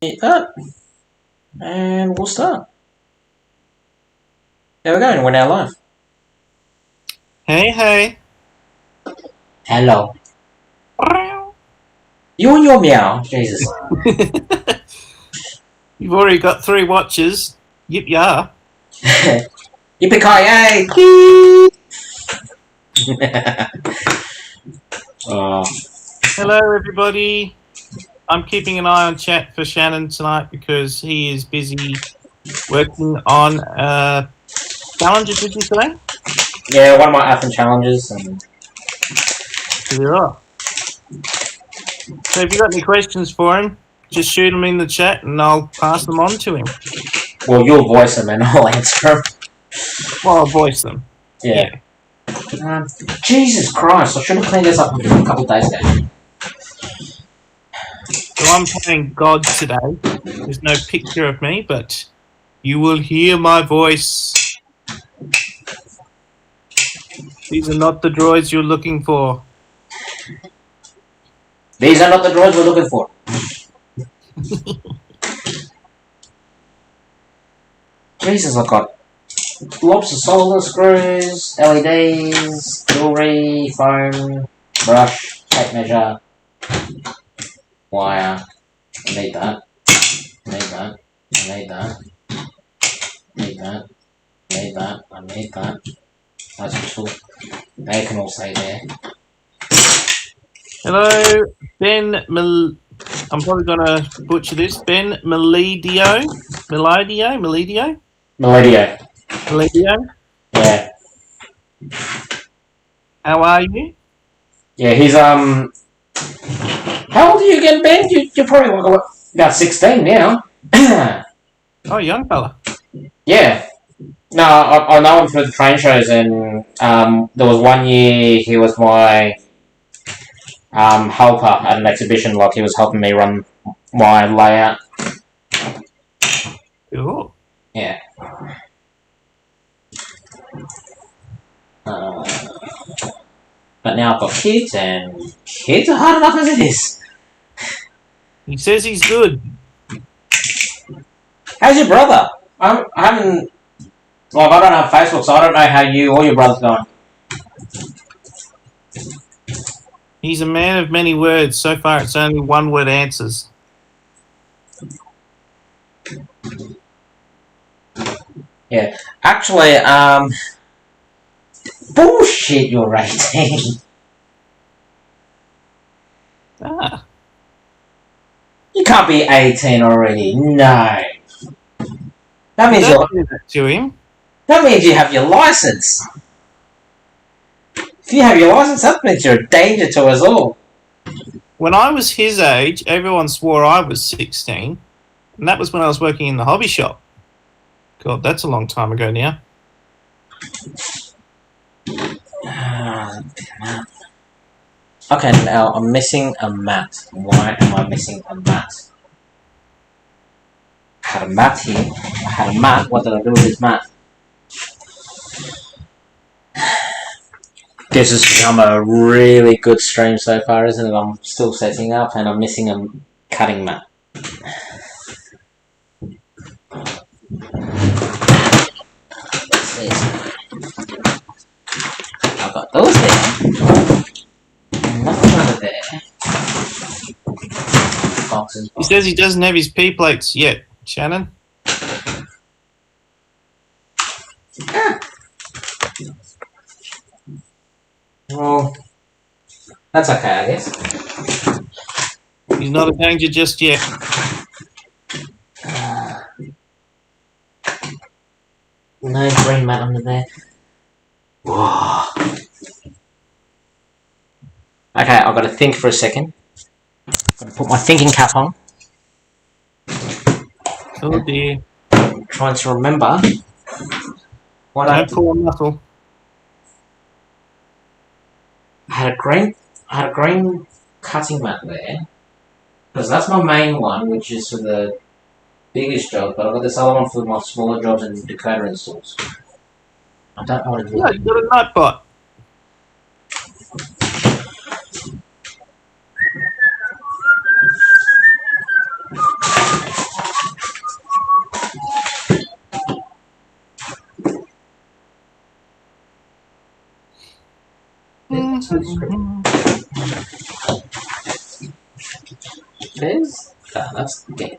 Hit that, and we'll start. There we go, we're now live. Hey, hey. Hello. You and your meow, Jesus. You've already got 3 watches. Yip, yeah. Yippee-ki-yay! Hello, everybody. I'm keeping an eye on chat for Shannon tonight because he is busy working on a challenger, did you say? Yeah, one of my Athearns Challengers. And... Yeah. So if you got any questions for him, just shoot them in the chat and I'll pass them on to him. Well, you'll voice them and I'll answer them. Well, I'll voice them. Yeah. Jesus Christ, I should have cleaned this up a couple of days ago. So I'm playing God today. There's no picture of me, but you will hear my voice. These are not the droids you're looking for. These are not the droids we're looking for. Jesus, I've got lots of solar screws, LEDs, jewellery, phone, brush, tape measure, wire. I need that. I need that. I need that. I need that. I need that. I need that. That's useful. They can all stay there. Hello, Ben. I'm probably going to butcher this. Ben Melidio. Melidio. Yeah. How are you? Yeah, he's How old are you again, Ben? You're probably like about 16 now. Oh, young fella. Yeah. No, I know him through the train shows, and there was one year he was my helper at an exhibition. Like, he was helping me run my layout. Cool. Yeah. But now I've got kids, and kids are hard enough as it is. He says he's good. How's your brother? I haven't... Like, I don't have Facebook, so I don't know how you or your brother's going. He's a man of many words. So far, it's only one-word answers. Yeah. Actually, bullshit, you're 18. Ah. You can't be 18 already. No. That means Don't do that to him. That means you have your license. If you have your license, that means you're a danger to us all. When I was his age, everyone swore I was 16. And that was when I was working in the hobby shop. God, that's a long time ago now. Okay, now I'm missing a mat. Why am I missing a mat? I had a mat here. I had a mat. What did I do with this mat? This has become a really good stream so far, isn't it? I'm still setting up and I'm missing a cutting mat. What's this? I've got those there. Nothing under there. Boxes. He says he doesn't have his P plates yet, Shannon. Well, that's okay, I guess. He's not a danger just yet. No green mat under there. Whoa. Okay, I've got to think for a second. I've got to put my thinking cap on. Oh dear. I'm trying to remember what Don't pull a muscle. I had a green cutting mat there. Because that's my main one, which is for the biggest job, but I've got this other one for my smaller jobs and decoder installs. I don't know what to do. Yeah, you got a nightbot. There's that's dead.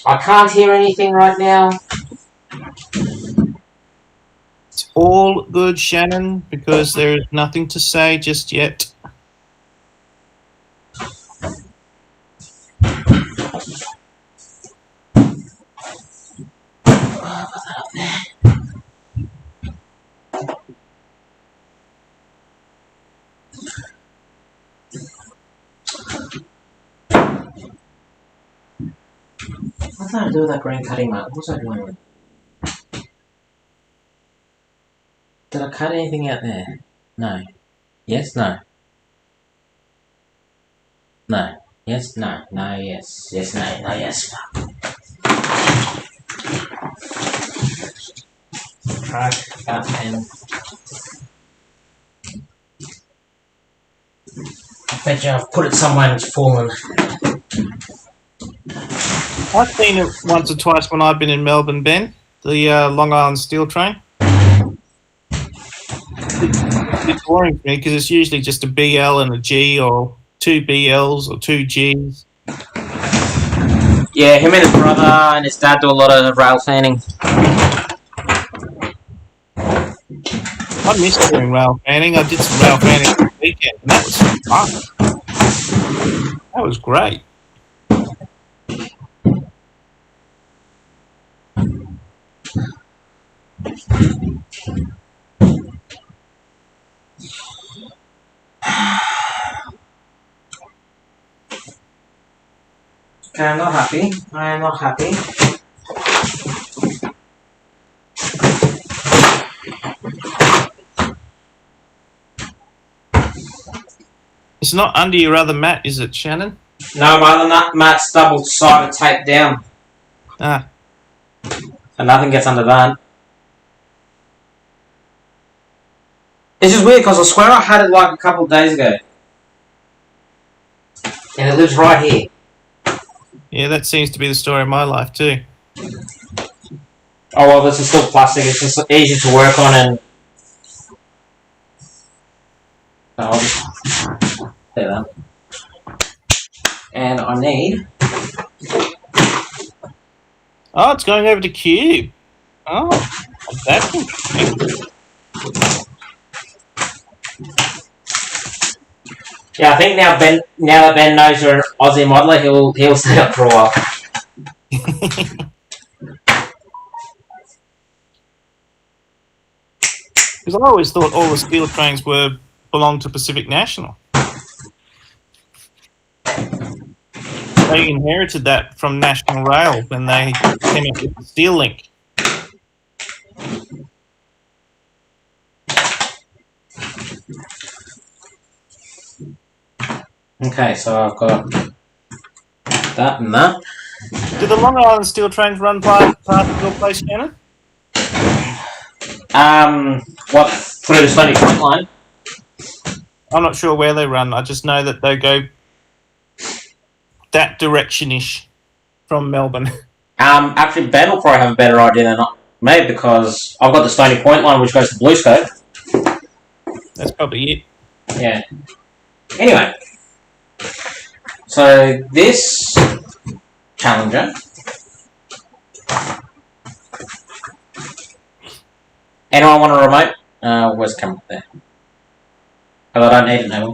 I can't hear anything right now. It's all good, Shannon, because there is nothing to say just yet. What did I do with that green cutting mat? What was I doing with it? Did I cut anything out there? No. Yes, no. No. Yes, no. No, yes. Yes, no. No, yes. Track that pen. I bet you I've put it somewhere and it's fallen. I've seen it once or twice when I've been in Melbourne, Ben. The Long Island Steel train. It's boring for me because it's usually just a BL and a G, or two BLs or two Gs. Yeah, him and his brother and his dad do a lot of rail fanning. I miss doing rail fanning. I did some rail fanning this weekend, and that was fun. That was great. Okay, I'm not happy. I am not happy. It's not under your other mat, is it, Shannon? No, my other mat's double-sided taped down. Ah. And nothing gets under that. It's just weird because I swear I had it like a couple of days ago. And it lives right here. Yeah, that seems to be the story of my life too. Oh well, this is still plastic. It's just easy to work on, and I'll just do that. And I need. Oh, it's going over to Cube. Oh, that's interesting. Yeah, I think now that Ben knows you're an Aussie modeler, he'll stay up for a while. Because I always thought all the steel trains belonged to Pacific National. They inherited that from National Rail when they came up with the Steel Link. Okay, so I've got that and that. Do the Long Island steel trains run past your place, Shannon? What, through the Stony Point line? I'm not sure where they run. I just know that they go that direction-ish from Melbourne. Actually, Ben will probably have a better idea than me because I've got the Stony Point line which goes to Blue Scope. That's probably it. Yeah. Anyway. So, this Challenger. Anyone want a remote? Where's the camera? There. Oh, I don't need it now.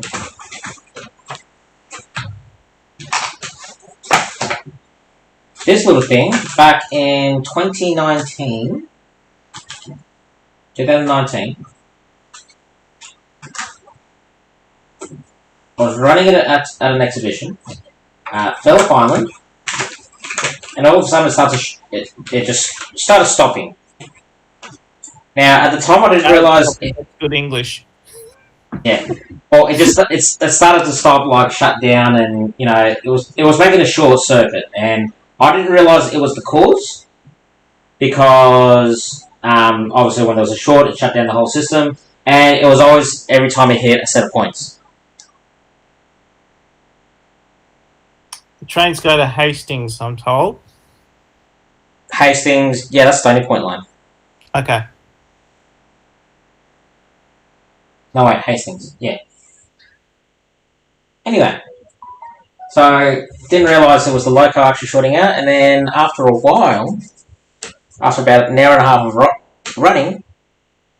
This little thing, back in 2019, I was running it at an exhibition, fell off island, and all of a sudden it just started stopping. Now, at the time, I didn't realise. That's good English. Yeah. Well, it started to stop, like shut down, and you know it was making a short circuit, and I didn't realise it was the cause because obviously when there was a short, it shut down the whole system, and it was always every time it hit a set of points. The trains go to Hastings, I'm told. Hastings, yeah, that's Stony Point line. Okay. No, wait, Hastings. Yeah. Anyway, so didn't realise it was the loco actually shorting out, and then after a while, after about an hour and a half of running,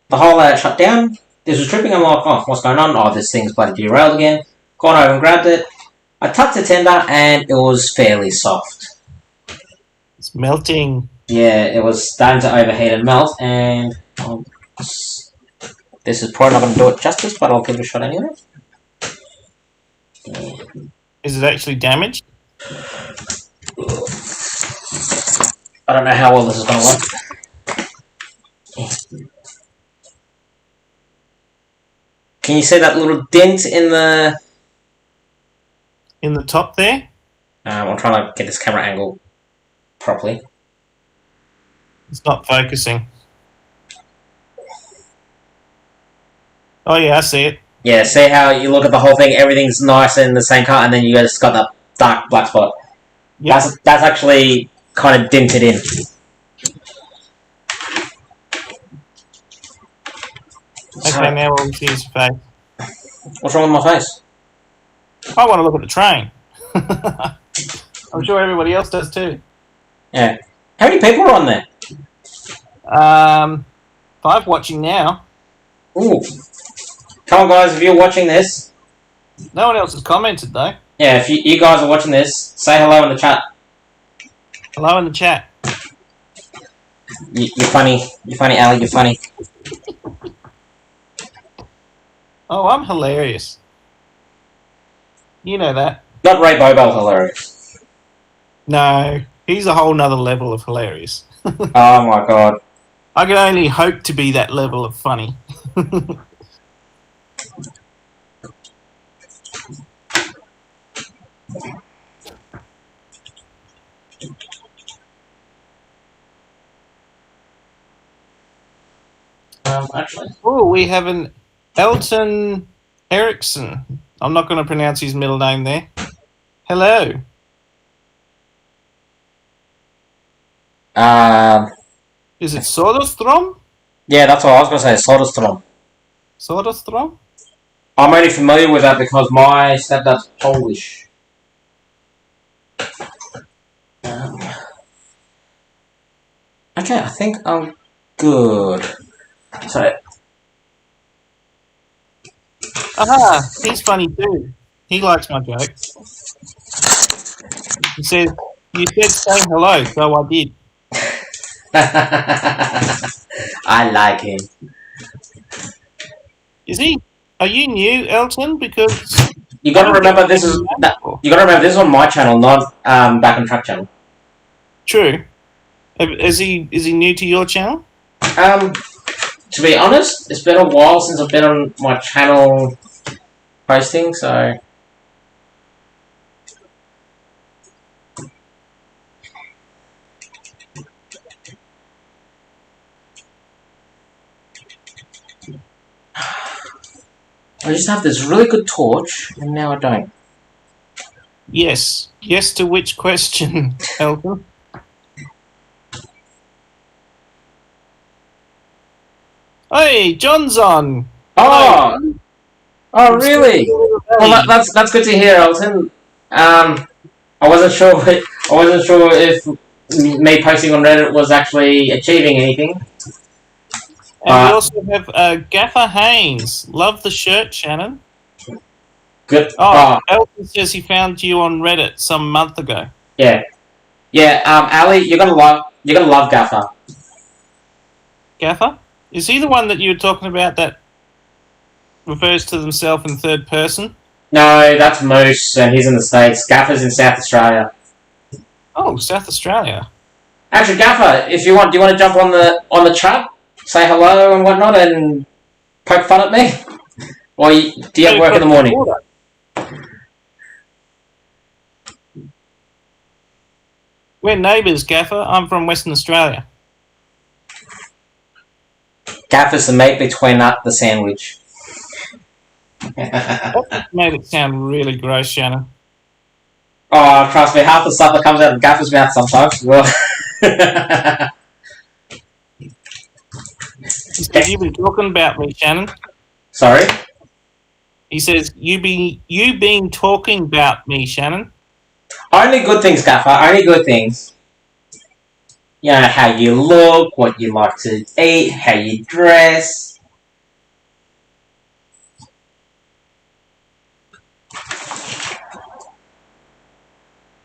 the whole layout shut down. This was tripping. I'm like, oh, what's going on? Oh, this thing's bloody derailed again. Gone over and grabbed it. I touched the tender, and it was fairly soft. It's melting. Yeah, it was starting to overheat and melt, and this is probably not going to do it justice, but I'll give it a shot anyway. Yeah. Is it actually damaged? I don't know how well this is going to work. Yeah. Can you see that little dent in the top there? I'm trying to get this camera angle properly. It's not focusing. Oh yeah, I see it. Yeah, see how you look at the whole thing, everything's nice and the same colour, and then you just got that dark black spot. Yep. That's actually kind of dented in. Okay, now we'll see his face. What's wrong with my face? I want to look at the train. I'm sure everybody else does too. Yeah. How many people are on there? 5 watching now. Ooh. Come on, guys, if you're watching this. No one else has commented, though. Yeah, if you guys are watching this, say hello in the chat. Hello in the chat. You're funny. You're funny, Ali. You're funny. Oh, I'm hilarious. You know that. Not Ray Bobo hilarious. No, he's a whole nother level of hilarious. Oh, my God. I can only hope to be that level of funny. Actually. Oh, we have an Elton Erickson. I'm not going to pronounce his middle name there. Hello. Is it Soderstrom? Yeah, that's what I was going to say, Soderstrom. Soderstrom? I'm only familiar with that because my stepdad's Polish. Okay, I think I'm good. So. Aha, he's funny too. He likes my jokes. He says, you said say hello, so I did. I like him. Is he? Are you new, Elton? Because you got to remember this is on my channel, not Back on Track channel. True. Is he new to your channel? To be honest, it's been a while since I've been on my channel posting, so. I just have this really good torch, and now I don't. Yes. Yes to which question, Elton? Hey, John's on. Oh, hello. Oh, really? Well, that's good to hear, Elton. I wasn't sure if me posting on Reddit was actually achieving anything. And we also have Gaffer Haynes. Love the shirt, Shannon. Good. Oh, Elton says he found you on Reddit some month ago. Yeah. Ali, you're gonna love Gaffer. Gaffer? Is he the one that you were talking about that refers to himself in third person? No, that's Moose, and he's in the States. Gaffer's in South Australia. Oh, South Australia. Actually, Gaffer, if you want, do you want to jump on the chat, say hello and whatnot, and poke fun at me? Or do you have work in the morning? We're neighbours, Gaffer. I'm from Western Australia. Gaffer's the mate between the sandwich. That made it sound really gross, Shannon. Oh, trust me, half the stuff that comes out of Gaffer's mouth sometimes. Well. Have you been talking about me, Shannon? Sorry? He says, you been talking about me, Shannon. Only good things, Gaffer. Only good things. You know, how you look, what you like to eat, how you dress.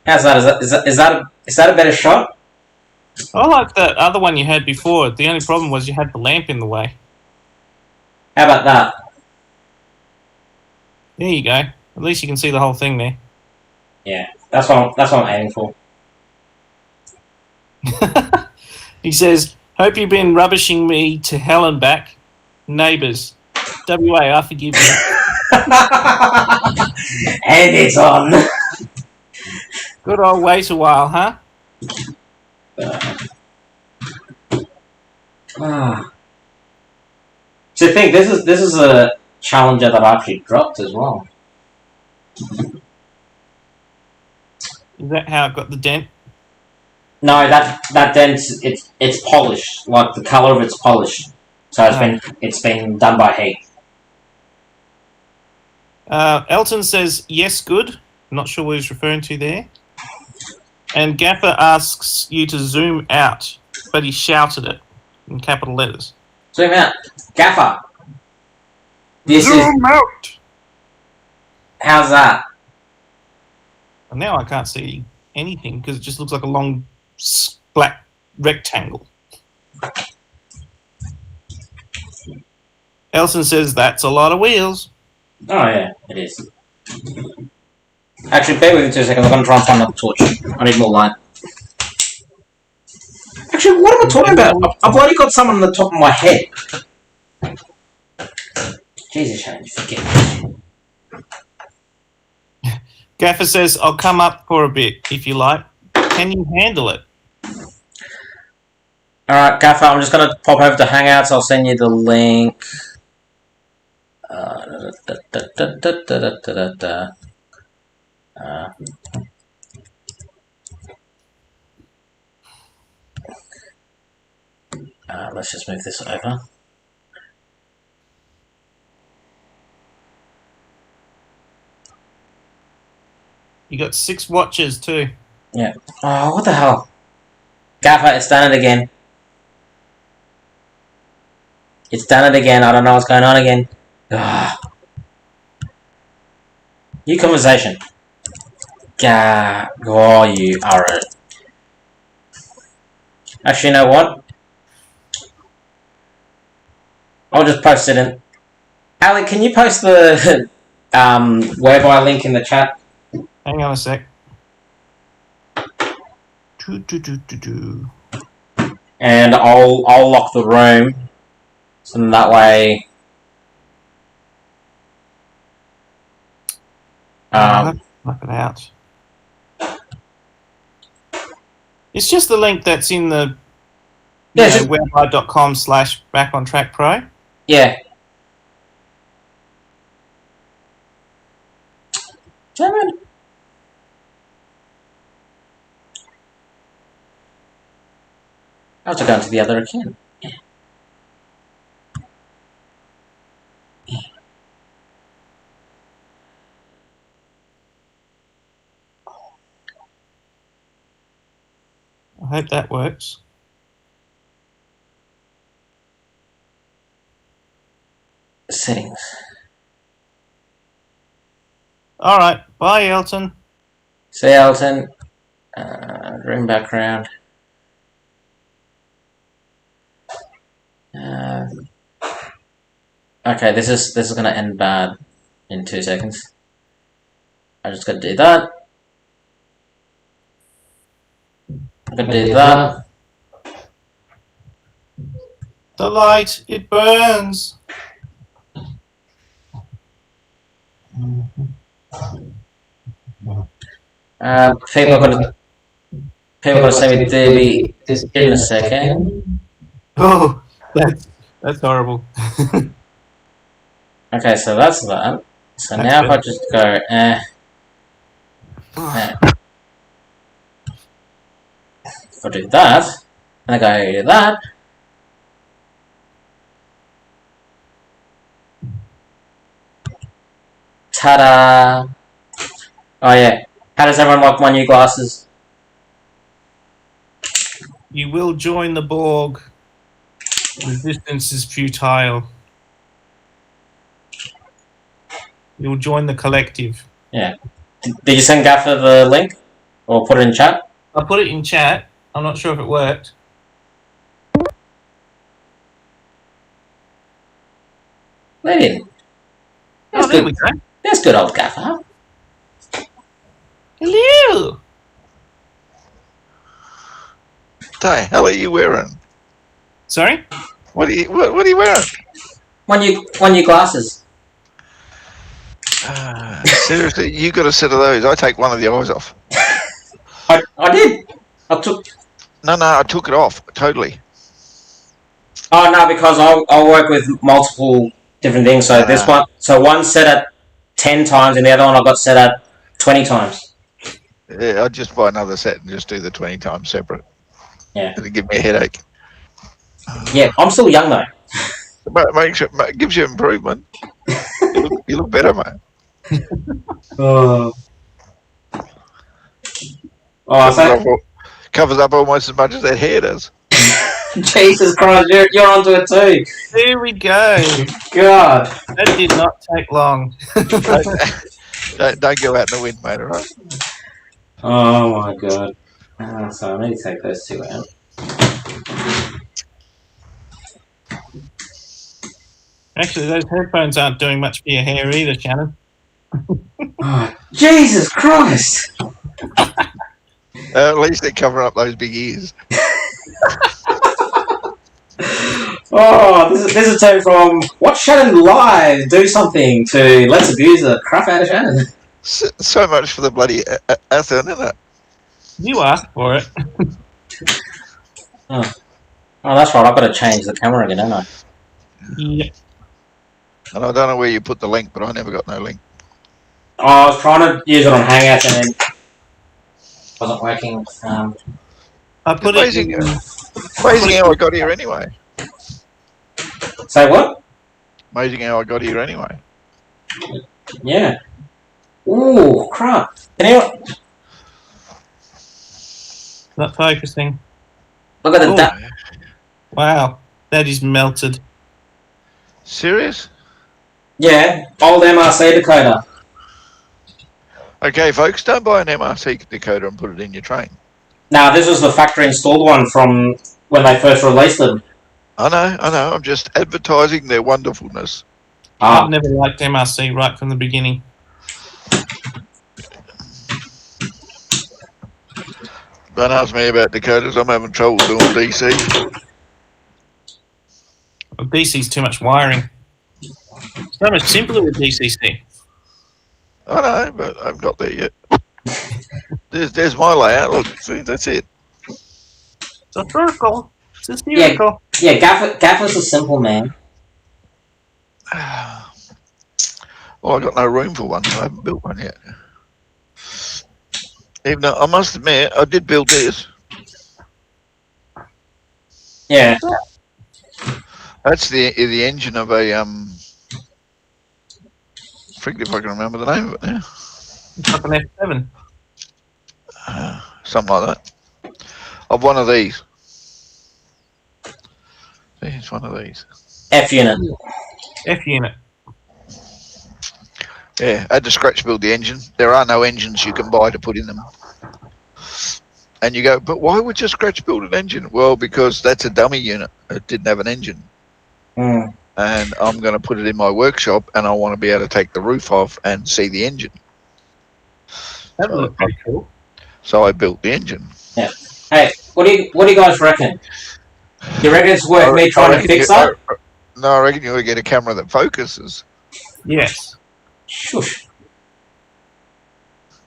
How's that? Is that a better shot? I like that other one you had before. The only problem was you had the lamp in the way. How about that? There you go. At least you can see the whole thing there. Yeah, that's what I'm aiming for. He says, hope you've been rubbishing me to hell and back. Neighbours. WA, I forgive you. And it's on. Good old wait a while, huh? So I think this is a challenger that I actually dropped as well. Is that how it got the dent? No, that dent it's polished. Like the color of it's polished. So it's been done by heat. Elton says, yes, good. Not sure what he's referring to there. And Gaffer asks you to zoom out, but he shouted it in capital letters. Zoom out. Gaffer. Zoom out! How's that? And now I can't see anything because it just looks like a long black rectangle. Elson says, that's a lot of wheels. Oh yeah, it is. Actually, bear with me 2 seconds. I'm going to try and find another torch. I need more light. Actually, what am I talking about? I've already got some on the top of my head. Jesus, Shannon, you forget. Gaffer says, I'll come up for a bit, if you like. Can you handle it? Alright, Gaffer, I'm just going to pop over to Hangouts. I'll send you the link. Let's just move this over. You got 6 watches too. Yeah. Oh, what the hell? Gaffer, it's done it again. It's done it again. I don't know what's going on again. Ugh. New conversation. Oh, you are it. Actually, you know what? I'll just post it in. Ali, can you post the whereby link in the chat? Hang on a sec. And I'll lock the room, so that way. Lock it out. It's just the link that's in the whereby.com/backontrackpro. Yeah. Damn it. I have to go into the other account. I hope that works. Settings. All right. Bye, Elton. See Elton. Room background. Okay, this is going to end bad in 2 seconds. I just got to do that. I'm going to do that. The light, it burns. People are going to say me Debbie in a second. Oh, that's horrible. Okay, so that's that. So now if I just go, if I do that, and I go do that, Ta-da! Oh yeah. How does everyone like my new glasses? You will join the Borg. The distance is futile. You'll join the collective. Yeah. Did you send Gaffer the link? Or put it in chat? I put it in chat. I'm not sure if it worked. They didn't. Oh, there we go. That's good old Gaffer. Hello. What the hell are you wearing? Sorry? What are you wearing? My new glasses. Seriously, you got a set of those. I take one of the eyes off. I did. I took. No, I took it off totally. Oh no, because I'll work with multiple different things. So this one, so one's set at 10 times, and the other one I got set at 20 times. Yeah, I'd just buy another set and just do the 20 times separate. Yeah. It'd give me a headache. Yeah, I'm still young though. It gives you improvement. You look better, mate. Covers up almost as much as that hair does. Jesus Christ, you're onto it too. There we go. God. That did not take long. Don't go out in the wind, mate, alright? Oh my God. So I need to take those two out. Actually, those headphones aren't doing much for your hair either, Shannon. Oh, Jesus Christ! At least they cover up those big ears. Oh, this is a turn from watch Shannon live, do something, to let's abuse the crap out of Shannon. So much for the bloody Athearn, isn't it? You asked for it. Oh, that's right. I've got to change the camera again, don't I? Yep. And I don't know where you put the link, but I never got no link. Oh, I was trying to use it on Hangouts and then it wasn't working. I put amazing, it in... amazing how I got here anyway. Say what? Amazing how I got here anyway. Yeah. Ooh, crap. Can you Not focusing. look at the Wow, that is melted. Serious? Yeah, old MRC decoder. Okay, folks, don't buy an MRC decoder and put it in your train. Now, this was the factory installed one from when they first released them. I know. I'm just advertising their wonderfulness. Ah. I've never liked MRC right from the beginning. Don't ask me about decoders. I'm having trouble doing DC. Well, DC's too much wiring. So much simpler with DCC. I know, but I haven't got there yet. There's my layout. Look, see, that's it. It's a circle. It's a spherical. Yeah, Gaffer's a simple man. Well, I got no room for one, so I haven't built one yet. Even though I must admit, I did build this. Yeah. That's the engine of a forget if I can remember the name of it now. It's like an F7. Something like that. Of one of these. See, it's one of these. F unit. F unit. Yeah, I had to scratch build the engine. There are no engines you can buy to put in them. And you go, but why would you scratch build an engine? Well, because that's a dummy unit. It didn't have an engine. Mm. And I'm going to put it in my workshop, and I want to be able to take the roof off and see the engine. That would look pretty cool. So I built the engine. Yeah. Hey, what do you guys reckon? You reckon it's worth me trying to fix that? No, I reckon you ought to get a camera that focuses. Yes. Shush.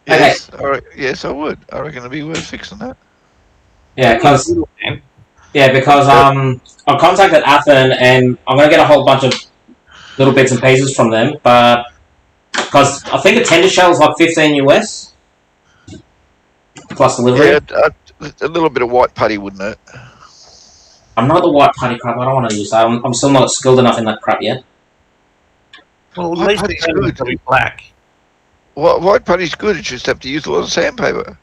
Yes, okay. Yes, I would. I reckon it'd be worth fixing that. Yeah, because I contacted Athearn and I'm gonna get a whole bunch of little bits and pieces from them, but because I think a tender shell is like 15 US plus delivery. Yeah, a little bit of white putty wouldn't hurt. I'm not the white putty crap. I don't want to use that. I'm still not skilled enough in that crap yet. Well, at White least putty's it's good. going to be black. White putty's good. You just have to use a lot of sandpaper.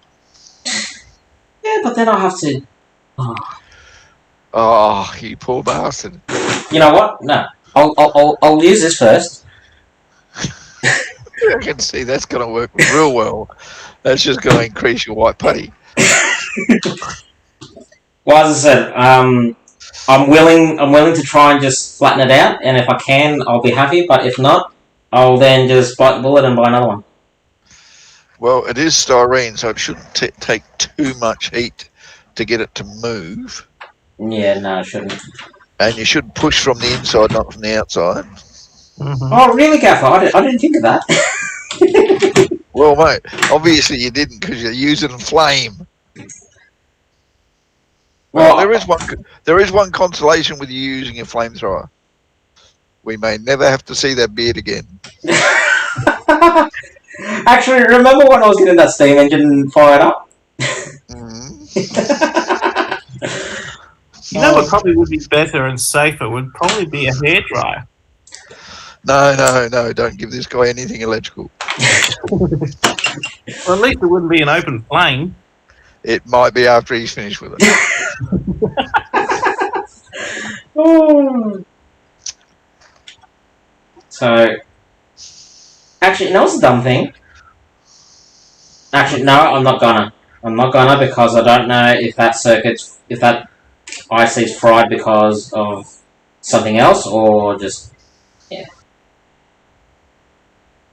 Yeah, but then I have to. Oh, you poor bastard. You know what? No, I'll use this first. I can see that's going to work real well. That's just going to increase your white putty. Well, as I said, I'm willing to try and just flatten it out, and if I can, I'll be happy. But if not, I'll then just bite the bullet and buy another one. Well, it is styrene, so it shouldn't take too much heat to get it to move. Yeah, no, it shouldn't. And you should push from the inside, not from the outside. Mm-hmm. Oh, really, Gaffer? I didn't think of that. Well, mate, obviously you didn't because you're using flame. Well, there is one consolation with you using a flamethrower. We may never have to see that beard again. Actually, remember when I was getting that steam engine fired up? You know what probably would be better and safer would probably be a hairdryer. No, don't give this guy anything electrical. Well, at least it wouldn't be an open flame. It might be after he's finished with it. Oh. So, actually, you know what's the dumb thing? Actually, no, I'm not gonna because I don't know if that IC is fried because of something else or just, yeah.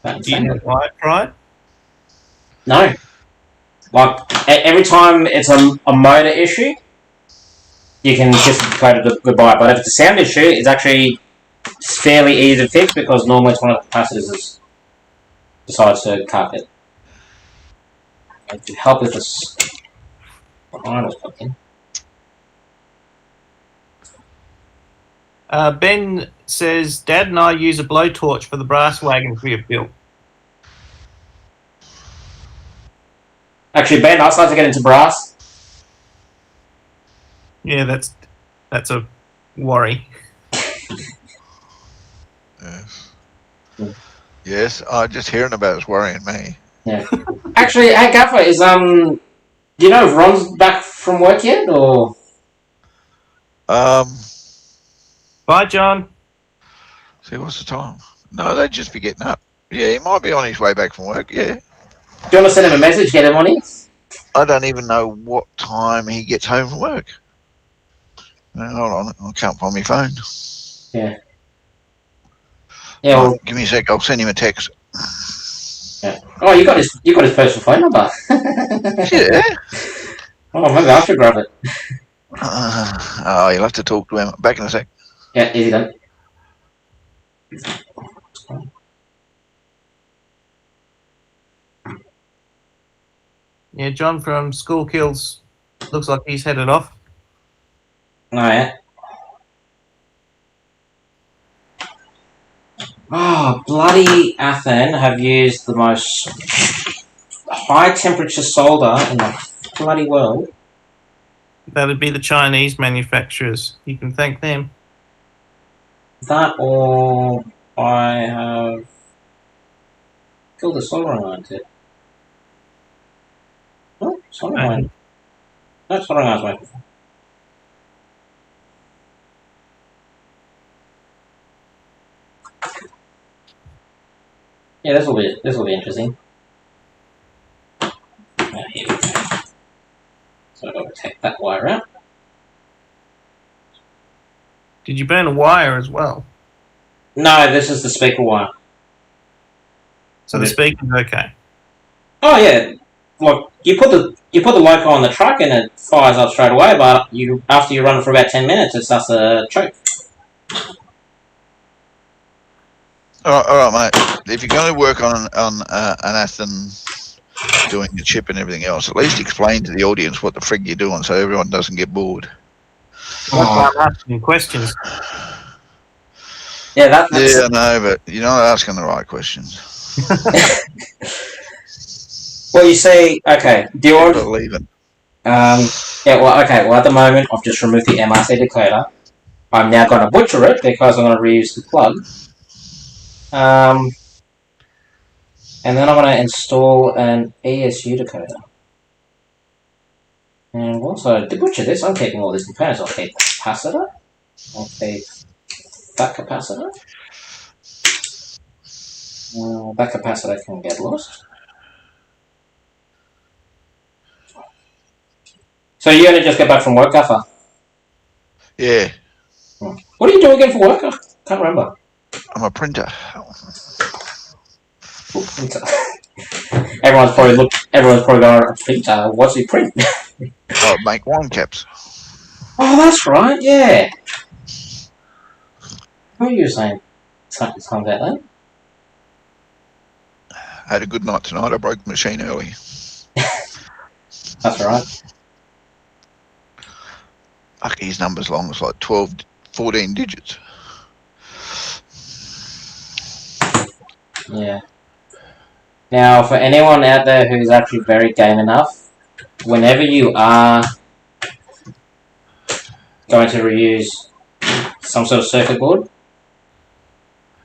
Do you know why it's fried? No. Like, every time it's a motor issue, you can just go to goodbye. But if it's a sound issue, it's actually fairly easy to fix because normally it's one of the capacitors decides to cut it. To help with this, iron was plugged in. Ben says, Dad and I use a blowtorch for the brass wagons we have built. Actually, Ben, I started to get into brass. Yeah, that's a worry. Yes. Yes, just hearing about it's worrying me. Yeah. Actually, hey Gaffer, do you know if Ron's back from work yet, or? Bye, John. See, what's the time? No, they'd just be getting up. Yeah, he might be on his way back from work, yeah. Do you want to send him a message, get him on here? I don't even know what time he gets home from work. Hold on, I can't find my phone. Yeah. Yeah. Well, give me a sec. I'll send him a text. Yeah. Oh, you got his personal phone number. Yeah. Oh, maybe I should grab it. You'll have to talk to him. Back in a sec. Yeah, easy then. Yeah, John from School Kills looks like he's headed off. Oh, yeah. Oh, bloody Athearn have used the most high temperature solder in the bloody world. That'd be the Chinese manufacturers. You can thank them. That or I have killed the soldering iron too. Oh, soldering iron. No, soldering iron's working. Yeah, this will be interesting. Here we go. So I've got to take that wire out. Did you burn a wire as well? No, this is the speaker wire. So the speaker's okay. Oh yeah, like you put the loco on the truck and it fires up straight away. But after you run it for about 10 minutes, it starts to choke. All right, mate. If you're going to work on an Athearn doing the chip and everything else, at least explain to the audience what the frig you're doing so everyone doesn't get bored. That's why I'm asking questions. Yeah, that's... Yeah, I know, but you're not asking the right questions. Well, you see, okay, do you want... Leaving. Yeah, well, okay, well, at the moment, I've just removed the MRC decoder. I'm now going to butcher it because I'm going to reuse the plug. And And then I'm going to install an ESU decoder. And also, to butcher this, I'm keeping all these components. I'll keep capacitor. I'll keep that capacitor. That capacitor can get lost. So you're going to just get back from work, Gaffer? Yeah. What are you doing again for work? I can't remember. I'm a printer. Everyone's probably going, printer, what's he print? I make wine caps. Oh, that's right, yeah. What are you saying? Something about that? I had a good night tonight. I broke the machine early. That's right. Fuck, his number's long. It's like 12, 14 digits. Yeah. Now, for anyone out there who's actually very game enough, whenever you are going to reuse some sort of circuit board,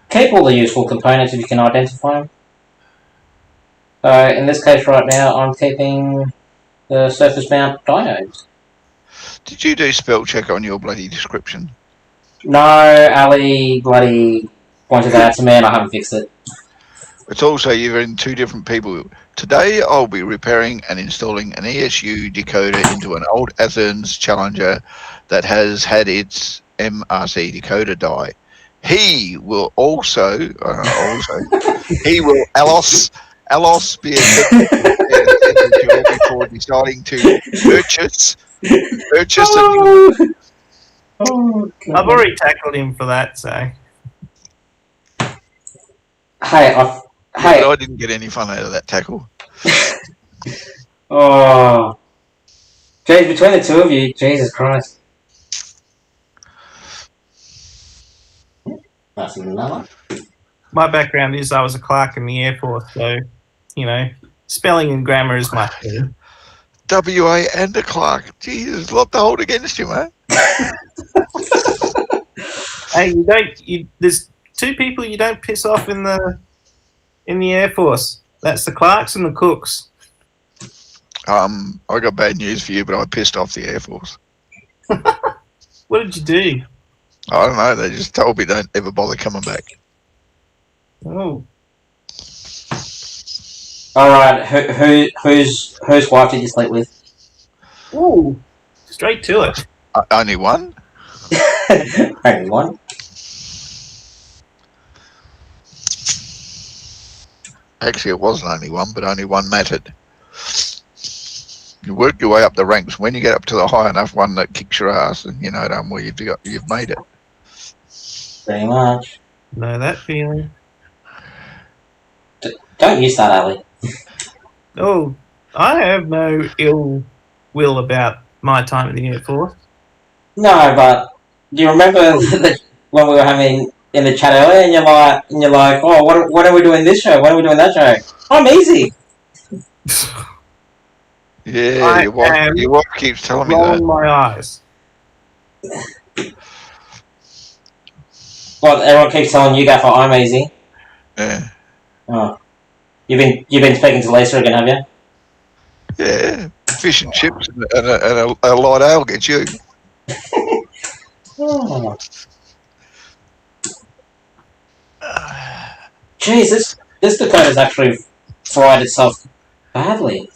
keep all the useful components if you can identify them. So, in this case right now, I'm keeping the surface mount diodes. Did you do spell check on your bloody description? No, Ali bloody pointed that out to me and I haven't fixed it. It's also you're in two different people. Today I'll be repairing and installing an ESU decoder into an old Athearns Challenger that has had its MRC decoder die. He will also he will alos be a before deciding to purchase I've already tackled him for that, so. Hey, I didn't get any fun out of that tackle. Oh, geez, between the two of you, Jesus Christ. That's another. My background is I was a clerk in the Air Force, so, you know, spelling and grammar is my thing. WA and a clerk. Jesus, a lot to hold against you, man. Hey, there's two people you don't piss off in the Air Force. That's the clerks and the cooks. I got bad news for you, but I pissed off the Air Force. What did you do? I don't know. They just told me don't ever bother coming back. Oh, All right, whose wife did you sleep with? ooh, straight to it. Only one? Only one. Actually, it wasn't only one, but only one mattered. You work your way up the ranks. When you get up to the high enough one that kicks your ass, and you know damn well you've made it. Pretty much. Know that feeling. Don't use that, Ali. Oh, I have no ill will about my time in the Air Force. No, but do you remember when we were having in the chat earlier, and you're like, oh, what are we doing this show? When are we doing that show? I'm easy. Yeah, your wife keeps telling me that. Rolling my eyes. Well, everyone keeps telling you, Gaffer, I'm easy. Yeah. Oh, you've been speaking to Lisa again, have you? Yeah, fish and chips and a light ale gets you. Oh. Jeez, this Dakota's actually fried itself badly.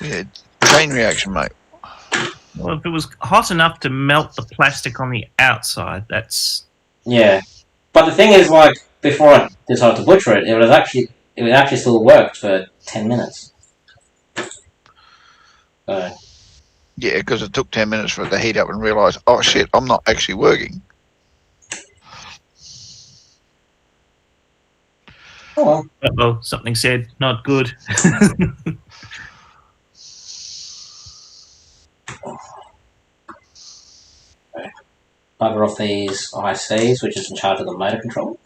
Yeah, chain reaction, mate. Well, if it was hot enough to melt the plastic on the outside, that's... Yeah. But the thing is, like, before I decided to butcher it, it actually still worked for 10 minutes. So. Yeah, because it took 10 minutes for it to heat up and realise, oh shit, I'm not actually working. Oh well. Uh-oh, something said, not good. Bugger off these ICs, which is in charge of the motor control.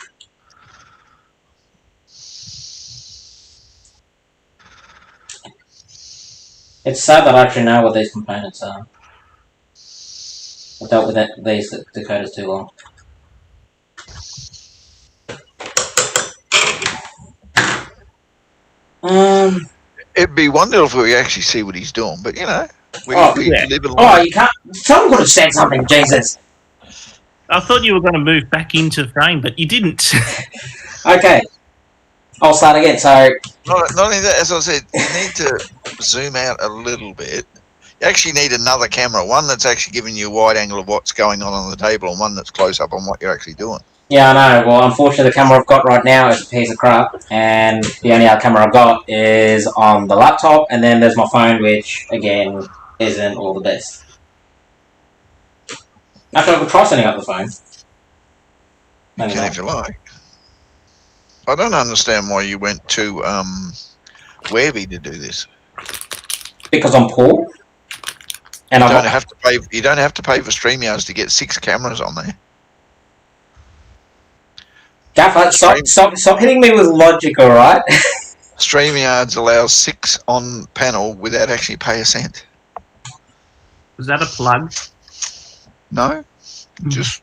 It's sad that I actually know what these components are. I've dealt with these decoders too long. It'd be wonderful if we actually see what he's doing, but you know, we yeah. live and Oh, learn. you can't. Someone could have said something, Jesus. I thought you were going to move back into frame, but you didn't. Okay. I'll start again. So, Not only that, as I said, you need to zoom out a little bit. You actually need another camera, one that's actually giving you a wide angle of what's going on the table, and one that's close up on what you're actually doing. yeah, I know. Well, unfortunately, the camera I've got right now is a piece of crap, and the only other camera I've got is on the laptop, and then there's my phone, which, again, isn't all the best. Actually, I could try setting up the phone. You can if you like. I don't understand why you went to Webby to do this. Because I'm poor. And You don't have to pay. You don't have to pay for StreamYards to get 6 cameras on there. Gaffer, stop hitting me with logic, alright? StreamYards allows 6 on panel without actually pay a cent. Was that a plug? No, just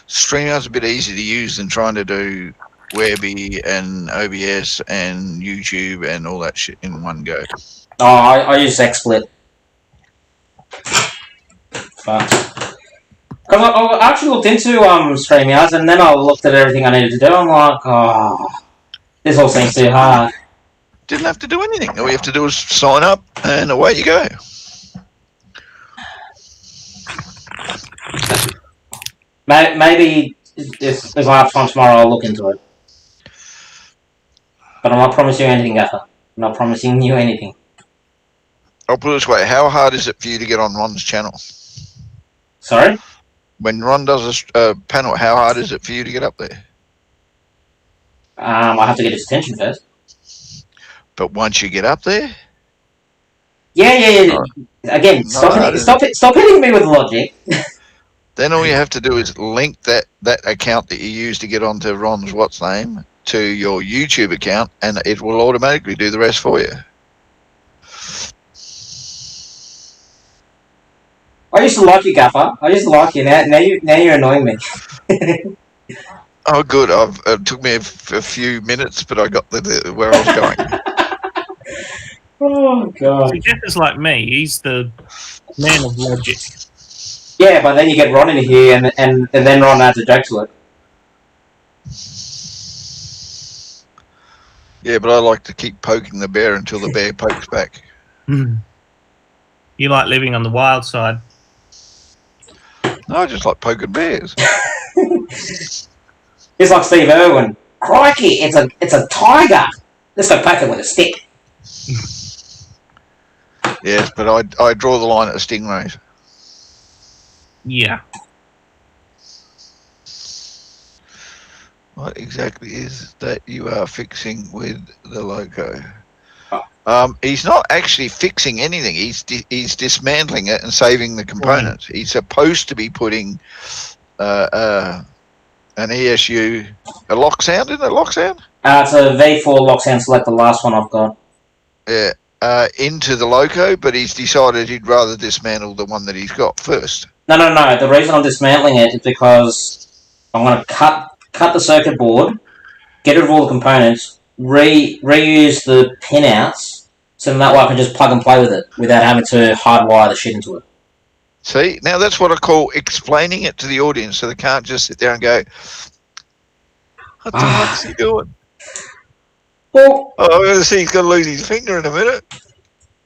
StreamYard's a bit easier to use than trying to do Webby and OBS and YouTube and all that shit in one go. Oh, I use XSplit. But I actually looked into StreamYards, and then I looked at everything I needed to do. I'm like, oh, this all seems too hard. Didn't have to do anything. All you have to do is sign up, and away you go. Maybe if I have time tomorrow, I'll look into it. But I'm not promising you anything, Gaffer. I'm not promising you anything. I'll put it this way: how hard is it for you to get on Ron's channel? Sorry? When Ron does a panel, how hard is it for you to get up there? I have to get his attention first. But once you get up there, yeah. Again, stop hitting me with logic. then all you have to do is link that account that you use to get onto Ron's what's name to your YouTube account, and it will automatically do the rest for you. I used to like you, Gaffer. I used to like you. Now you're annoying me. Oh, good. It took me a few minutes, but I got where I was going. Oh, God. See, Jeff is like me. He's the man of logic. Yeah, but then you get Ron in here, and then Ron adds a joke to it. Yeah, but I like to keep poking the bear until the bear pokes back. You like living on the wild side. No, I just like poking bears. It's like Steve Irwin. Crikey, it's a tiger. Let's go poke it with a stick. Yes, but I draw the line at the stingrays. Yeah. What exactly is that you are fixing with the loco? He's not actually fixing anything. He's dismantling it and saving the components. He's supposed to be putting an ESU, a lock sound, isn't it? Lock sound? It's a V4 lock sound select, the last one I've got. Yeah, into the loco, but he's decided he'd rather dismantle the one that he's got first. No. The reason I'm dismantling it is because I'm going to cut the circuit board, get rid of all the components, reuse the pinouts, so that way I can just plug and play with it without having to hardwire the shit into it. See, now that's what I call explaining it to the audience, so they can't just sit there and go, what the fuck's he doing? Well, I'm going to see he's going to lose his finger in a minute.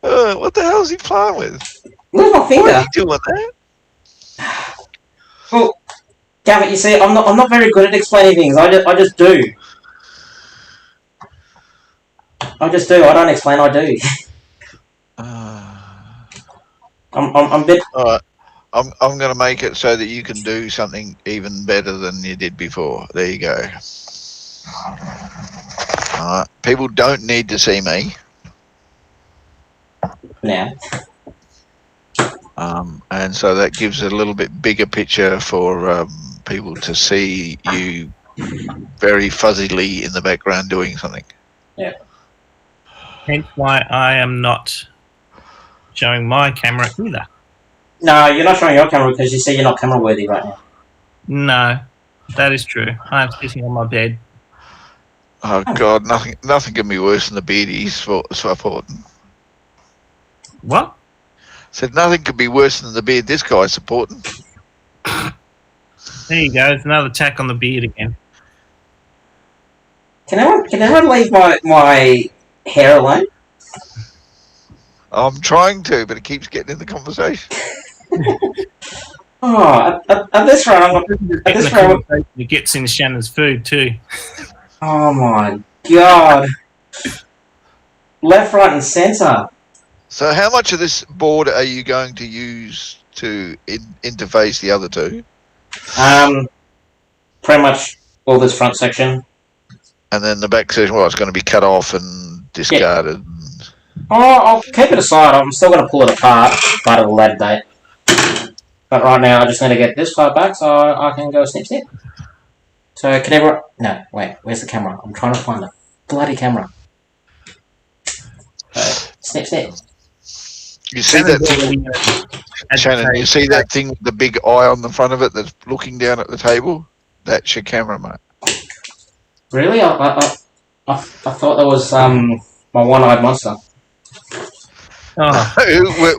What the hell is he playing with? lose my finger. Why are you doing that? Well, Gavin, you see, I'm not very good at explaining things. I just do. I just do. I don't explain. I do. I'm a bit. All right. I'm going to make it so that you can do something even better than you did before. There you go. All right. People don't need to see me. Now. And so that gives a little bit bigger picture for people to see you very fuzzily in the background doing something. Yeah. Hence why I am not showing my camera either. No, you're not showing your camera because you say you're not camera worthy right now. No, that is true. I am sitting on my bed. Oh God, nothing can be worse than the beard he's supporting. What? Said nothing could be worse than the beard this guy's supporting. There you go. It's another attack on the beard again. Can everyone leave my hair alone? I'm trying to, but it keeps getting in the conversation. Oh, at this rate, It gets in Shannon's food too. oh my God. Left, right, and centre. So how much of this board are you going to use to interface the other two? Pretty much all this front section. And then the back section, well, it's going to be cut off and discarded. Yeah. Oh, I'll keep it aside. I'm still going to pull it apart at a later date. But right now, I just need to get this part back so I can go snip. So can everyone... No, wait. Where's the camera? I'm trying to find the bloody camera. Snip. You see that thing, Shannon? You see that thing with the big eye on the front of it that's looking down at the table? That's your camera, mate. Really? I thought that was my one-eyed monster. Oh,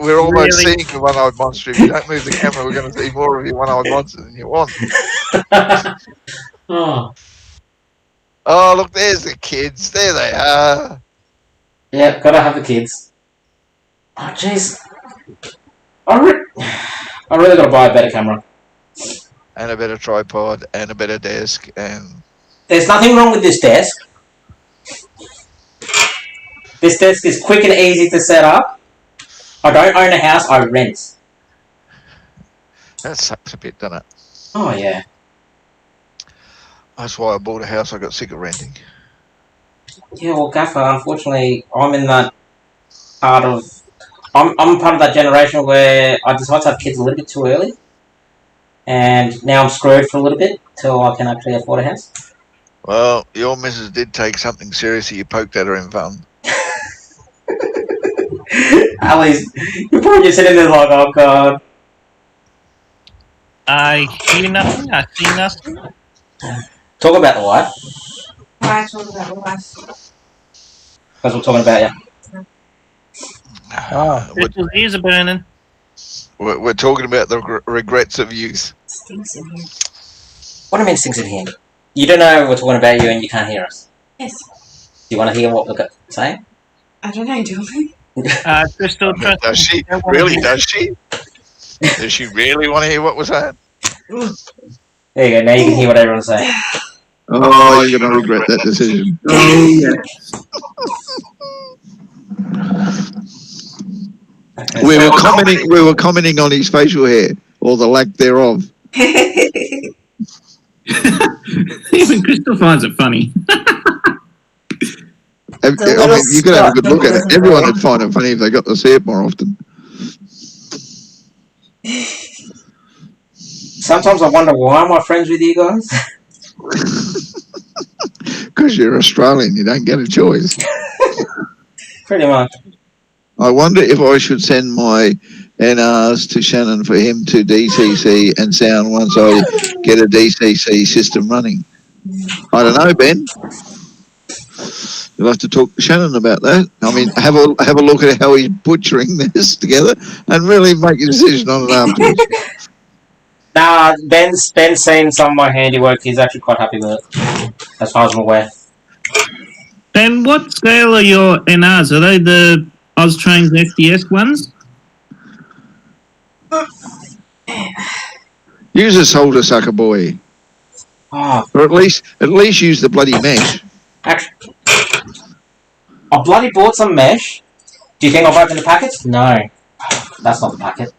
we're almost seeing the one-eyed monster. If you don't move the camera, we're going to see more of your one-eyed monster than you want. Oh, Look, there's the kids. There they are. yeah, gotta have the kids. Oh, jeez. I really gotta buy a better camera. And a better tripod, and a better desk, and... There's nothing wrong with this desk. This desk is quick and easy to set up. I don't own a house, I rent. That sucks a bit, doesn't it? Oh, yeah. That's why I bought a house. I got sick of renting. Yeah, well, Gaffer, unfortunately, I'm in that part of... I'm part of that generation where I decided to have kids a little bit too early. And now I'm screwed for a little bit till I can actually afford a house. Well, your missus did take something seriously. You poked at her in fun. Ali's, you're probably just sitting there like, oh, God. I hear nothing. I see nothing. Talk about the what? Why talk about the life? Because we're talking about you. Oh, Crystal's ears are burning. We're talking about the regrets of youth. Stinks in here. What do you mean stinks in here? You don't know we're talking about you and you can't hear us. Yes. Do you want to hear what we're saying? I don't know, do we? Crystal, trust Does she? me, I don't wanna Really, hear- does she? Does she really want to hear what we're saying? There you go, now you can hear what everyone's saying. Oh, you're going to regret that decision. Oh, yes. Okay, We so- were commenting on his facial hair, or the lack thereof. Even Crystal finds it funny. I mean, you could have a good look at it. Everyone would find it funny if they got to see it more often. Sometimes I wonder why am I friends with you guys? Because you're Australian, you don't get a choice. Pretty much. I wonder if I should send my NRs to Shannon for him to DCC and sound once I get a DCC system running. I don't know, Ben. You'll have to talk to Shannon about that. I mean, have a look at how he's butchering this together and really make a decision on it afterwards. Nah, Ben's seen some of my handiwork. He's actually quite happy with it, as far as I'm aware. Ben, what scale are your NRs? Are they the Austrans SDS ones? Use a solder sucker boy, Oh, or at least use the bloody mesh. actually, I bloody bought some mesh. Do you think I've opened the packets? No, that's not the packet.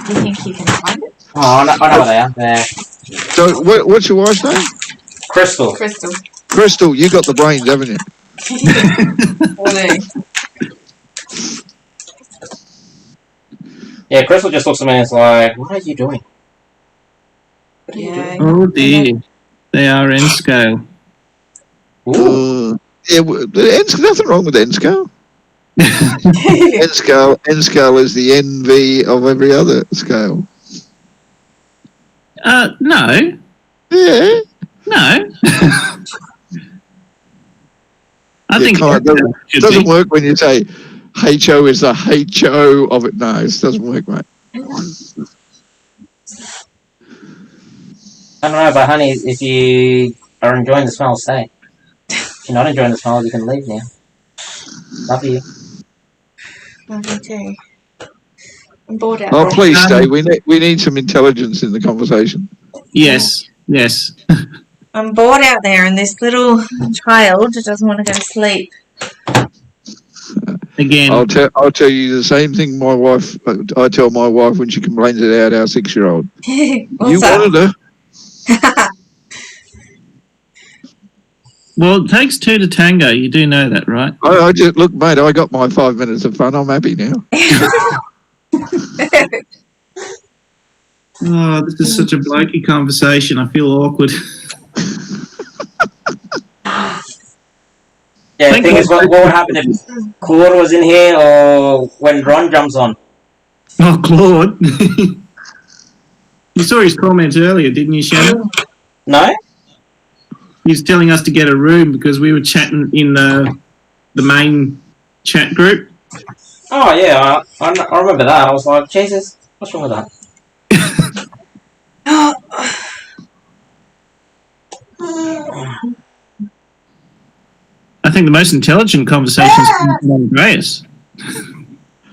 You think you can find it? Oh, I know where they are. There. So, what's your wife's name? Crystal. Crystal. Crystal, you got the brains, haven't you? Really? Yeah, Crystal just looks at me and is like, what are you doing? What are you doing? Oh dear. They are in scale. Ooh. Yeah, nothing wrong with N scale. N scale is the NV of every other scale. No. Yeah. No. I Yeah, think come on, it it doesn't work when you say HO is the HO of it. No, it doesn't work, mate. I don't know, but honey, if you are enjoying the smell, stay. If you're not enjoying the smell, you can leave now. Love you. Love you too. I'm bored out Oh, there. please stay. We need some intelligence in the conversation. Yes. I'm bored out there, and this little child doesn't want to go to sleep. Again. I'll tell you the same thing I tell my wife when she complains about our 6-year-old. You wanted her. Well, it takes two to tango. You do know that, right? I just look, mate. I got my 5 minutes of fun. I'm happy now. Oh, this is such a blokey conversation. I feel awkward. Yeah, the thing is, what would happen if Claude was in here or when Ron jumps on? Oh, Claude. You saw his comments earlier, didn't you, Shannon? No? He was telling us to get a room because we were chatting in the main chat group. Oh, yeah, I remember that. I was like, Jesus, what's wrong with that? I think the most intelligent conversations from Andreas.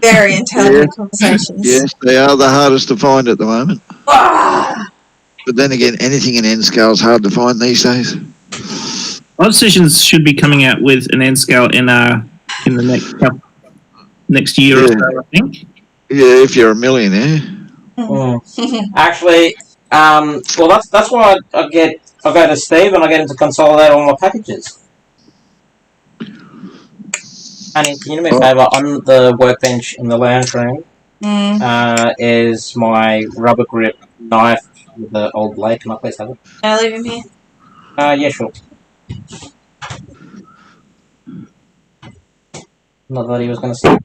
Very intelligent conversations. Yes, they are the hardest to find at the moment. But then again, anything in N scale is hard to find these days. Odd Sessions should be coming out with an N-scale NR in the next year or so, I think. Yeah, if you're a millionaire. Actually, well, that's why I go to Steve and I get him to consolidate all my packages. And can you do me a favour? On the workbench in the lounge room is my rubber grip knife with the old blade. Can I please have it? Can I leave him here? Yeah, sure. Not that he was going to say.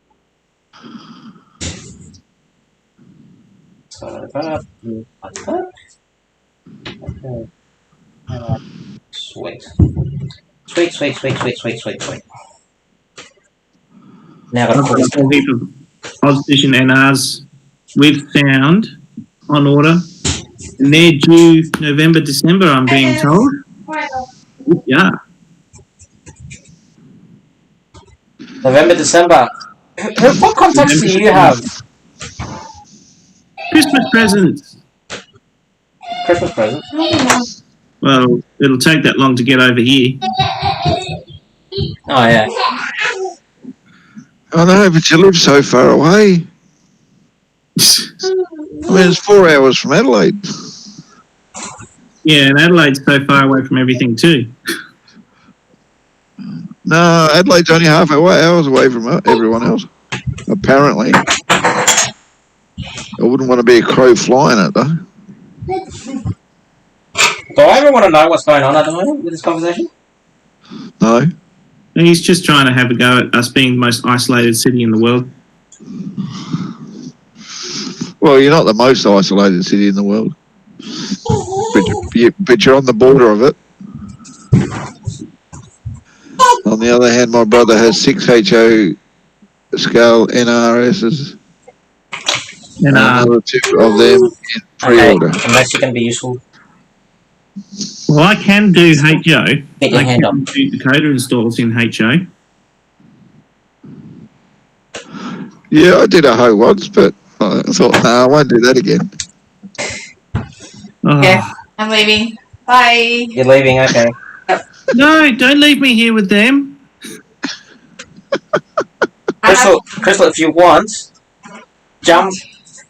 So that, like that. Okay. Sweet. Now I've got to A whole heap of Odd Session NRs with sound on order. And they're due November, December, I'm being told. Yeah. November, December. What contacts do you have? Christmas presents. Christmas presents? Well, it'll take that long to get over here. Oh, yeah. I know, but you live so far away. I mean, it's 4 hours from Adelaide. Yeah, and Adelaide's so far away from everything too. No, Adelaide's only half hours away from everyone else, apparently. I wouldn't want to be a crow flying it, though. Do I ever want to know what's going on at the moment with this conversation? No. And he's just trying to have a go at us being the most isolated city in the world. Well, you're not the most isolated city in the world. But you're on the border of it. On the other hand, my brother has 6 HO scale NRSs. And another 2 of them in pre-order. Okay, unless you can be useful. Well, I can do HO. Get your hand up. Do decoder installs in HO. Yeah, I did a hoe once, but I thought, no, I won't do that again. Oh. Yeah, I'm leaving. Bye. You're leaving, okay. No, don't leave me here with them. Crystal, if you want,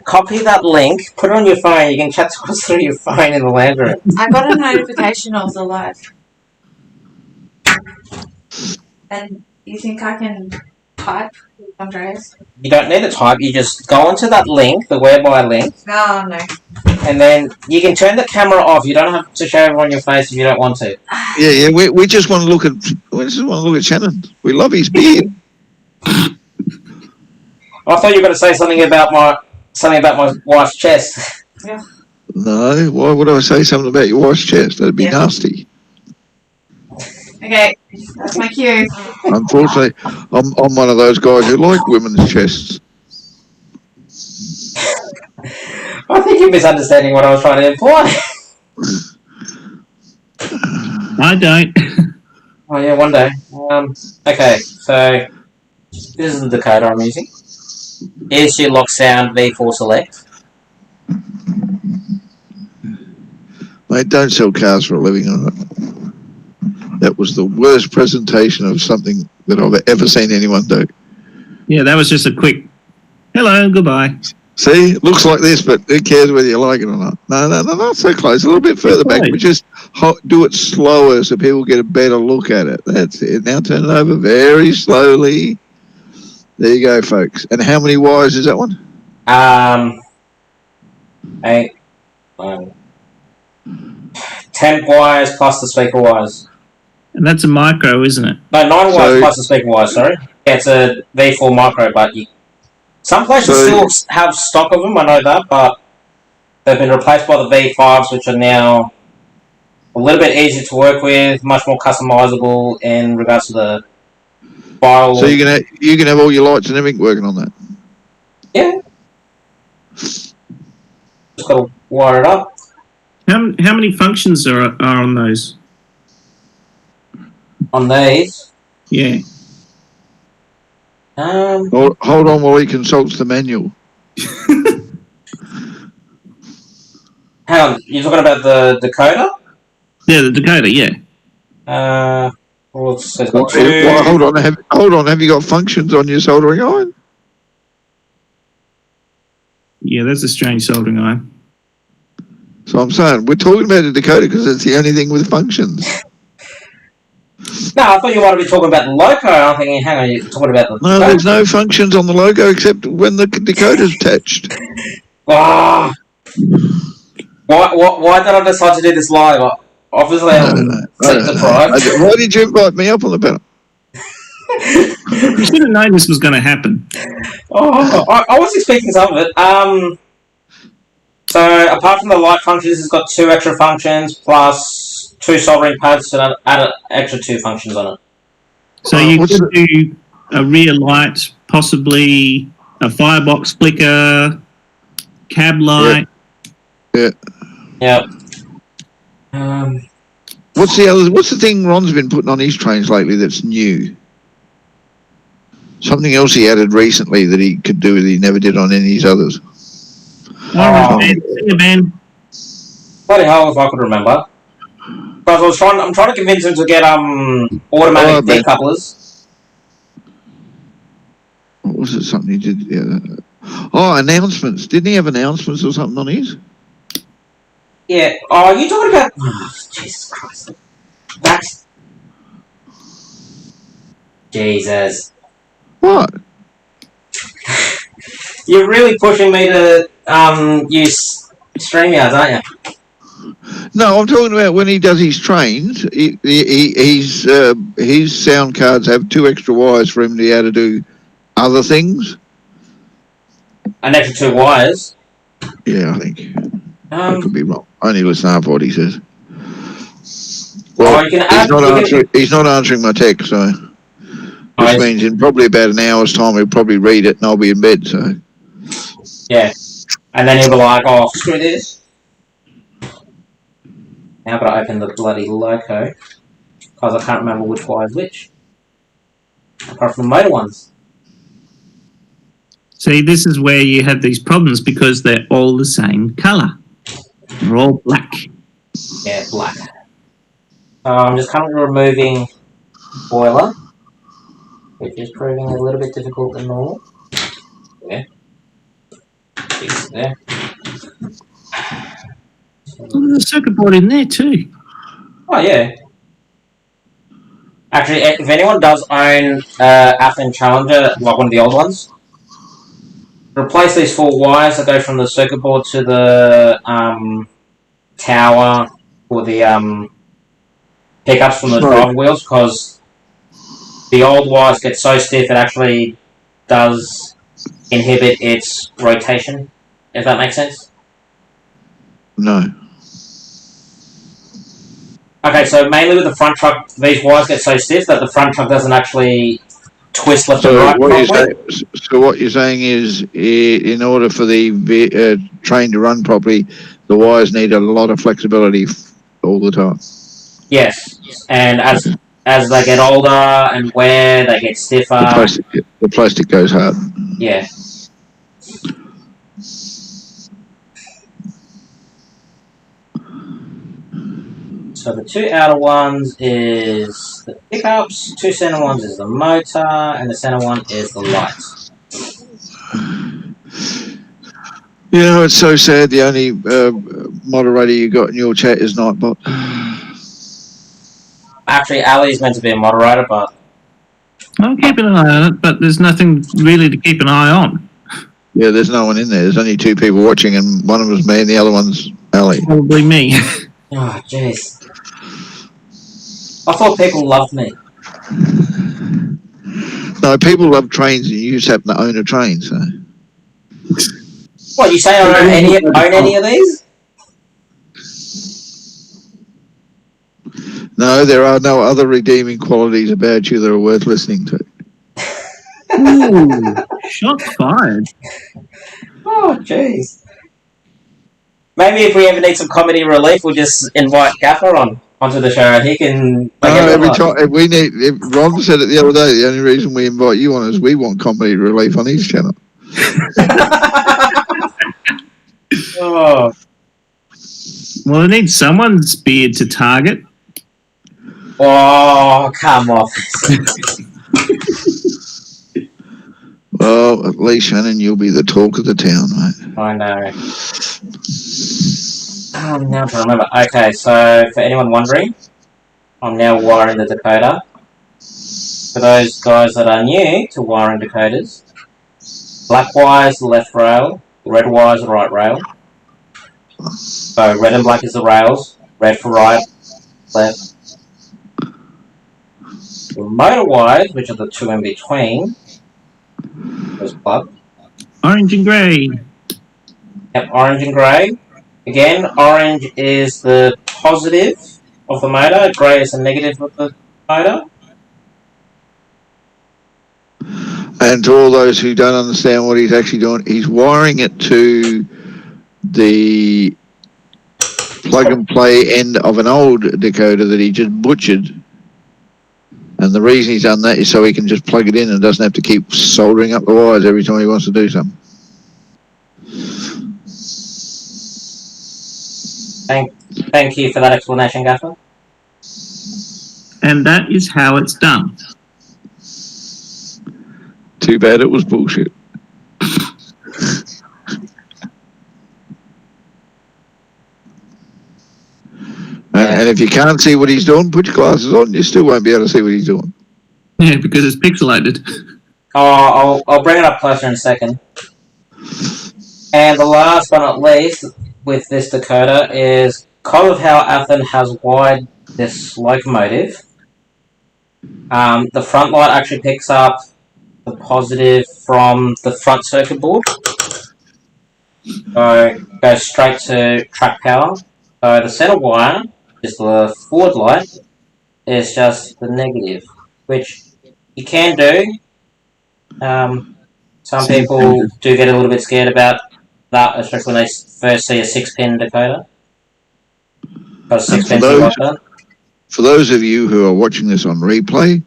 copy that link, put it on your phone, you can chat to us through your phone in the lounge room. I got a notification of the live. And you think I can type, Andreas? You don't need to type, you just go onto that link, the whereby link. Oh, no. And then you can turn the camera off. You don't have to show everyone your face if you don't want to. Yeah. We just want to look at Shannon. We love his beard. I thought you were going to say something about my wife's chest. Yeah. No, why would I say something about your wife's chest? That'd be Yeah. nasty. Okay, that's my cue. Unfortunately, I'm one of those guys who like women's chests. I think you're misunderstanding what I was trying to imply. I don't. Oh yeah, one day. Okay, so this is the decoder I'm using. ESU lock sound V4 select. Mate, don't sell cars for a living, all right? That was the worst presentation of something that I've ever seen anyone do. Yeah, that was just a quick hello, goodbye. See, it looks like this, but who cares whether you like it or not? No, not so close. A little bit further back. We just do it slower so people get a better look at it. That's it. Now turn it over very slowly. There you go, folks. And how many wires is that one? 8, 10 wires plus the speaker wires. And that's a micro, isn't it? No, 9 wires plus the speaker wires, sorry. Yeah, it's a V4 micro, but some places still have stock of them, I know that, but they've been replaced by the V5s, which are now a little bit easier to work with, much more customizable in regards to the spiral. So you can have all your lights and everything working on that? Yeah. Just got to wire it up. How many functions are on those? On these? Yeah. Hold on while he consults the manual. Hang on, you're talking about the decoder? Yeah, the decoder, yeah. Well, it's got 2. Well, hold on. Have you got functions on your soldering iron? Yeah, that's a strange soldering iron. So I'm saying we're talking about a decoder because it's the only thing with functions. No, I thought you wanted to be talking about the loco. I'm thinking, hang on, you're talking about the... No, there's no functions on the logo except when the decoder's attached. Oh. Why did I decide to do this live? Obviously, I'm deprived. Why did you invite me up on the panel? You should have known this was going to happen. Oh, I was expecting some of it. So, apart from the light functions, it's got 2 extra functions plus 2 soldering pads to add an extra 2 functions on it. So you could do a rear light, possibly a firebox flicker, cab light. Yeah. Yep. What's the thing Ron's been putting on his trains lately that's new? Something else he added recently that he could do that he never did on any of his others. Ben. Bloody hell, if I could remember. Because I'm trying to convince him to get automatic decouplers. What was it? Something he did? Yeah. Oh, announcements. Didn't he have announcements or something on his? Yeah. Oh, you talking about? Oh, Jesus Christ. That's Jesus. What? You're really pushing me to use StreamYards, aren't you? No, I'm talking about when he does his trains. His sound cards have 2 extra wires for him to be able to do other things. An extra 2 wires. Yeah, I think. I could be wrong. Only listen up what he says. Well, he's not answering my text, so which means in probably about an hour's time he'll probably read it and I'll be in bed. So yeah, and then he'll be like, "Oh, screw this." Now I've got to open the bloody loco because I can't remember which wire is which, apart from the motor ones. See, this is where you have these problems because they're all the same colour. They're all black. Yeah, black. I'm just currently removing boiler, which is proving a little bit difficult than normal. Yeah. There. Oh, there's a circuit board in there too. Oh, yeah. Actually, if anyone does own Athearns Challenger, like one of the old ones, replace these 4 wires that go from the circuit board to the tower or the pickups from the drive wheels, because the old wires get so stiff it actually does inhibit its rotation, if that makes sense. No. Okay, so mainly with the front truck, these wires get so stiff that the front truck doesn't actually twist left and So right properly. what you're saying is, in order for the train to run properly, the wires need a lot of flexibility all the time. Yes, and as they get older and wear, they get stiffer. The plastic goes hard. Yeah. So the two outer ones is the pickups, two center ones is the motor, and the center one is the lights. You know, it's so sad. The only moderator you got in your chat is Nightbot. Actually, Ali's meant to be a moderator, but I'm keeping an eye on it, but there's nothing really to keep an eye on. Yeah, there's no one in there. There's only two people watching, and one of them's me, and the other one's Ali. Probably me. oh jeez, I thought people loved me. No, people love trains, and you just happen to own a train, so. What, you say I don't own any of these? No, there are no other redeeming qualities about you that are worth listening to. Ooh, shots fired. Oh, jeez. Maybe if we ever need some comedy relief, we'll just invite Gaffer onto the show, and he can. Every time Ron said it the other day. The only reason we invite you on is we want comedy relief on his channel. Oh. Well, I need someone's beard to target. Oh, come off. Well, at least, Shannon, you'll be the talk of the town, mate. I know. I'm now trying to remember. Okay, so for anyone wondering, I'm now wiring the decoder. For those guys that are new to wiring decoders, black wire is the left rail, red wire is the right rail. So red and black is the rails, red for right, left. The motor wires, which are the two in between, was plugged. Orange and grey. Yep, orange and grey. Again, orange is the positive of the motor, grey is the negative of the motor. And to all those who don't understand what he's actually doing, he's wiring it to the plug-and-play end of an old decoder that he just butchered. And the reason he's done that is so he can just plug it in and doesn't have to keep soldering up the wires every time he wants to do something. Thank you for that explanation, Gaffer. And that is how it's done. Too bad it was bullshit. And if you can't see what he's doing, put your glasses on. You still won't be able to see what he's doing. Yeah, because it's pixelated. Oh, I'll bring it up closer in a second. And the last but not least with this decoder is kind of how Athearn has wired this locomotive. The front light actually picks up the positive from the front circuit board. So it goes straight to track power. So the center wire, is the forward light, is just the negative, which you can do. Some people do get a little bit scared about that, especially when they first see a 6-pin decoder. Got a 6-pin like that. For those of you who are watching this on replay,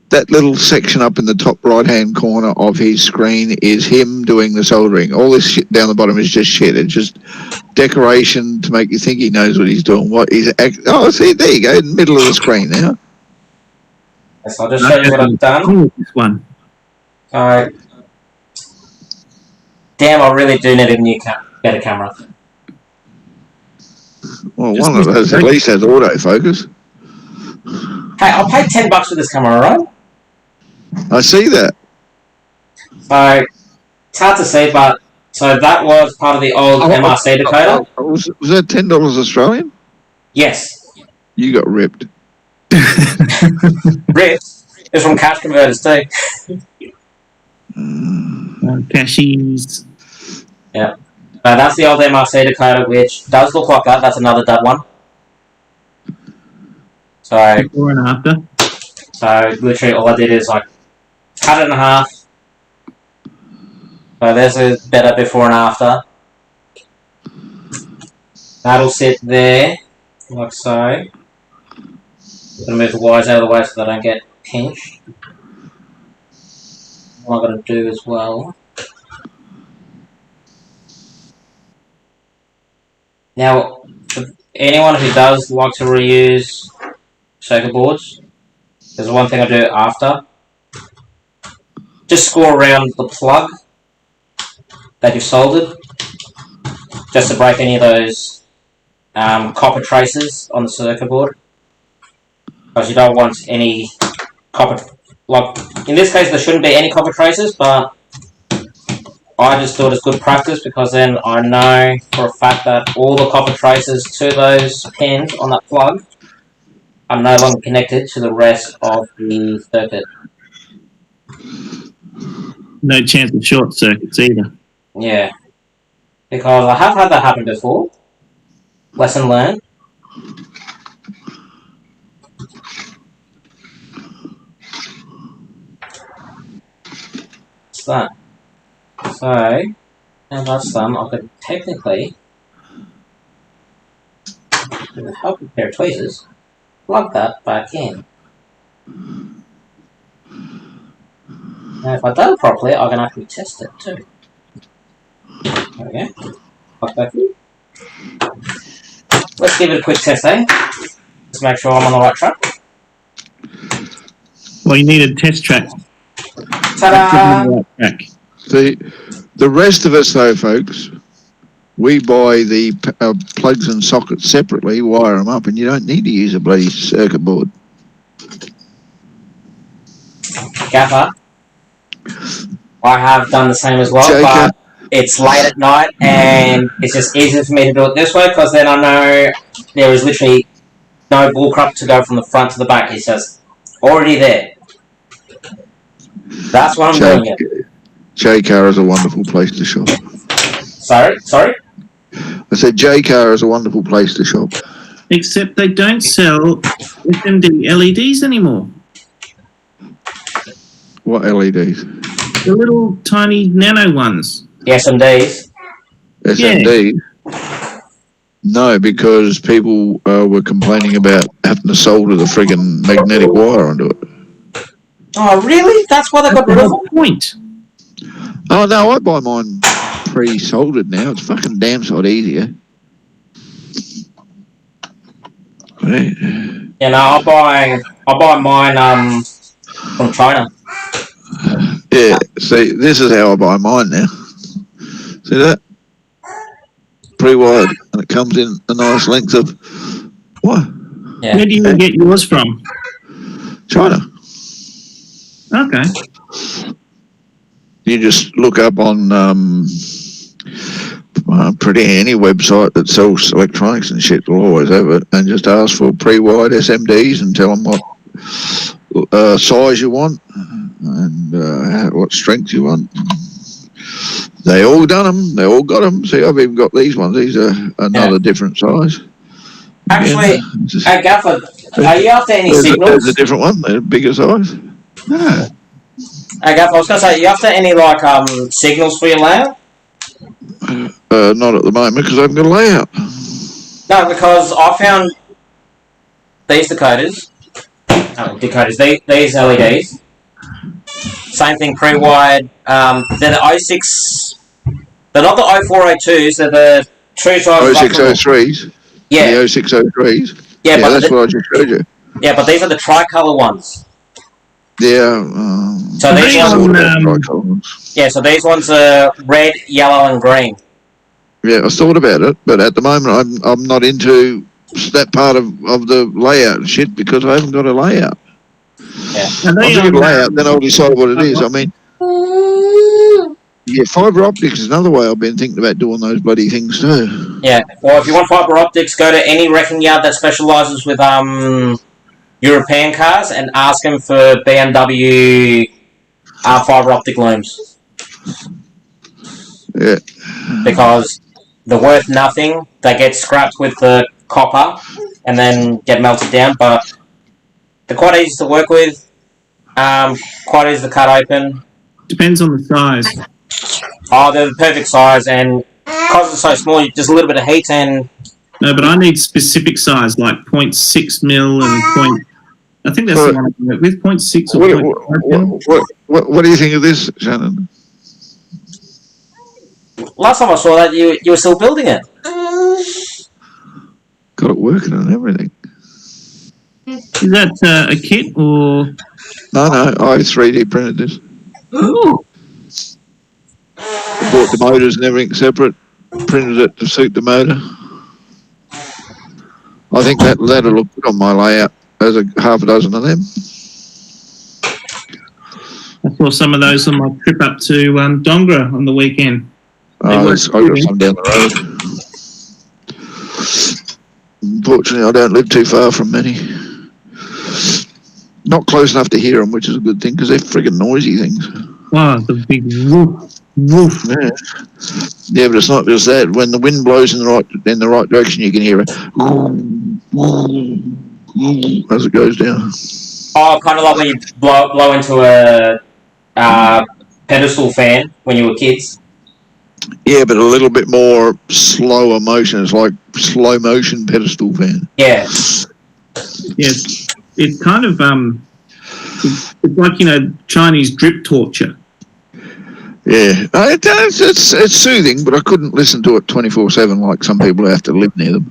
that little section up in the top right-hand corner of his screen is him doing the soldering. All this shit down the bottom is just shit. It's just decoration to make you think he knows what he's doing. Oh, see, there you go, in the middle of the screen now. So I'll just show you what I've done. This one. Alright. Damn, I really do need a better camera. Well, one of those at least has autofocus. Hey, I'll pay $10 for this camera, alright? I see that. So, it's hard to see, but so that was part of the old MRC decoder. Was that $10 Australian? Yes. You got ripped. Ripped? It's from cash converters too. Cashies. Yeah. that's the old MRC decoder, which does look like that. That's another dud one. So Before and after. So literally all I did is like cut it in half. So there's a better before and after. That'll sit there, like so. I'm gonna move the wires out of the way so they don't get pinched. What I'm gonna do as well. Now, anyone who does like to reuse circuit boards, there's one thing I do after. Just score around the plug that you've soldered, just to break any of those copper traces on the circuit board. Because you don't want any copper, like, in this case there shouldn't be any copper traces, but I just thought it's good practice because then I know for a fact that all the copper traces to those pins on that plug are no longer connected to the rest of the circuit. No chance of short circuits either. Yeah. Because I have had that happen before. Lesson learned. What's that? So, now that's done, I could technically, with the help of a pair of tweezers, plug that back in. Now if I do it properly, I can actually test it too. There we go. Plug back in. Let's give it a quick test, eh? Let's make sure I'm on the right track. Well, you need a test track. Ta-da! Track. The rest of us, though, folks, we buy the plugs and sockets separately, wire them up, and you don't need to use a bloody circuit board. Gaffer, I have done the same as well, Joker. but it's late at night and it's just easier for me to do it this way because then I know there is literally no bullcrap to go from the front to the back. It's just already there. That's what I'm doing it. J-Car is a wonderful place to shop. Sorry? I said J-Car is a wonderful place to shop. Except they don't sell SMD LEDs anymore. What LEDs? The little tiny nano ones. The SMDs. SMD? Yeah. No, because people were complaining about having to solder the friggin' magnetic wire onto it. Oh, really? That's why they got rid of them? Point. Oh, no, I buy mine pre-soldered now. It's fucking damn sight easier. Right. Yeah, no, I'll buy mine from China. Yeah, see, this is how I buy mine now. See that? Pre-wired, and it comes in a nice length of what? Yeah. Where do you get yours from? China. Okay. You just look up on pretty any website that sells electronics and shit will always have it, and just ask for pre-wired SMDs and tell them what size you want and what strength you want. They all done them. They all got them. See, I've even got these ones. These are another different size. Actually, hey Gaffer, are you after any signals? There's a different one. They're bigger size. No. Hey Gaffer, I was going to say, are you after any like signals for your layout? Not at the moment because I haven't got a layout. No, because I found these decoders, these LEDs, same thing, pre-wired. They're the 06, they're not the 0402s, they're the true size. 0603s? Yeah. The 0603s? Yeah, but that's what I just showed you. Yeah, but these are the tricolour ones. Yeah. So these ones, so these ones are red, yellow, and green. Yeah, I thought about it, but at the moment I'm not into that part of the layout and shit because I haven't got a layout. Yeah. I'll get a layout, then I'll decide what it is. I mean, yeah, fibre optics is another way I've been thinking about doing those bloody things too. Yeah, well, if you want fibre optics, go to any wrecking yard that specialises with European cars and ask them for BMW fibre optic looms. Yeah. Because they're worth nothing. They get scrapped with the copper and then get melted down, but they're quite easy to work with. Quite easy to cut open. Depends on the size. Oh, they're the perfect size, and because they're so small, just a little bit of heat and... No, but I need specific size, like 0.6 mil and point. I think that's the one I work with, 0.6 or 0.5 mil. What do you think of this, Shannon? Last time I saw that, you were still building it. Got it working and everything. Is that a kit or? No, I 3D printed this. Ooh. Bought the motors and everything separate. Printed it to suit the motor. I think that'll look good on my layout. There's half a dozen of them. I saw some of those on my trip up to Dongra on the weekend. I got some down the road. Unfortunately, I don't live too far from many. Not close enough to hear them, which is a good thing because they're friggin' noisy things. Oh, the big woof, woof. Yeah, but it's not just that. When the wind blows in the right direction, you can hear it as it goes down. Oh, kind of like when you blow into a pedestal fan when you were kids. Yeah, but a little bit more slower motion. It's like slow motion pedestal fan. Yeah. Yes, it's kind of it's like Chinese drip torture. Yeah, it's soothing, but I couldn't listen to it 24/7 like some people have to live near them.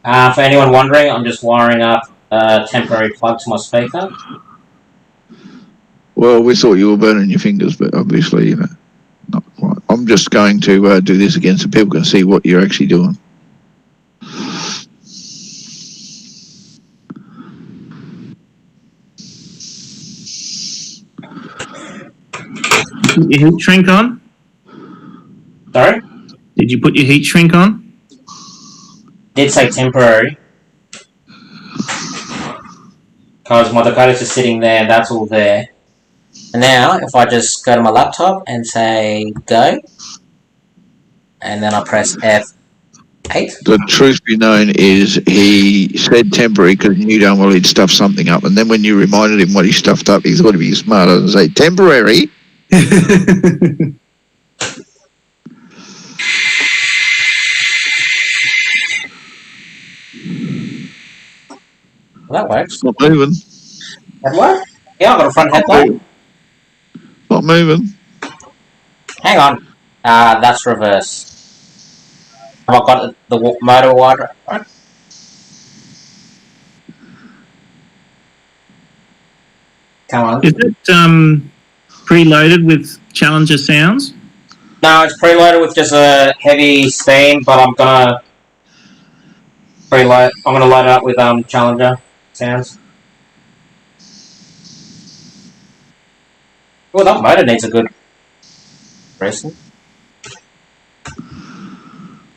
For anyone wondering, I'm just wiring up a temporary plug to my speaker. Well, we thought you were burning your fingers, but obviously, not quite. I'm just going to do this again so people can see what you're actually doing. Put your heat shrink on? Sorry? Did you put your heat shrink on? Did say temporary. Because my decoder's just sitting there, that's all there. And now, if I just go to my laptop and say go, and then I press F8. The truth be known is he said temporary because he knew damn well he'd stuffed something up. And then when you reminded him what he stuffed up, he thought he'd be smarter and say temporary. Well, that works. It's not moving. That worked? Yeah, I've got a front headlight. Not moving. Hang on. That's reverse. Have I got the motor wide? Right? Come on. Is it preloaded with Challenger sounds? No, it's preloaded with just a heavy steam, but I'm gonna load it up with Challenger sounds. Well, that motor needs a good racing.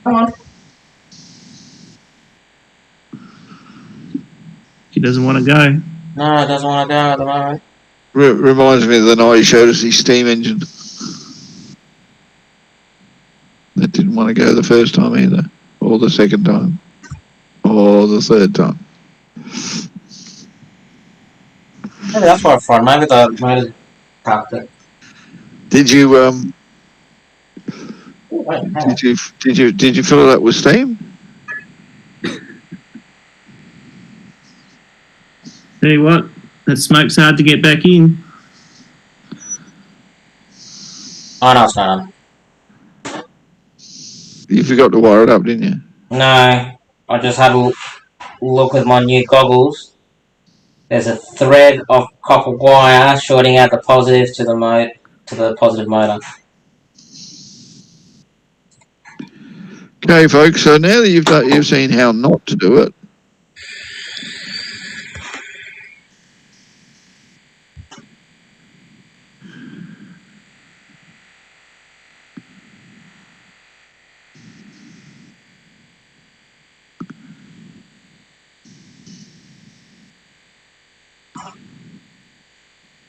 Come on. He doesn't want to go. No, it doesn't want to go at the moment. Reminds me of the night he showed us his steam engine. That didn't want to go the first time either, or the second time, or the third time. Maybe that's what I find. Maybe the motor tapped it. Did you Wait, did you fill it up with steam? Tell you what, that smoke's hard to get back in. Oh no, it's not. You forgot to wire it up, didn't you? No, I just had a look with my new goggles. There's a thread of copper wire shorting out the positive to the positive motor. Okay, folks. So now that you've seen how not to do it,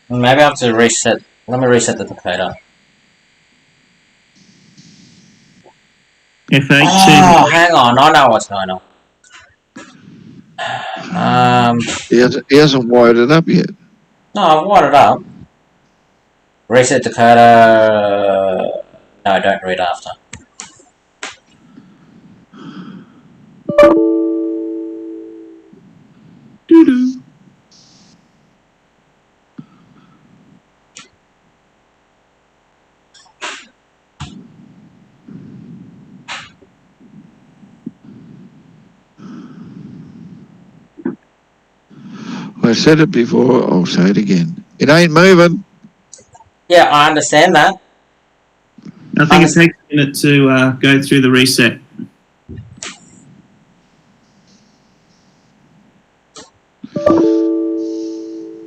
Maybe I have to reset. Let me reset the decoder. F8 Oh, hang on. I know what's going on. He hasn't wired it up yet. No, I've wired it up. Reset decoder. No, don't read after. Doo-doo. I said it before, I'll say it again. It ain't moving. Yeah, I understand that. I think it takes a minute to go through the reset.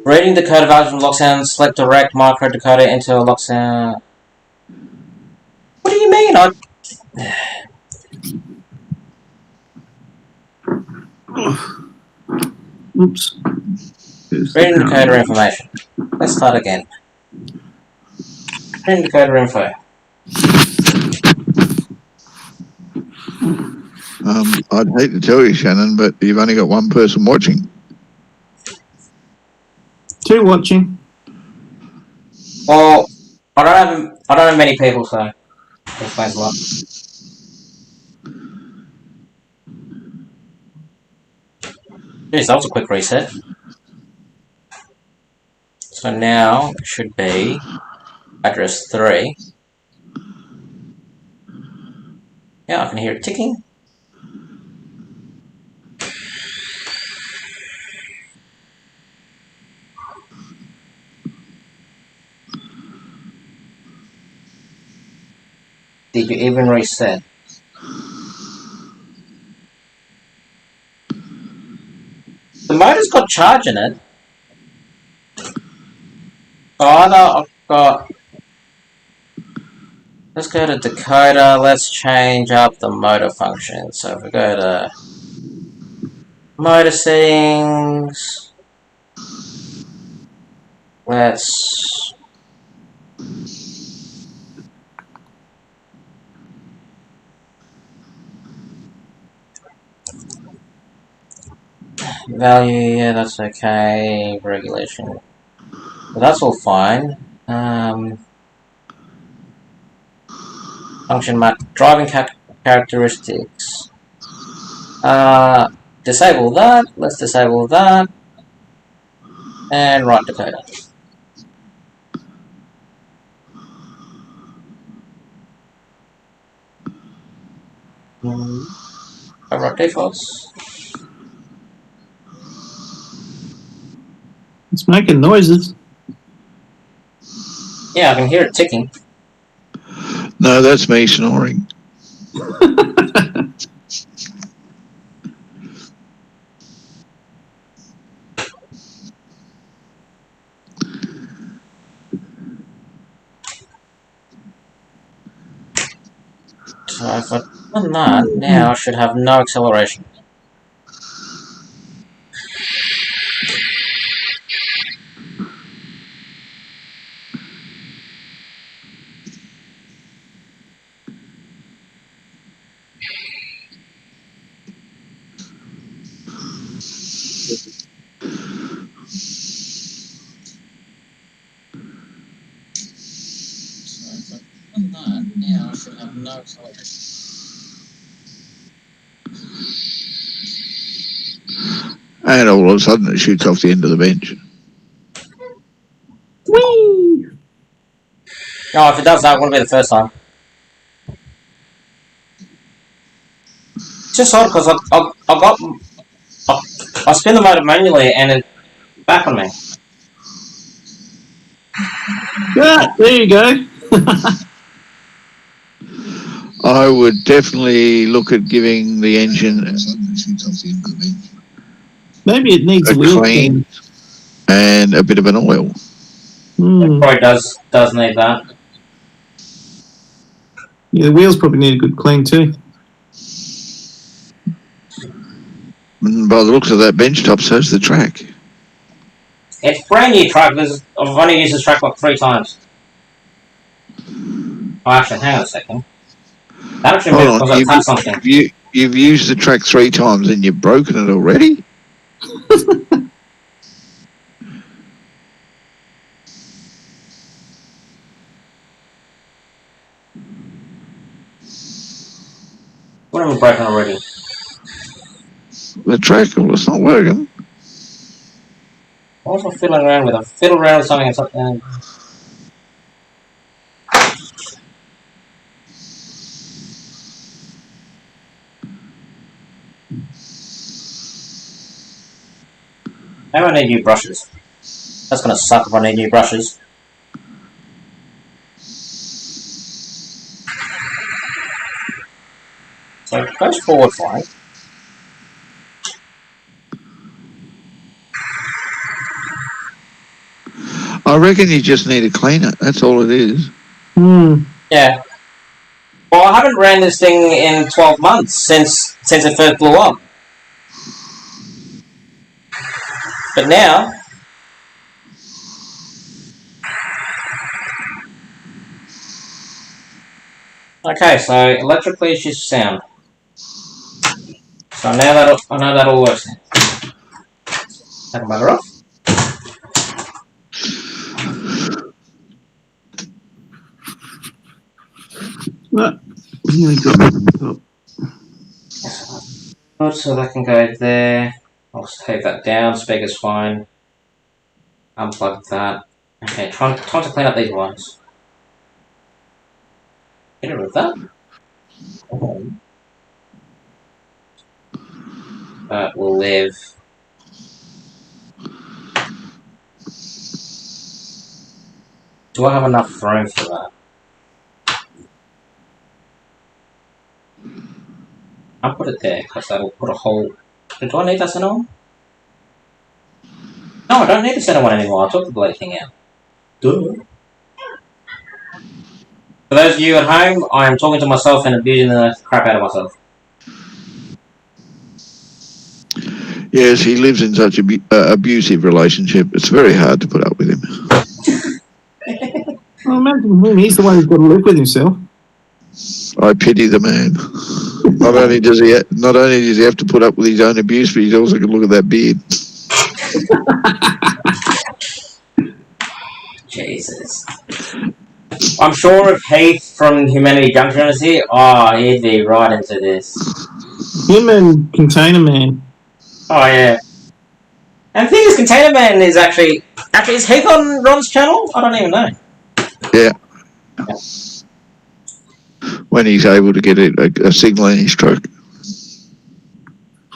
Reading decoder values from lockdown, select direct micro decoder into a lockdown. What do you mean? Oops. Reading decoder information. Let's start again. Reading decoder info. I'd hate to tell you, Shannon, but you've only got one person watching. 2 watching. Well, I don't have many people, so that explains a lot. Jeez, that was a quick reset. So now it should be address 3. Yeah, I can hear it ticking. Did you even reset? The motor's got charge in it. So either I've got... Let's go to decoder, let's change up the motor function. So if we go to motor settings, let's... Value, yeah, that's okay. Regulation. But that's all fine. Function map, driving characteristics. Disable that. Let's disable that. And write decoder. Override defaults. It's making noises. Yeah, I can hear it ticking. No, that's me snoring. So if I've done that, now I should have no acceleration. Now I should have no acceleration. And all of a sudden it shoots off the end of the bench. Whee! No, if it does that, it wouldn't be the first time. It's just odd because I spin the motor manually and it's back on me. Yeah, there you go. I would definitely look at giving the engine Maybe it needs a a wheel clean clean. and a bit of an oil. It probably does need that. Yeah, the wheels probably need a good clean too. And by the looks of that bench top, so's the track. It's brand new track. I've only used this track like 3 times. Oh, actually, hang on a second. That actually moved Hold on, because I tapped something. you've used the track 3 times and you've broken it already? What have I broken already? The track, well, it's not working. What was I fiddling around with? I fiddled around with something and something. Maybe I need new brushes. That's gonna suck if I need new brushes. So it goes forward fine. I reckon you just need to clean it. That's all it is. Yeah. Well, I haven't ran this thing in 12 months since it first blew up. But now... Okay, so electrically it's just sound. So now I know that all works now. Take a bugger off. Good, so that can go there. I'll take that down. Speaker's fine. Unplug that. Okay, time to clean up these ones. Get rid of that. That will live. Do I have enough room for that? I'll put it there because that will put a hole. Do I need that center one? No, I don't need the center one anymore. I took the blade thing out. Duh. For those of you at home, I am talking to myself and abusing the crap out of myself. Yes, he lives in such an abusive relationship. It's very hard to put up with him. Well, imagine him. He's the one who's got to live with himself. I pity the man. Not only does he have to put up with his own abuse, but he's also got to look at that beard. Jesus. I'm sure if Heath from Humanity Junction was here, he'd be right into this. Him and Container Man. Oh, yeah. And the thing is, Container Man is actually, is Heath on Ron's channel? I don't even know. Yeah. When he's able to get a signal in his truck.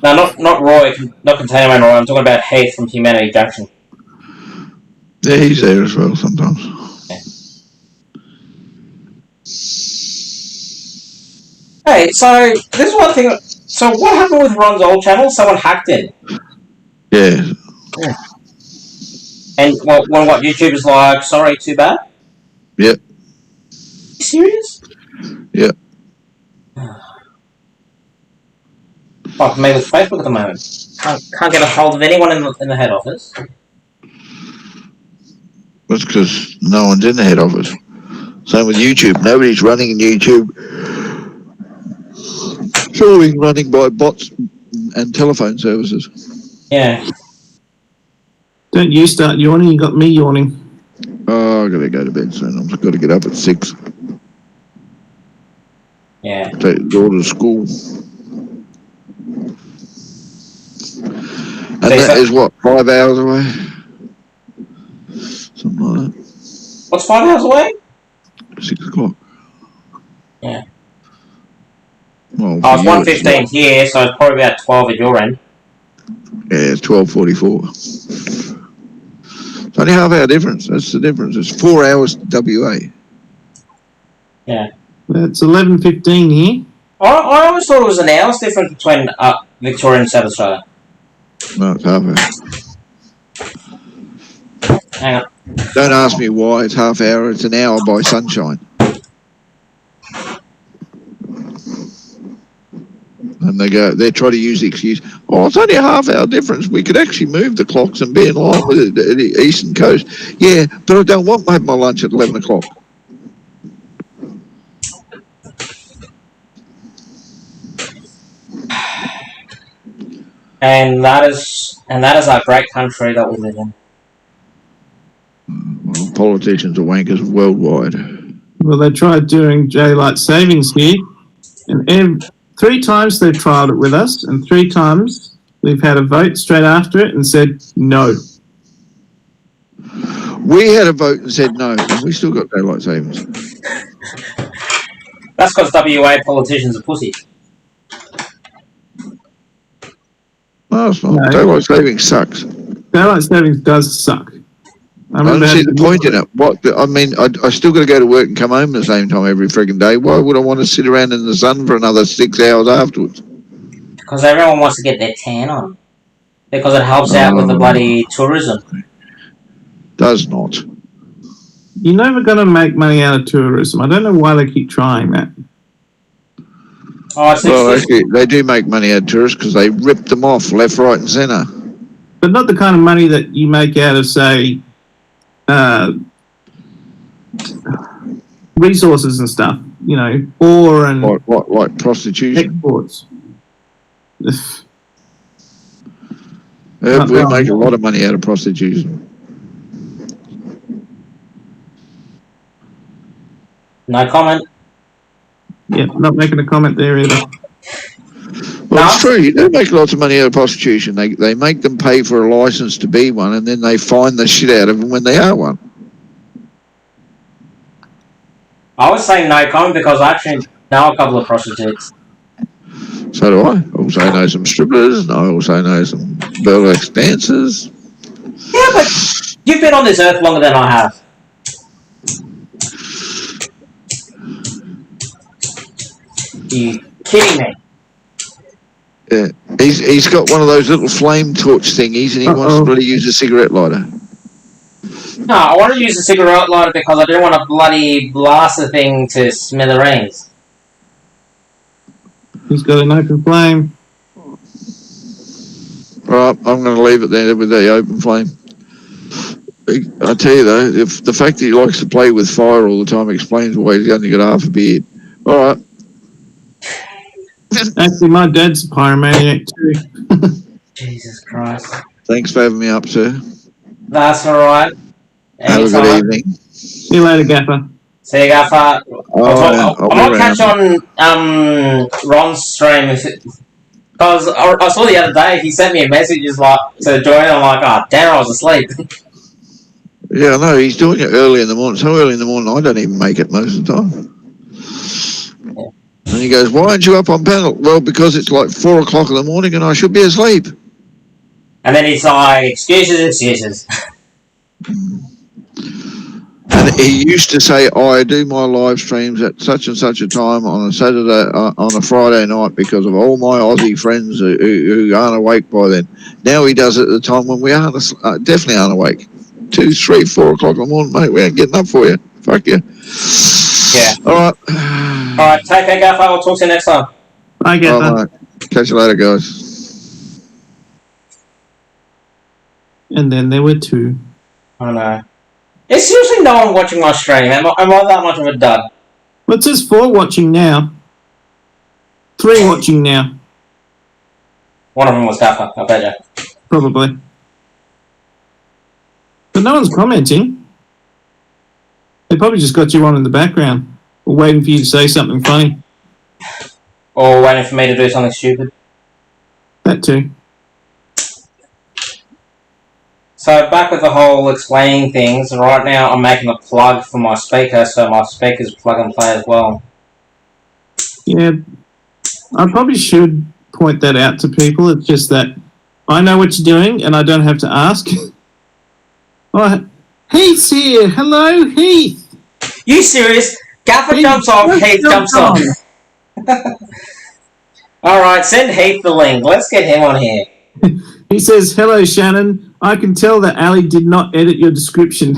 No, not Roy, not Container Man Roy. I'm talking about Heath from Humanity Junction. Yeah, he's there as well sometimes. Yeah. Hey, so this is one thing. So what happened with Ron's old channel? Someone hacked it. Yeah. And what YouTubers like, sorry, too bad? Yep. You serious? Yep. Like me with Facebook at the moment. Can't get a hold of anyone in the head office. That's because no one's in the head office. Same with YouTube. Nobody's running YouTube. It's all being running by bots and telephone services. Yeah. Don't you start yawning, you got me yawning. Oh, I've got to go to bed soon. I've got to get up at 6. Yeah. Take the daughter to school. And that is what, 5 hours away? Something like that. What's 5 hours away? 6 o'clock. Yeah. Well, Oh, it's 1:15 here, so it's probably about 12 at your end. Yeah, it's 12:44. It's only half hour difference. That's the difference. It's 4 hours WA. Yeah. It's 11:15 here. I always thought it was an hour's difference between Victoria and South Australia. No, it's half hour. Hang on. Don't ask me why it's half hour. It's an hour by sunshine. And they try to use the excuse, it's only a half hour difference. We could actually move the clocks and be in line with the eastern coast. Yeah, but I don't want to have my lunch at 11 o'clock. And that is our great country that we live in. Well, politicians are wankers worldwide. Well, they tried doing daylight savings here, and 3 times they've tried it with us, and 3 times we've had a vote straight after it and said no. We had a vote and said no, and we still got daylight savings. That's because WA politicians are pussies. No, it's not. No. Daylight savings sucks. Daylight savings does suck. I don't see the point in it. I still got to go to work and come home at the same time every frigging day. Why would I want to sit around in the sun for another 6 hours afterwards? Because everyone wants to get their tan on. Because it helps out with the bloody tourism. Does not. You're never going to make money out of tourism. I don't know why they keep trying that. Oh, it's Well, actually, they do make money out of tourists because they rip them off left, right, and centre. But not the kind of money that you make out of, say, resources and stuff. You know, ore and Like prostitution. exports. We make a lot of money out of prostitution. No comment. Yeah, not making a comment there either. Well, it's true. You do make lots of money out of prostitution. They make them pay for a license to be one, and then they fine the shit out of them when they are one. I was saying no comment because I actually know a couple of prostitutes. So do I. I also know some strippers, and I also know some burlesque dancers. Yeah, but you've been on this earth longer than I have. Are you kidding me? Yeah. He's got one of those little flame torch thingies, and he wants to really use a cigarette lighter. No, I want to use a cigarette lighter because I don't want to bloody blast the thing to smithereens. He's got an open flame. Right, I'm going to leave it there with the open flame. I tell you though, if the fact that he likes to play with fire all the time explains why he's only got half a beard. All right. Actually, my dad's a pyromaniac too. Jesus Christ. Thanks for having me up, sir. That's alright. Have a good evening. See you later, Gaffer. See you, Gaffer. I might catch around. on Ron's stream because I saw the other day he sent me a message like to join. I'm like, oh damn, I was asleep. Yeah, I know. He's doing it early in the morning. So early in the morning, I don't even make it most of the time. And he goes, why aren't you up on panel? Well, because it's like 4 o'clock in the morning and I should be asleep. And then he's like, excuses. And he used to say, I do my live streams at such and such a time on a Saturday, on a Friday night because of all my Aussie friends who aren't awake by then. Now he does it at the time when we aren't, definitely aren't awake. 2, 3, 4 o'clock in the morning, mate. We ain't getting up for you. Fuck you. Yeah. All right. Take care, Gaffer. I'll talk to you next time. Bye, Gaffer. All right, catch you later, guys. And then there were 2. I know. There's seriously no one watching my stream. Am I that much of a dud? Well, it says 4 watching now. 3 watching now. One of them was Gaffer, I bet you. Probably. But no one's commenting. They probably just got you on in the background, or waiting for you to say something funny. Or waiting for me to do something stupid. That too. So back with the whole explaining things, right now I'm making a plug for my speaker, so my speaker's plug and play as well. Yeah, I probably should point that out to people. It's just that I know what you're doing and I don't have to ask. Oh, Heath's here. Hello, Heath. You serious? Gaffer jumps off, Heath jumps on. Alright, send Heath the link. Let's get him on here. He says, hello, Shannon. I can tell that Ali did not edit your description.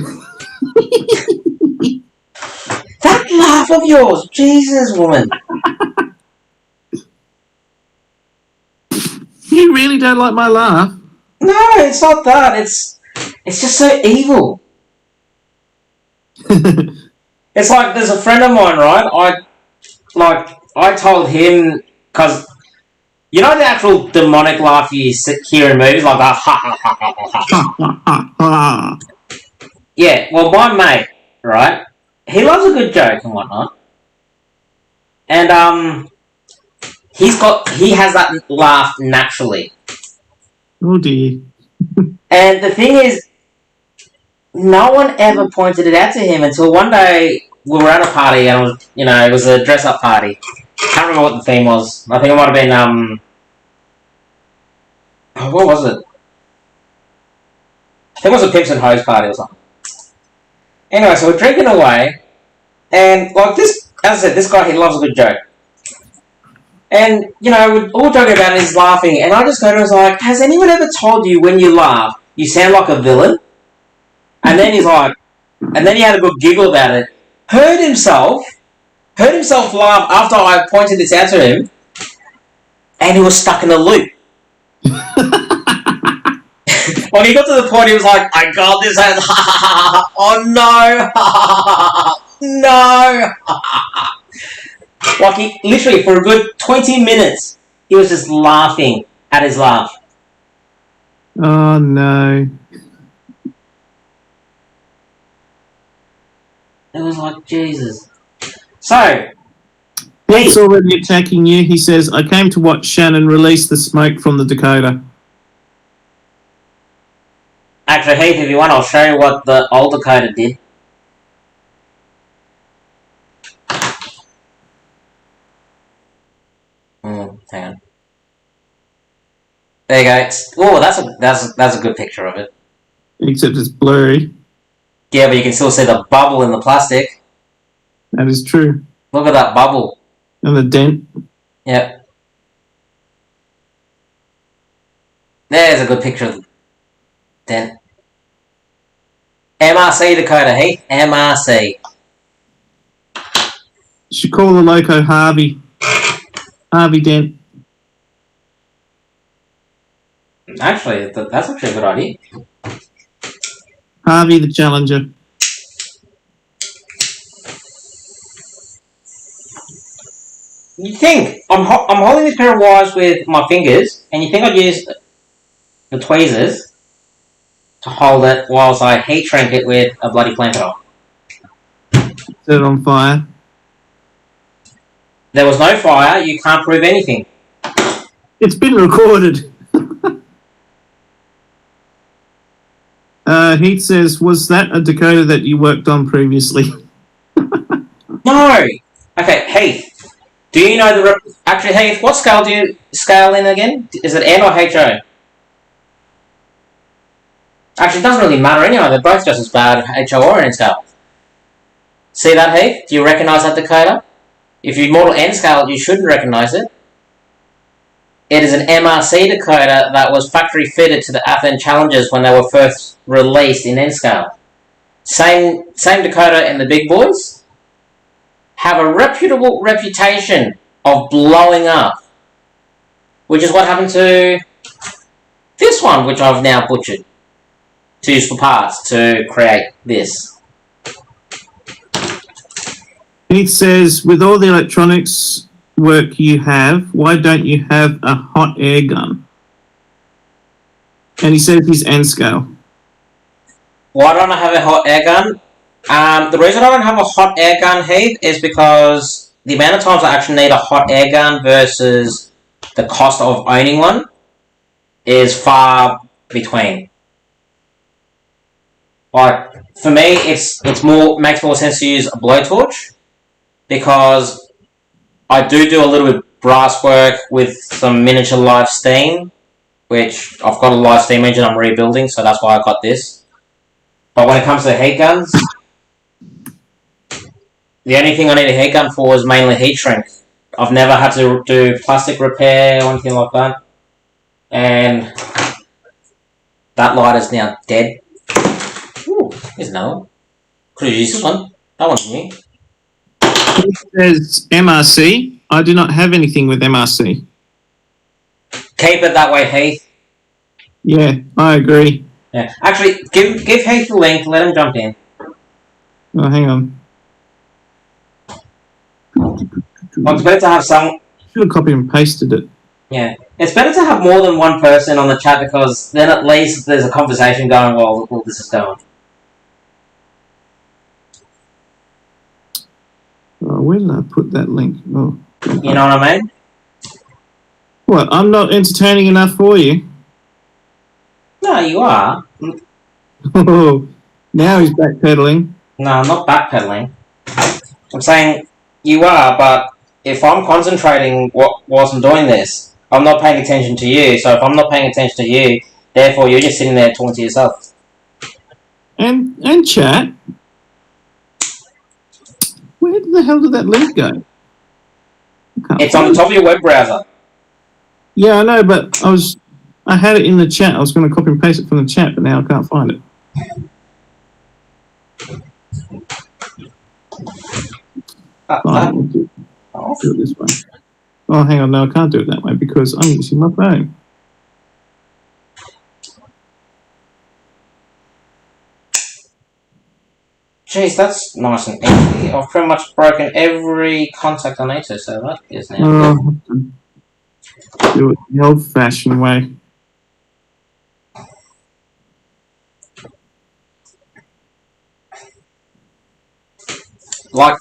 That laugh of yours, Jesus, woman. You really don't like my laugh? No, it's not that. It's just so evil. It's like there's a friend of mine, right? I told him because You know the actual demonic laugh you hear in movies, like that ha ha ha ha ha ha. Ha, ha, ha. Yeah, well, my mate, right? He loves a good joke and whatnot, and he has that laugh naturally. Oh dear. And the thing is, no one ever pointed it out to him until one day we were at a party and it was a dress up party. Can't remember what the theme was. I think it might have been what was it? I think it was a Pimps and Hoes party or something. Anyway, so we're drinking away, and like this, as I said, this guy, he loves a good joke. And, we're all joking about it, he's laughing, and I just go to him and like, has anyone ever told you when you laugh, you sound like a villain? And then he's like, and then he had a good giggle about it. Heard himself laugh after I pointed this out to him, and he was stuck in a loop. When he got to the point, he was like, I got this, and oh no, no. Like, he literally, for a good 20 minutes, he was just laughing at his laugh. Oh no. It was like, Jesus. So, He's already attacking you. He says, I came to watch Shannon release the smoke from the decoder. actually, Heath, if you want, I'll show you what the old decoder did. Hang on. There you go. Oh, that's a good picture of it. Except it's blurry. Yeah, but you can still see the bubble in the plastic. That is true. Look at that bubble. And the dent. Yep. There's a good picture of the dent. MRC decoder, Heath. MRC. You should call the loco Harvey. Harvey Dent. Actually, that's actually a good idea. Harvey the Challenger. You think I'm holding this pair of wires with my fingers, and you think I'd use the tweezers to hold it whilst I heat shrink it with a bloody flamethrower? Set it on fire. There was no fire. You can't prove anything. It's been recorded. Heath says, was that a decoder that you worked on previously? No. Okay, Heath. Do you know the... Actually, Heath, what scale do you scale in again? Is it N or HO? Actually, it doesn't really matter anyway. They're both just as bad, HO or N scale. See that, Heath? Do you recognise that decoder? If you model N scale, you shouldn't recognise it. It is an MRC decoder that was factory fitted to the Athearns Challengers when they were first released in N scale. Same decoder in the big boys. Have a reputable reputation of blowing up, which is what happened to this one, which I've now butchered to use for parts to create this. Heath says, with all the electronics work you have, why don't you have a hot air gun? And he says he's N scale. Why don't I have a hot air gun? The reason I don't have a hot air gun, Heath, is because the amount of times I actually need a hot air gun versus the cost of owning one is far between. Like, for me, makes more sense to use a blowtorch, because I do a little bit of brass work with some miniature live steam, which I've got a live steam engine I'm rebuilding, so that's why I got this. But when it comes to heat guns, the only thing I need a heat gun for is mainly heat shrink. I've never had to do plastic repair or anything like that. And that light is now dead. Ooh, here's another one. Could have used this one. That one's new. He says MRC. I do not have anything with MRC. Keep it that way, Heath. Yeah, I agree. Yeah. Actually, give Heath the link. Let him jump in. Oh, hang on. Well, it's better to have some... Should have copied and pasted it. Yeah. It's better to have more than one person on the chat because then at least there's a conversation going while all this is going. Oh, where did I put that link? Oh, You know what I mean? what? I'm not entertaining enough for you. No, you are. Oh, now he's backpedaling. No, I'm not backpedaling. I'm saying you are, but if I'm concentrating whilst I'm doing this, I'm not paying attention to you. So if I'm not paying attention to you, therefore you're just sitting there talking to yourself. And chat. Where the hell did that link go? It's on the top of your web browser. Yeah, I know, but I had it in the chat. I was going to copy and paste it from the chat, but now I can't find it. Fine, do it this way. Oh, hang on. No, I can't do it that way because I'm using my phone. Jeez, that's nice and easy. I've pretty much broken every contact I need to, so that is now. Oh, do it the old-fashioned way. Like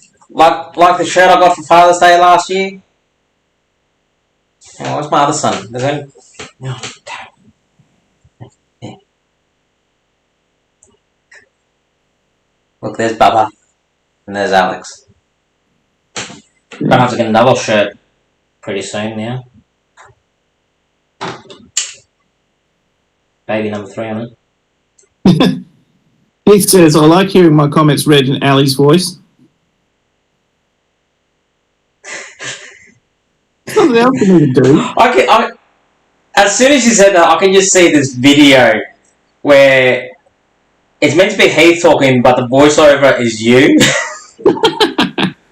the shirt I got for Father's Day last year. Oh, where's my other son? There's only... Oh, damn. Yeah. Look, there's Bubba. And there's Alex. Gonna have to get another shirt pretty soon now. Baby number 3 on it. He says, I like hearing my comments read in Ali's voice. Something else for me to do. As soon as you said that, I can just see this video where it's meant to be Heath talking, but the voiceover is you.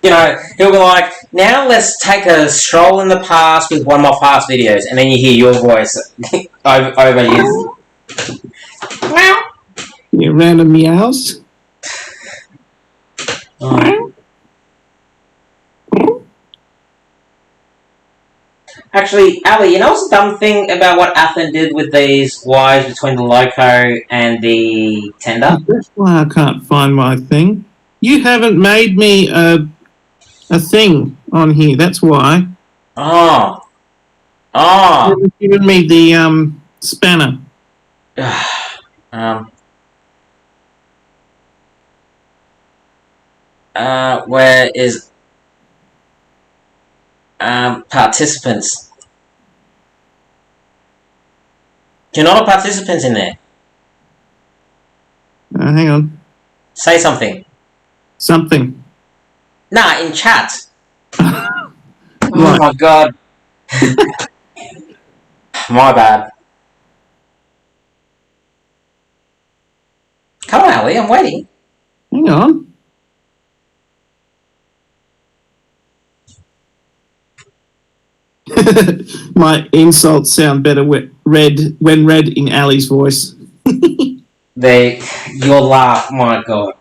You know, he'll be like, now let's take a stroll in the past with one of my past videos, and then you hear your voice over his. Meow. Yeah, random meows. Oh. Actually, Ali, you know what's the dumb thing about what Athearn did with these wires between the loco and the tender? That's why I can't find my thing. You haven't made me a thing on here. That's why. Oh. You haven't given me the spanner. Where is participants? Do you not have participants in there? Hang on. Say something. Something. Nah, in chat. Right. Oh my god. My bad. Come on, Ali, I'm waiting. Hang on. My insults sound better when read in Ali's voice. Your laugh, my god.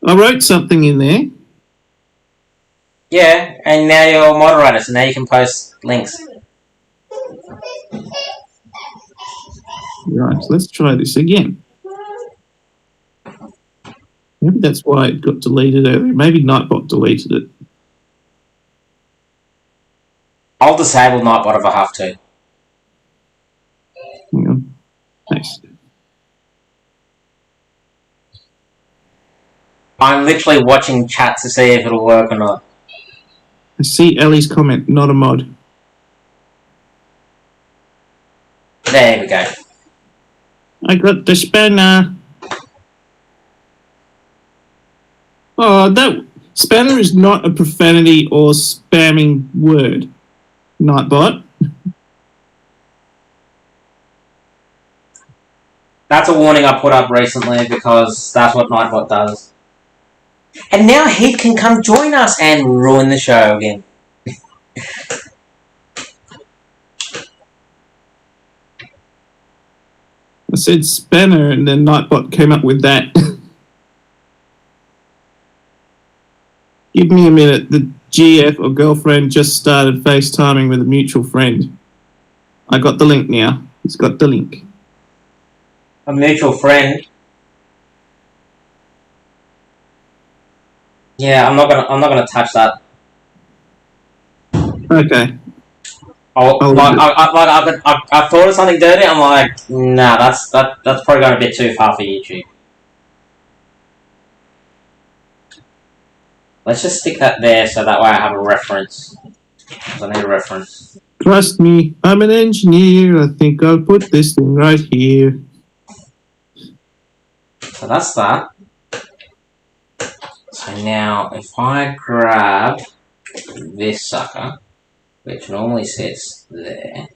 I wrote something in there. Yeah, and now you're a moderator, so now you can post links. Right, so let's try this again. Maybe that's why it got deleted earlier. Maybe Nightbot deleted it. I'll disable Nightbot if I have to. Hang on. Nice. I'm literally watching chat to see if it'll work or not. I see Ellie's comment, not a mod. There we go. I got the spanner. Oh, that spanner is not a profanity or spamming word. Nightbot. That's a warning I put up recently because that's what Nightbot does. And now Heath can come join us and ruin the show again. I said spanner and then Nightbot came up with that. Give me a minute. The GF or girlfriend just started FaceTiming with a mutual friend. I got the link now. He's got the link. A mutual friend. Yeah, I'm not gonna touch that. Okay. I thought of something dirty. I'm like, nah, that's probably going a bit too far for YouTube. Let's just stick that there so that way I have a reference. Because I need a reference. Trust me, I'm an engineer. I think I'll put this thing right here. So that's that. So now, if I grab this sucker, which normally sits there.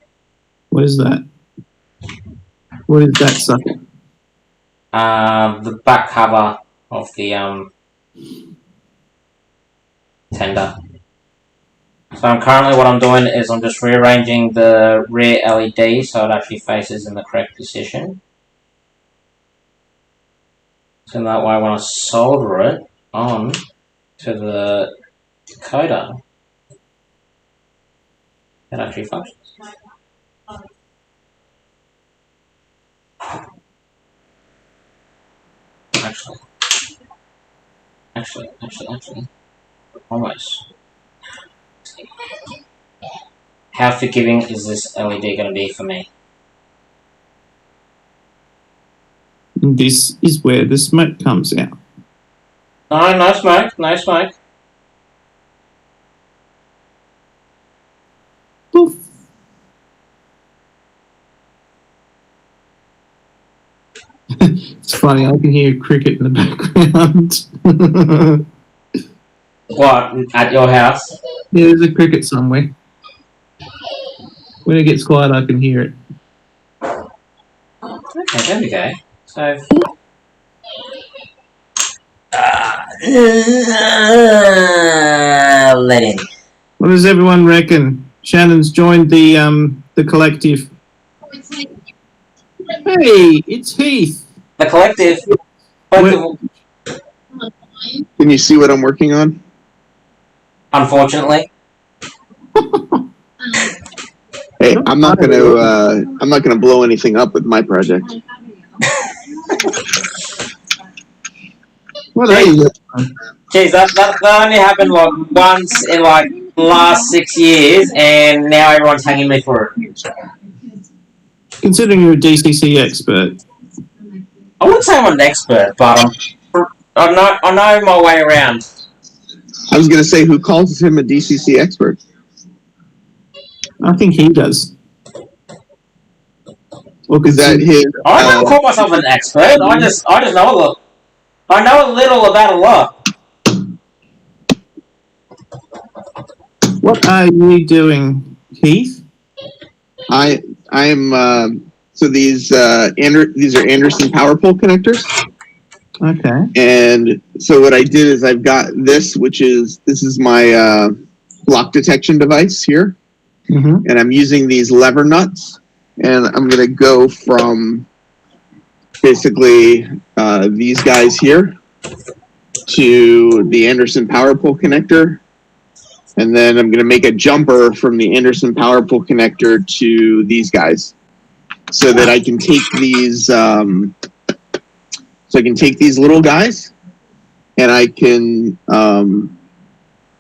What is that? What is that sucker? The back cover of the tender. So what I'm doing is I'm just rearranging the rear LED so it actually faces in the correct position. So that way when I solder it on to the decoder, it actually functions. Actually, almost. How forgiving is this LED going to be for me? This is where the smoke comes out. No smoke, no smoke. Poof. It's funny, I can hear cricket in the background. What, at your house? Yeah, there's a cricket somewhere. When it gets quiet, I can hear it. Okay, there we go. So... let in. What does everyone reckon? Shannon's joined the collective. Hey, it's Heath. The collective. Can you see what I'm working on? Unfortunately. Hey, I'm not gonna blow anything up with my project. What are you? Jeez, that only happened like once in like the last 6 years, and now everyone's hanging me for it. Considering you're a DCC expert. I wouldn't say I'm an expert, but I know my way around. I was gonna say, who calls him a DCC expert? I think he does. Well, is that his? I don't call myself an expert. I just know a lot. I know a little about a lot. What are you doing, Heath? I'm so these are Anderson power pole connectors. Okay. And so what I did is I've got this is my block detection device here, and I'm using these lever nuts, and I'm going to go from basically these guys here to the Anderson power pole connector, and then I'm going to make a jumper from the Anderson power pole connector to these guys, so that I can take these. So I can take these little guys, and I can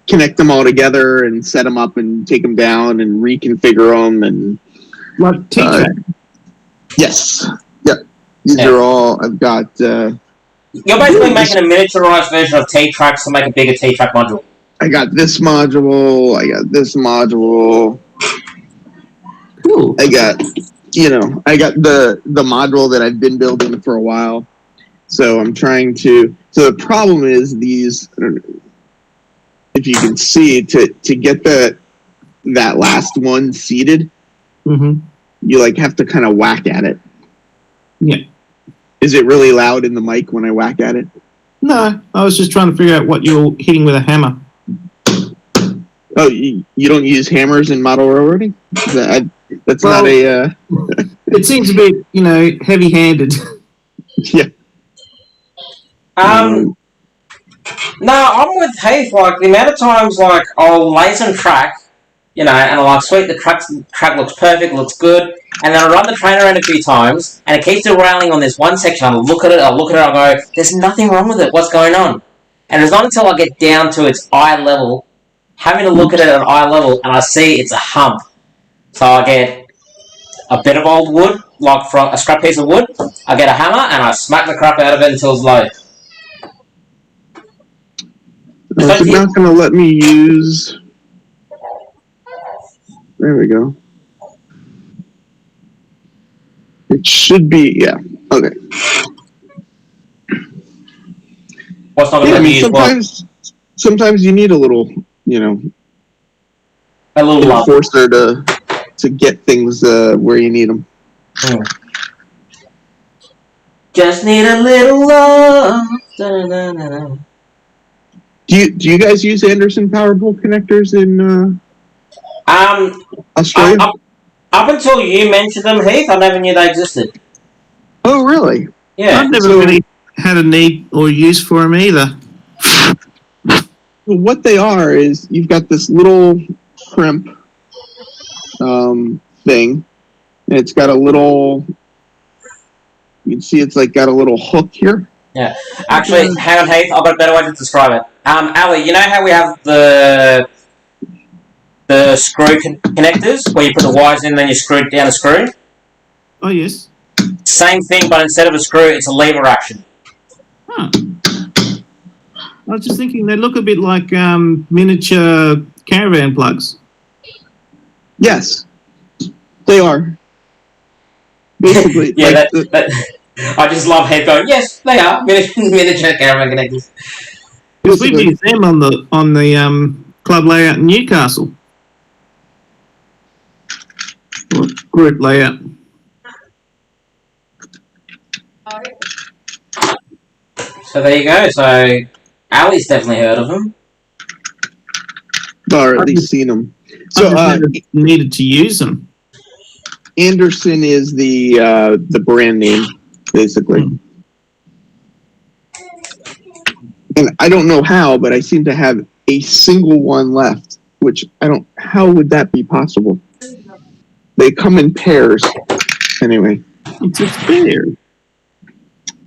connect them all together and set them up and take them down and reconfigure them and. Like T-track. Yes. Yep. These are all I've got. You're basically making a miniaturized version of T-tracks to make a bigger T-track module. I got this module. I got this module. Cool. I got the module that I've been building for a while. So I'm trying to. So the problem is these. I don't know if you can see to get that last one seated. You have to kind of whack at it. Yeah. Is it really loud in the mic when I whack at it? No, I was just trying to figure out what you're hitting with a hammer. Oh, you don't use hammers in model railroading? That's not a. It seems a bit, heavy-handed. Yeah. No, I'm with Heath. Like, the amount of times, like, I'll lay some track, you know, and I'm like, sweet, the track looks perfect, looks good, and then I run the train around a few times, and it keeps derailing on this one section. I'll look at it, I'll go, there's nothing wrong with it, what's going on? And it's not until I get down to its eye level, having to look at it at eye level, and I see it's a hump. So I get a bit of old wood, like from a scrap piece of wood, I get a hammer, and I smack the crap out of it until it's low. It's not going to let me use... There we go. It should be, yeah. Okay. What's not going to let me use sometimes you need a little, you know, a little love. Forcer to get things where you need them. Just need a little love. Da-da-da-da-da. Do you guys use Anderson Powerball connectors in Australia? Up until you mentioned them, Heath, I never knew they existed. Oh, really? Yeah. I've never really had a need or use for them either. Well, what they are is you've got this little crimp thing. And it's got a little. You can see it's like got a little hook here. Yeah. Actually, hang on, Heath. I've got a better way to describe it. Ali, you know how we have the screw connectors where you put the wires in, and then you screw down a screw? Oh, yes. Same thing, but instead of a screw, it's a lever action. Huh. I was just thinking they look a bit like miniature caravan plugs. Yes, they are. Basically, yeah, like I just love Heath going, yes, they are miniature caravan connectors. Because we've used them on the club layout in Newcastle. Or group layout. So there you go. So Ali's definitely heard of them. Or at least seen them. So needed to use them. Anderson is the brand name, basically. And I don't know how, but I seem to have a single one left, which I don't... How would that be possible? They come in pairs. Anyway. It's a pair.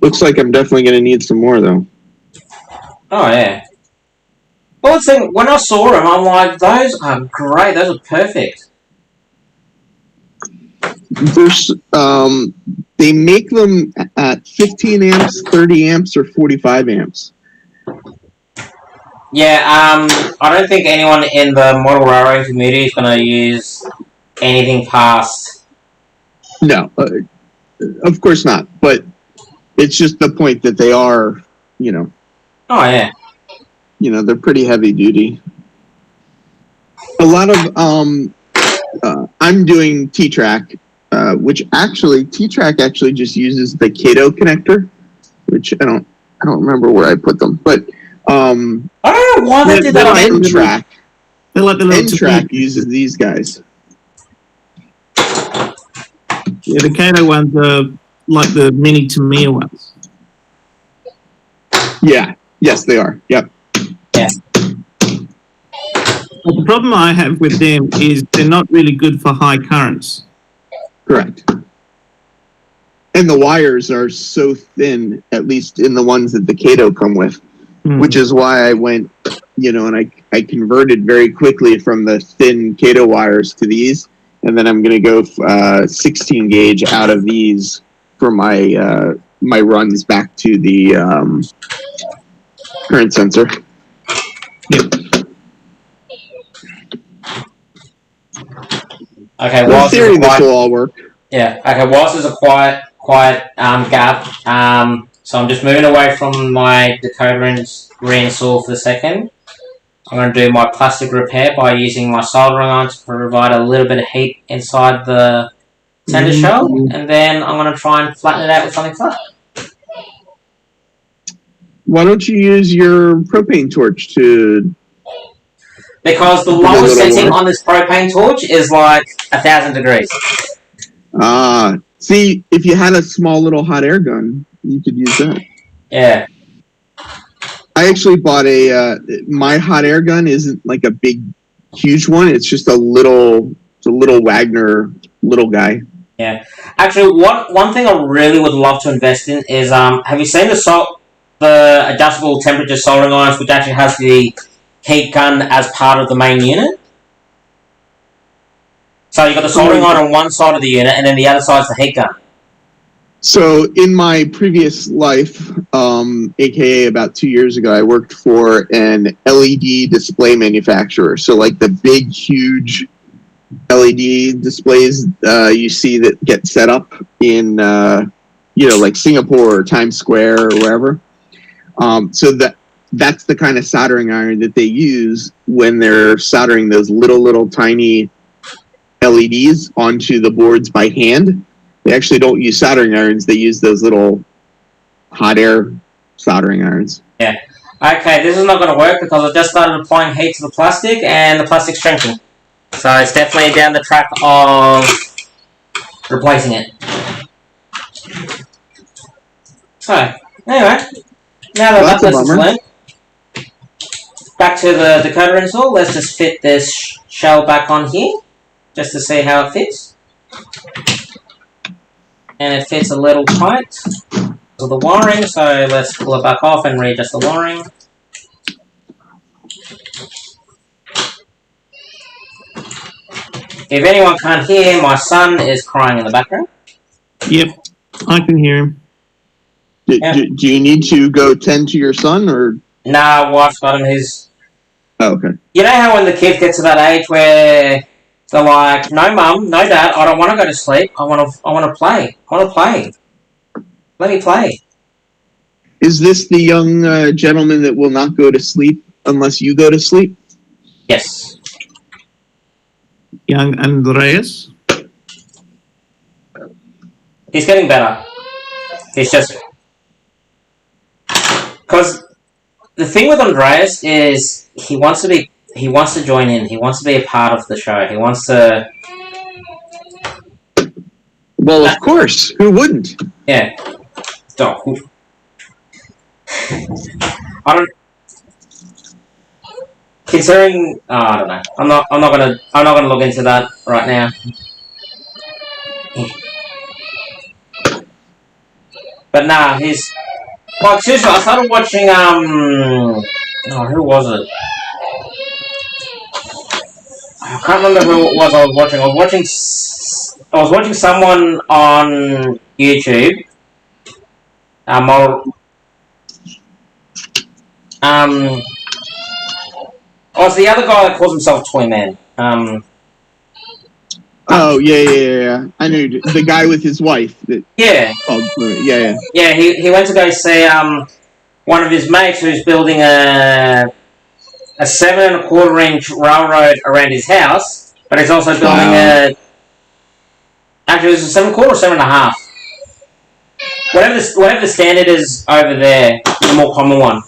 Looks like I'm definitely going to need some more, though. Oh, yeah. Well, let's think, when I saw them, I'm like, those are great. Those are perfect. There's, they make them at 15 amps, 30 amps, or 45 amps. Yeah, I don't think anyone in the model railroad community is going to use anything past... No, of course not. But it's just the point that they are, you know... Oh, yeah. You know, they're pretty heavy duty. A lot of, I'm doing T-Track, which actually, T-Track actually just uses the Kato connector, which I don't remember where I put them, but, I don't know why they did that on N-Track. They're like the little N-Track uses these guys. Yeah, the Kato ones are like the mini Tamiya ones. Yeah. Yes, they are. Yep. Yeah. But the problem I have with them is they're not really good for high currents. Correct. And the wires are so thin, at least in the ones that the Kato come with, which is why I went, you know, and I converted very quickly from the thin Kato wires to these, and then I'm going to go 16 gauge out of these for my my runs back to the current sensor. Yep. Okay, In theory, this will all work. Yeah, okay, whilst there's a quiet gap, so I'm just moving away from my decoder reinstall for a second. I'm going to do my plastic repair by using my soldering iron to provide a little bit of heat inside the tender shell, and then I'm going to try and flatten it out with something flat. Why don't you use your propane torch to... Because the lowest setting on this propane torch is like 1,000 degrees. See, if you had a small little hot air gun, you could use that. Yeah. I actually bought my hot air gun isn't like a big, huge one. It's just a little Wagner little guy. Yeah. Actually, one thing I really would love to invest in is have you seen the adjustable temperature soldering irons, which actually has the heat gun as part of the main unit? So you've got the soldering iron on one side of the unit, and then the other side's the heat gun. So in my previous life, aka about 2 years ago, I worked for an LED display manufacturer. So like the big, huge LED displays you see that get set up in, like Singapore or Times Square or wherever. So that's the kind of soldering iron that they use when they're soldering those little tiny LEDs onto the boards by hand. They actually don't use soldering irons. They use those little hot air soldering irons. Yeah. Okay, this is not going to work because I just started applying heat to the plastic and the plastic's shrinking. So it's definitely down the track of replacing it. So, anyway, now that that lesson's learned, back to the decoder install. Let's just fit this shell back on here, just to see how it fits. And it fits a little tight to the wiring, so let's pull it back off and readjust the wiring. If anyone can't hear, my son is crying in the background. Yep, I can hear him. Do you need to go tend to your son, or? Nah, wife's got him. Oh, okay. You know how when the kids get to that age where they're like, no mum, no dad, I don't want to go to sleep. I want to play. I want to play. Let me play. Is this the young gentleman that will not go to sleep unless you go to sleep? Yes. Young Andreas? He's getting better. He's just... Because the thing with Andreas is he wants to join in. He wants to be a part of the show. He wants to... Well, of course. Who wouldn't? Yeah. Stop. I don't... Considering... Oh, I don't know. I'm not gonna look into that right now. But nah, he's... Like, seriously, I started watching, oh, who was it? I can't remember who it was I was watching. I was watching someone on YouTube. Oh, it's the other guy that calls himself Toy Man. Oh, yeah. I knew the guy with his wife. Yeah. Yeah, he went to go see one of his mates who's building a 7 1/4 inch railroad around his house, but he's also building actually it's a 7 1/4 or 7 1/2. Whatever the standard is over there, the more common one.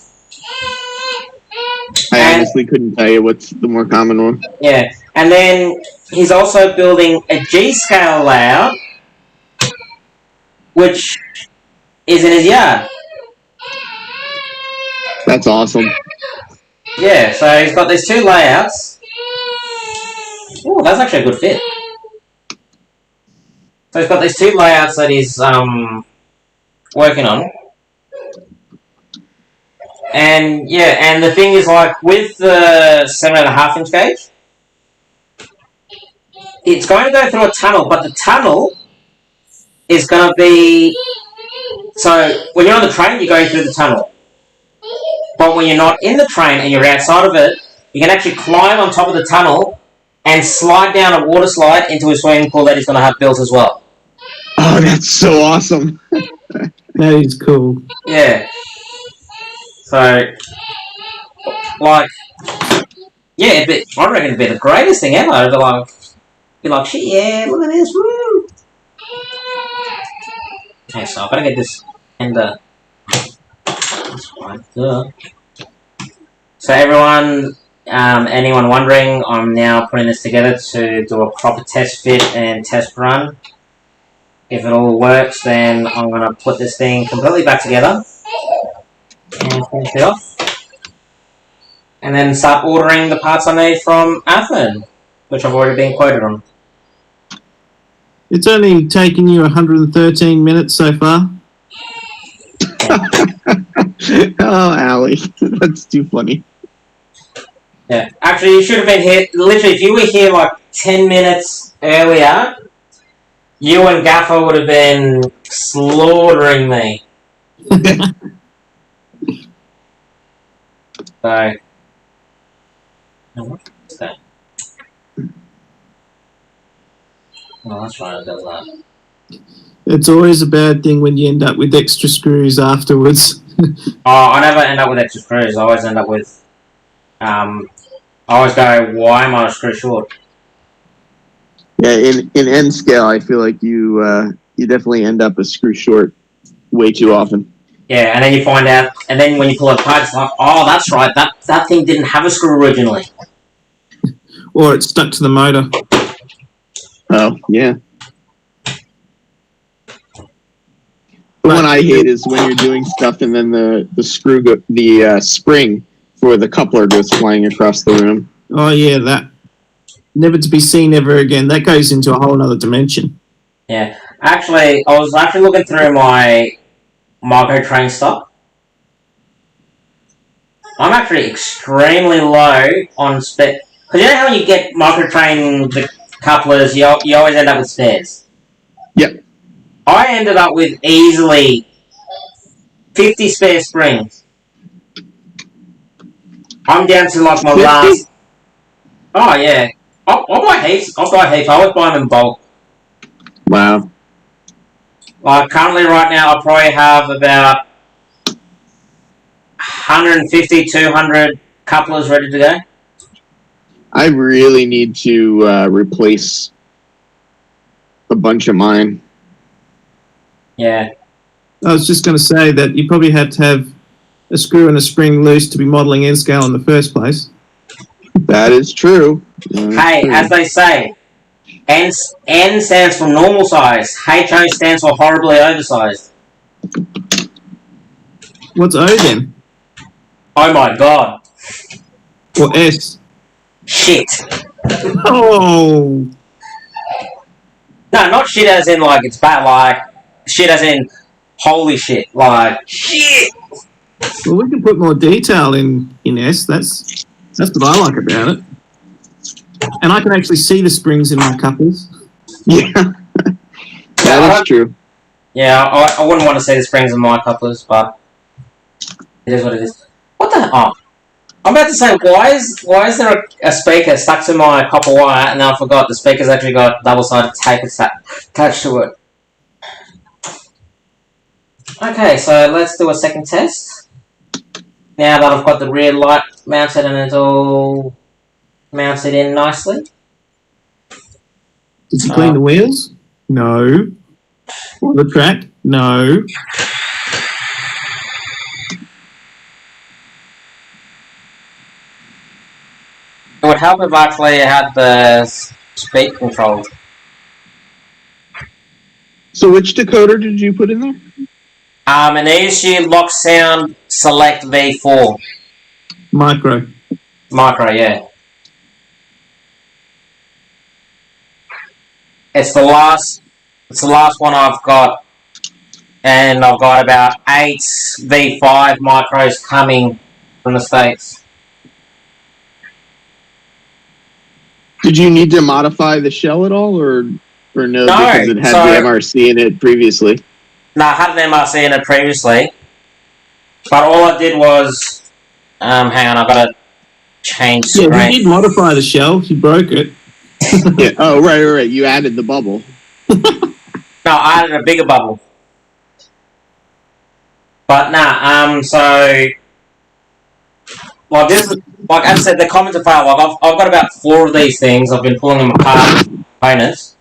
I honestly couldn't tell you what's the more common one. Yeah, and then he's also building a G-scale layout, which is in his yard. That's awesome. Yeah, so he's got these 2 layouts. Oh, that's actually a good fit. So he's got these 2 layouts that he's working on. And yeah, and the thing is, like, with the 7 1/2 inch gauge, it's going to go through a tunnel, but the tunnel is going to be... So, when you're on the train, you're going through the tunnel. But when you're not in the train and you're outside of it, you can actually climb on top of the tunnel and slide down a water slide into a swimming pool that he's going to have built as well. Oh, that's so awesome. That is cool. Yeah. So, like, yeah, I reckon it'd be the greatest thing ever. It'd be like, shit, yeah, look at this, woo! Okay, so I've got to get this and that's fine. Duh. So everyone, anyone wondering, I'm now putting this together to do a proper test fit and test run. If it all works, then I'm going to put this thing completely back together and finish it off. and then start ordering the parts I need from Athearn, which I've already been quoted on. It's only taken you 113 minutes so far. Oh, Allie, that's too funny. Yeah, actually, you should have been here. Literally, if you were here like 10 minutes earlier, you and Gaffer would have been slaughtering me. So, what's that? Oh, that's right, I does that. It's always a bad thing when you end up with extra screws afterwards. I never end up with extra screws. I always end up with, I always go, why am I a screw short? Yeah, in N scale, I feel like you definitely end up a screw short way too often. Yeah, and then you find out, and then when you pull it apart, it's like, oh, that's right, that thing didn't have a screw originally. Or it's stuck to the motor. Oh, yeah. The one I hate is when you're doing stuff and then the spring for the coupler goes flying across the room. Oh, yeah, that. Never to be seen ever again. That goes into a whole other dimension. Yeah. Actually, I was actually looking through my Marco train stock. I'm actually extremely low on spare. Because you know how when you get Marco train the couplers, you always end up with spares? Yep. I ended up with easily 50 spare springs. I'm down to like my 50? last. Oh yeah, I'll buy heaps. I always buy them in bulk. Wow. Like currently, right now, I probably have about 150, 200 couplers ready to go. I really need to replace a bunch of mine. Yeah. I was just going to say that you probably had to have a screw and a spring loose to be modelling N scale in the first place. That is true. Hey, as they say, N stands for normal size. HO stands for horribly oversized. What's O then? Oh my god. Or S? Shit. Oh! No, not shit as in like it's bad, like shit as in holy shit. Like shit. Well, we can put more detail in S. That's what I like about it. And I can actually see the springs in my couples. Yeah. That is true. Yeah, I wouldn't want to see the springs in my couplers, but it is what it is. What the? Oh, I'm about to say, why is there a speaker stuck to my copper wire, and then I forgot the speaker's actually got double-sided tape attached to it. Okay, so let's do a second test. Now that I've got the rear light mounted and it's all mounted in nicely. Did you clean the wheels? No. Or the track? No. It would help if actually I had the speed controlled. So which decoder did you put in there? An ESU Lock Sound Select V4. Micro. Micro, yeah. It's the last one I've got. And I've got about 8 V5 micros coming from the States. Did you need to modify the shell at all, or no? Because it had the MRC in it previously. No, I had an MRC in it previously. But all I did was... hang on, I've got to change screen. Yeah, you did modify the shell. You broke it. Yeah. Oh, right. You added the bubble. No, I added a bigger bubble. But so... Like this, like as I said, the comments are failed. Like I've got about 4 of these things. I've been pulling them apart, components.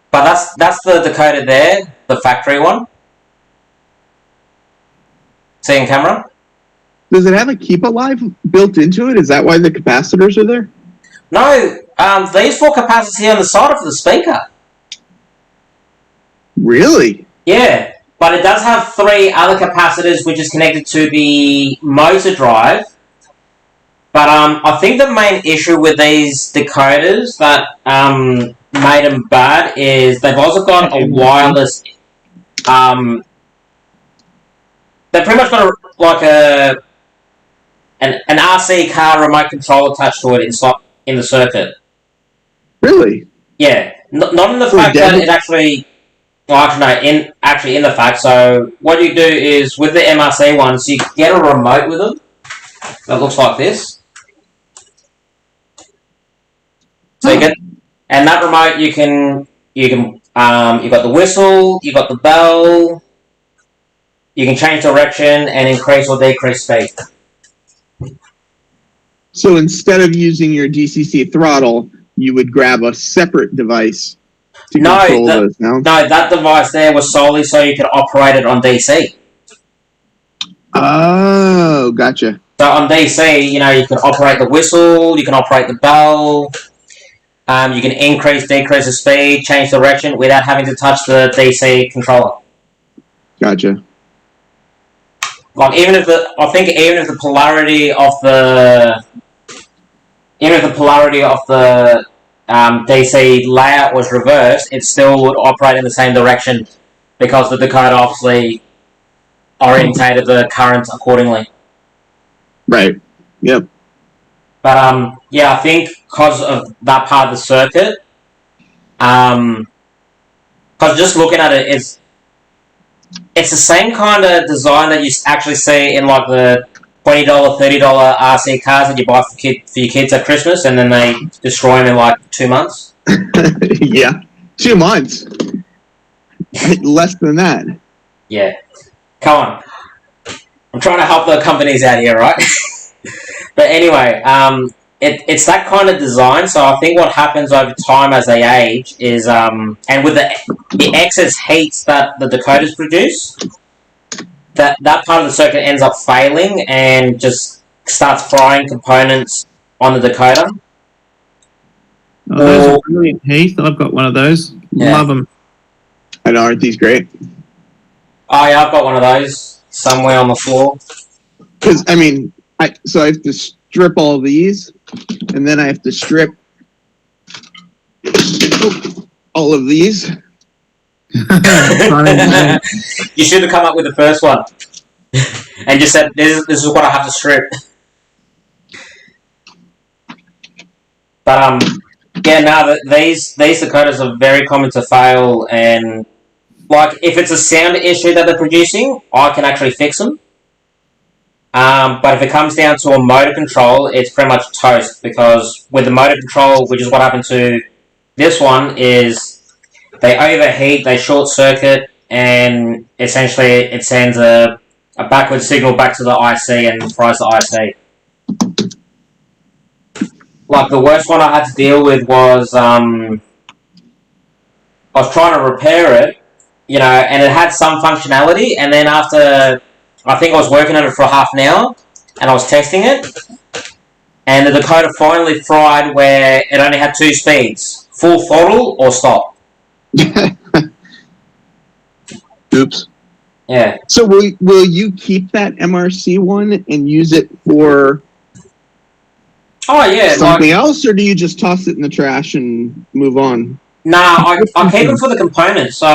But that's the decoder there, the factory one. See in camera? Does it have a keep alive built into it? Is that why the capacitors are there? No, these 4 capacitors here on the side are for the speaker. Really? Yeah, but it does have 3 other capacitors which is connected to the motor drive. But I think the main issue with these decoders that made them bad is they've also got a wireless. They pretty much got an RC car remote control attached to it in the circuit. Really? Yeah, not in the fact that it actually. Well, actually, no. In the fact. So what you do is with the MRC ones, you get a remote with them that looks like this. So you get, and that remote you got the whistle, you got the bell, you can change direction and increase or decrease speed. So instead of using your DCC throttle, you would grab a separate device to control those sounds? No, that device there was solely so you could operate it on DC. Oh, gotcha. So on DC, you can operate the whistle, you can operate the bell, you can increase, decrease the speed, change direction without having to touch the DC controller. Gotcha. Like even if the polarity of the DC layout was reversed, it still would operate in the same direction because the decoder obviously orientated the current accordingly. Right. Yep. But I think because of that part of the circuit, because just looking at it, it's the same kind of design that you actually see in like the $20, $30 RC cars that you buy for your kids at Christmas, and then they destroy them in like 2 months. Yeah, 2 months. Less than that. Yeah. Come on. I'm trying to help the companies out here, right? But anyway, it's that kind of design. So I think what happens over time as they age is, and with the excess heats that the decoders produce, that part of the circuit ends up failing and just starts frying components on the decoder. Oh, those are brilliant, Heath. I've got one of those. Yeah. Love them. I know, aren't these great? Oh yeah, I've got one of those somewhere on the floor. Because I have to strip all these, and then I have to strip all of these. You should have come up with the first one and just said, "This is what I have to strip." But these decoders are very common to fail, and like if it's a sound issue that they're producing, I can actually fix them. But if it comes down to a motor control, it's pretty much toast, because with the motor control, which is what happened to this one, is they overheat, they short circuit, and essentially it sends a backward signal back to the IC and fries the IC. Like the worst one I had to deal with was I was trying to repair it, and it had some functionality, and then after I think I was working on it for half an hour, and I was testing it, and the decoder finally fried where it only had 2 speeds: full throttle or stop. Oops. Yeah. So will you keep that MRC one and use it for something else, or do you just toss it in the trash and move on? Nah, I keep it for the components. So,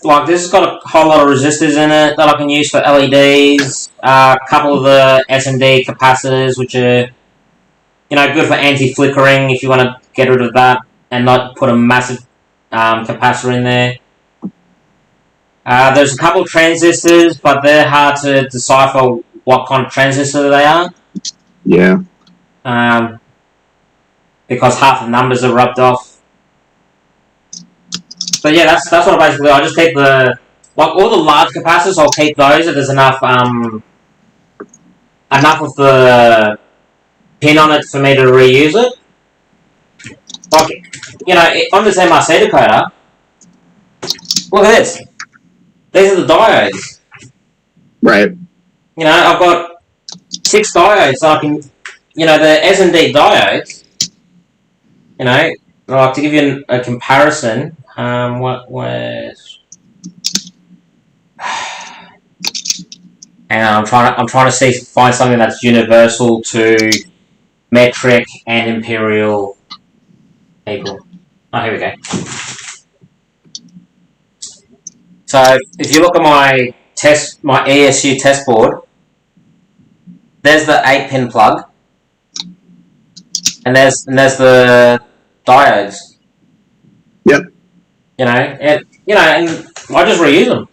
like, this has got a whole lot of resistors in it that I can use for LEDs. A couple of the S&D capacitors, which are, good for anti-flickering if you want to get rid of that and not put a massive capacitor in there. There's a couple of transistors, but they're hard to decipher what kind of transistor they are. Yeah. Because half the numbers are rubbed off. So yeah, that's what I basically do. I just keep all the large capacitors. I'll keep those if there's enough of the pin on it for me to reuse it. Like, on this MRC decoder, look at this. These are the diodes. Right. I've got 6 diodes, so I can, the S&D diodes, like to give you a comparison, what was... and I'm trying to find something that's universal to metric and imperial people. Oh, here we go. So if you look at my ESU test board, there's the 8-pin plug, and there's the diodes. Yep. And I just reuse them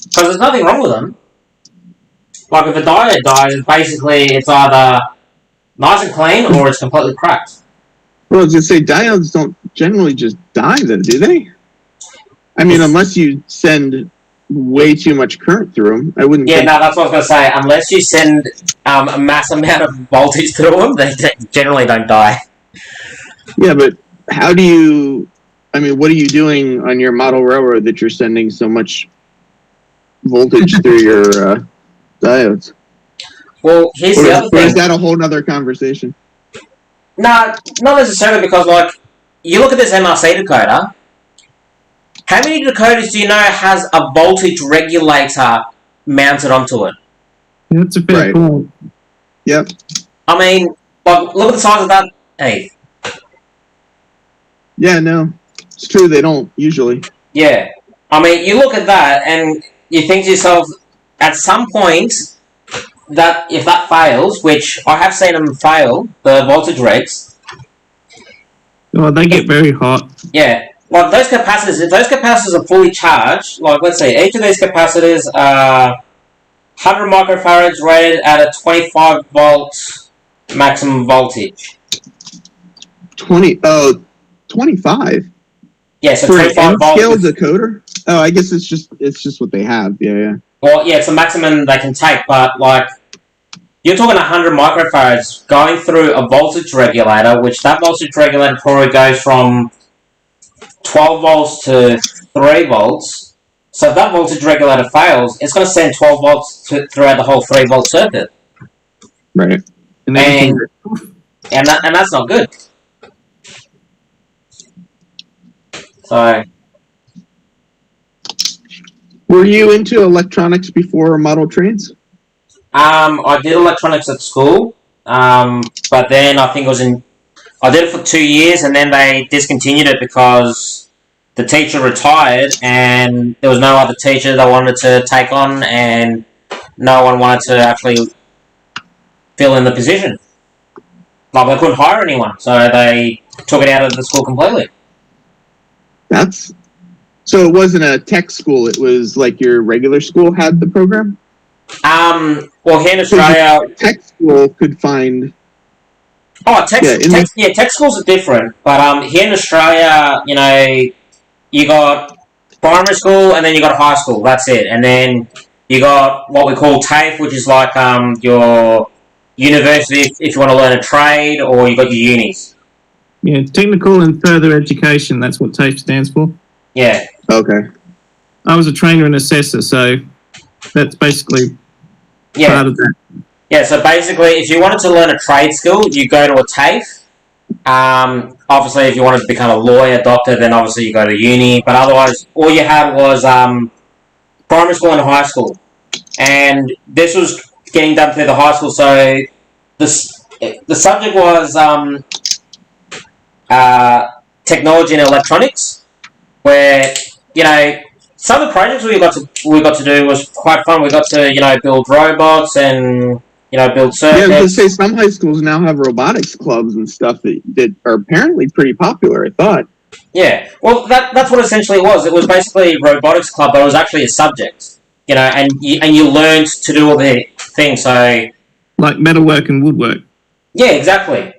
because there's nothing wrong with them. Like if a diode dies, basically it's either nice and clean or it's completely cracked. Well, I was going to say, diodes don't generally just die then, do they? I mean, unless you send way too much current through them, I wouldn't... Yeah, no, that's what I was going to say. Unless you send a mass amount of voltage through them, they generally don't die. Yeah, but how do you... I mean, what are you doing on your model railroad that you're sending so much voltage through your diodes? Well, here's the other thing. Or is that a whole nother conversation? No, not necessarily, because, like, you look at this MRC decoder. How many decoders do you know has a voltage regulator mounted onto it? That's a fair point. Yep. I mean, like, look at the size of that. Hey. Yeah, no. It's true, they don't, usually. Yeah. I mean, you look at that, and you think to yourself, at some point, that if that fails, which I have seen them fail, the voltage regs. Oh, they get very hot. Yeah. Like those capacitors, if those capacitors are fully charged, like let's say each of these capacitors are 100 microfarads rated at a 25 volt maximum voltage. 25? Yeah, so for 25 volts. Scale decoder? Oh, I guess it's just what they have. Yeah. Well, yeah, it's the maximum they can take, but like you're talking 100 microfarads going through a voltage regulator, which that voltage regulator probably goes from 12 volts to 3 volts. So if that voltage regulator fails, it's going to send 12 volts throughout the whole 3 volt circuit. Right. And that's not good. So, were you into electronics before model trains? I did electronics at school, but then I think I did it for 2 years, and then they discontinued it because the teacher retired, and there was no other teacher that wanted to take on, and no one wanted to actually fill in the position. Like, they couldn't hire anyone, so they took it out of the school completely. So it wasn't a tech school, it was like your regular school had the program? Well, here in Australia... Tech school could find... Oh, tech schools are different, but here in Australia, you got primary school and then you got high school, that's it. And then you got what we call TAFE, which is like your university if you want to learn a trade, or you got your unis. Yeah, technical and further education, that's what TAFE stands for. Yeah. Okay. I was a trainer and assessor, so that's basically part of that. Yeah, so basically, if you wanted to learn a trade skill, you go to a TAFE. Obviously, if you wanted to become a lawyer, doctor, then obviously you go to uni. But otherwise, all you had was primary school and high school. And this was getting done through the high school, so the subject was technology and electronics, where, some of the projects we got to do was quite fun. We got to, build robots and, build circuits. Yeah, I was going to say, some high schools now have robotics clubs and stuff that are apparently pretty popular, I thought. Yeah, well, that's what essentially it was. It was basically a robotics club, but it was actually a subject, and you learned to do all the things, so... Like metalwork and woodwork. Yeah, exactly.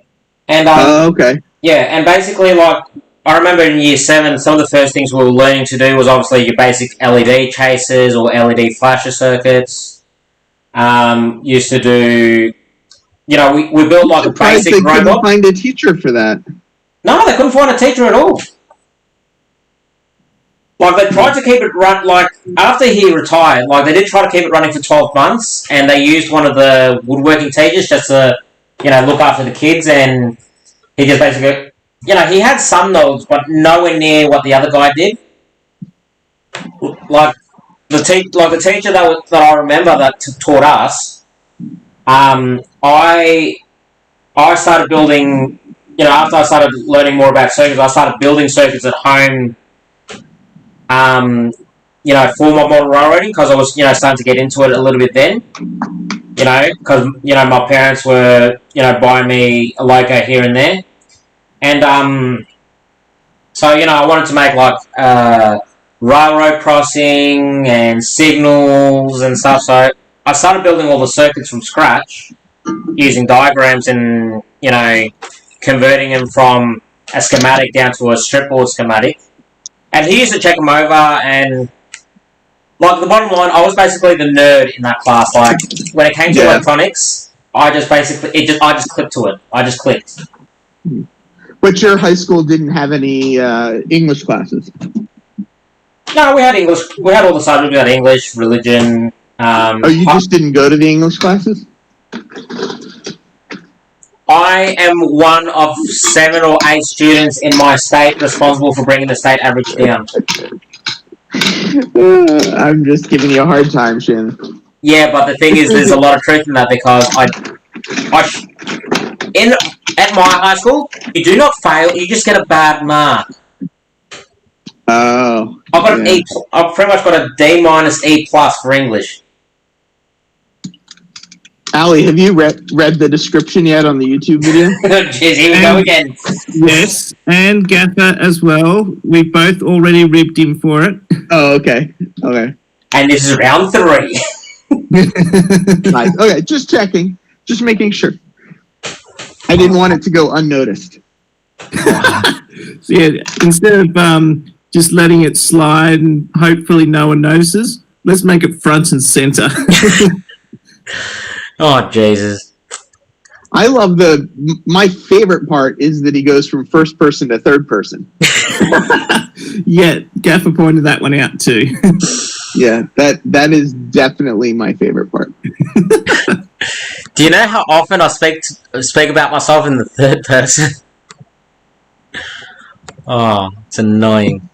And, okay. Yeah, and basically, like, I remember in year 7, some of the first things we were learning to do was obviously your basic LED chasers or LED flasher circuits. Used to do, we built like a basic robot. They couldn't find a teacher for that. No, they couldn't find a teacher at all. Like, they tried to keep it run, like, after he retired, like, they did try to keep it running for 12 months, and they used one of the woodworking teachers just to, look after the kids, and he just basically, he had some knowledge, but nowhere near what the other guy did. Like, the teacher that I remember that taught us, I started building. After I started learning more about circuits, I started building circuits at home. For my model railroading, because I was starting to get into it a little bit then. Because my parents were buying me a loco here and there, and so I wanted to make like railroad crossing and signals and stuff. So I started building all the circuits from scratch using diagrams and converting them from a schematic down to a stripboard schematic. And he used to check them over, and like the bottom line, I was basically the nerd in that class. Like when it came to electronics, I just clipped to it. I just clicked. But your high school didn't have any English classes. No, we had English. We had all the subjects. We had English, religion. You just didn't go to the English classes? I am one of 7 or 8 students in my state responsible for bringing the state average down. I'm just giving you a hard time, Shannon. Yeah, but the thing is, there's a lot of truth in that, because at my high school, you do not fail; you just get a bad mark. Oh. I've got an E. I've pretty much got a D- E+ for English. Ali, have you read the description yet on the YouTube video? Jeez, here we go again. Yes, and Gaffer as well. We both already ribbed him for it. Oh, okay. Okay. And this is round 3. Nice. Okay, just checking. Just making sure. I didn't want it to go unnoticed. So yeah, instead of just letting it slide and hopefully no one notices, let's make it front and center. Oh, Jesus. I love my favorite part is that he goes from first person to third person. Yeah, Gaffer pointed that one out too. Yeah, that is definitely my favorite part. Do you know how often I speak about myself in the third person? Oh, it's annoying.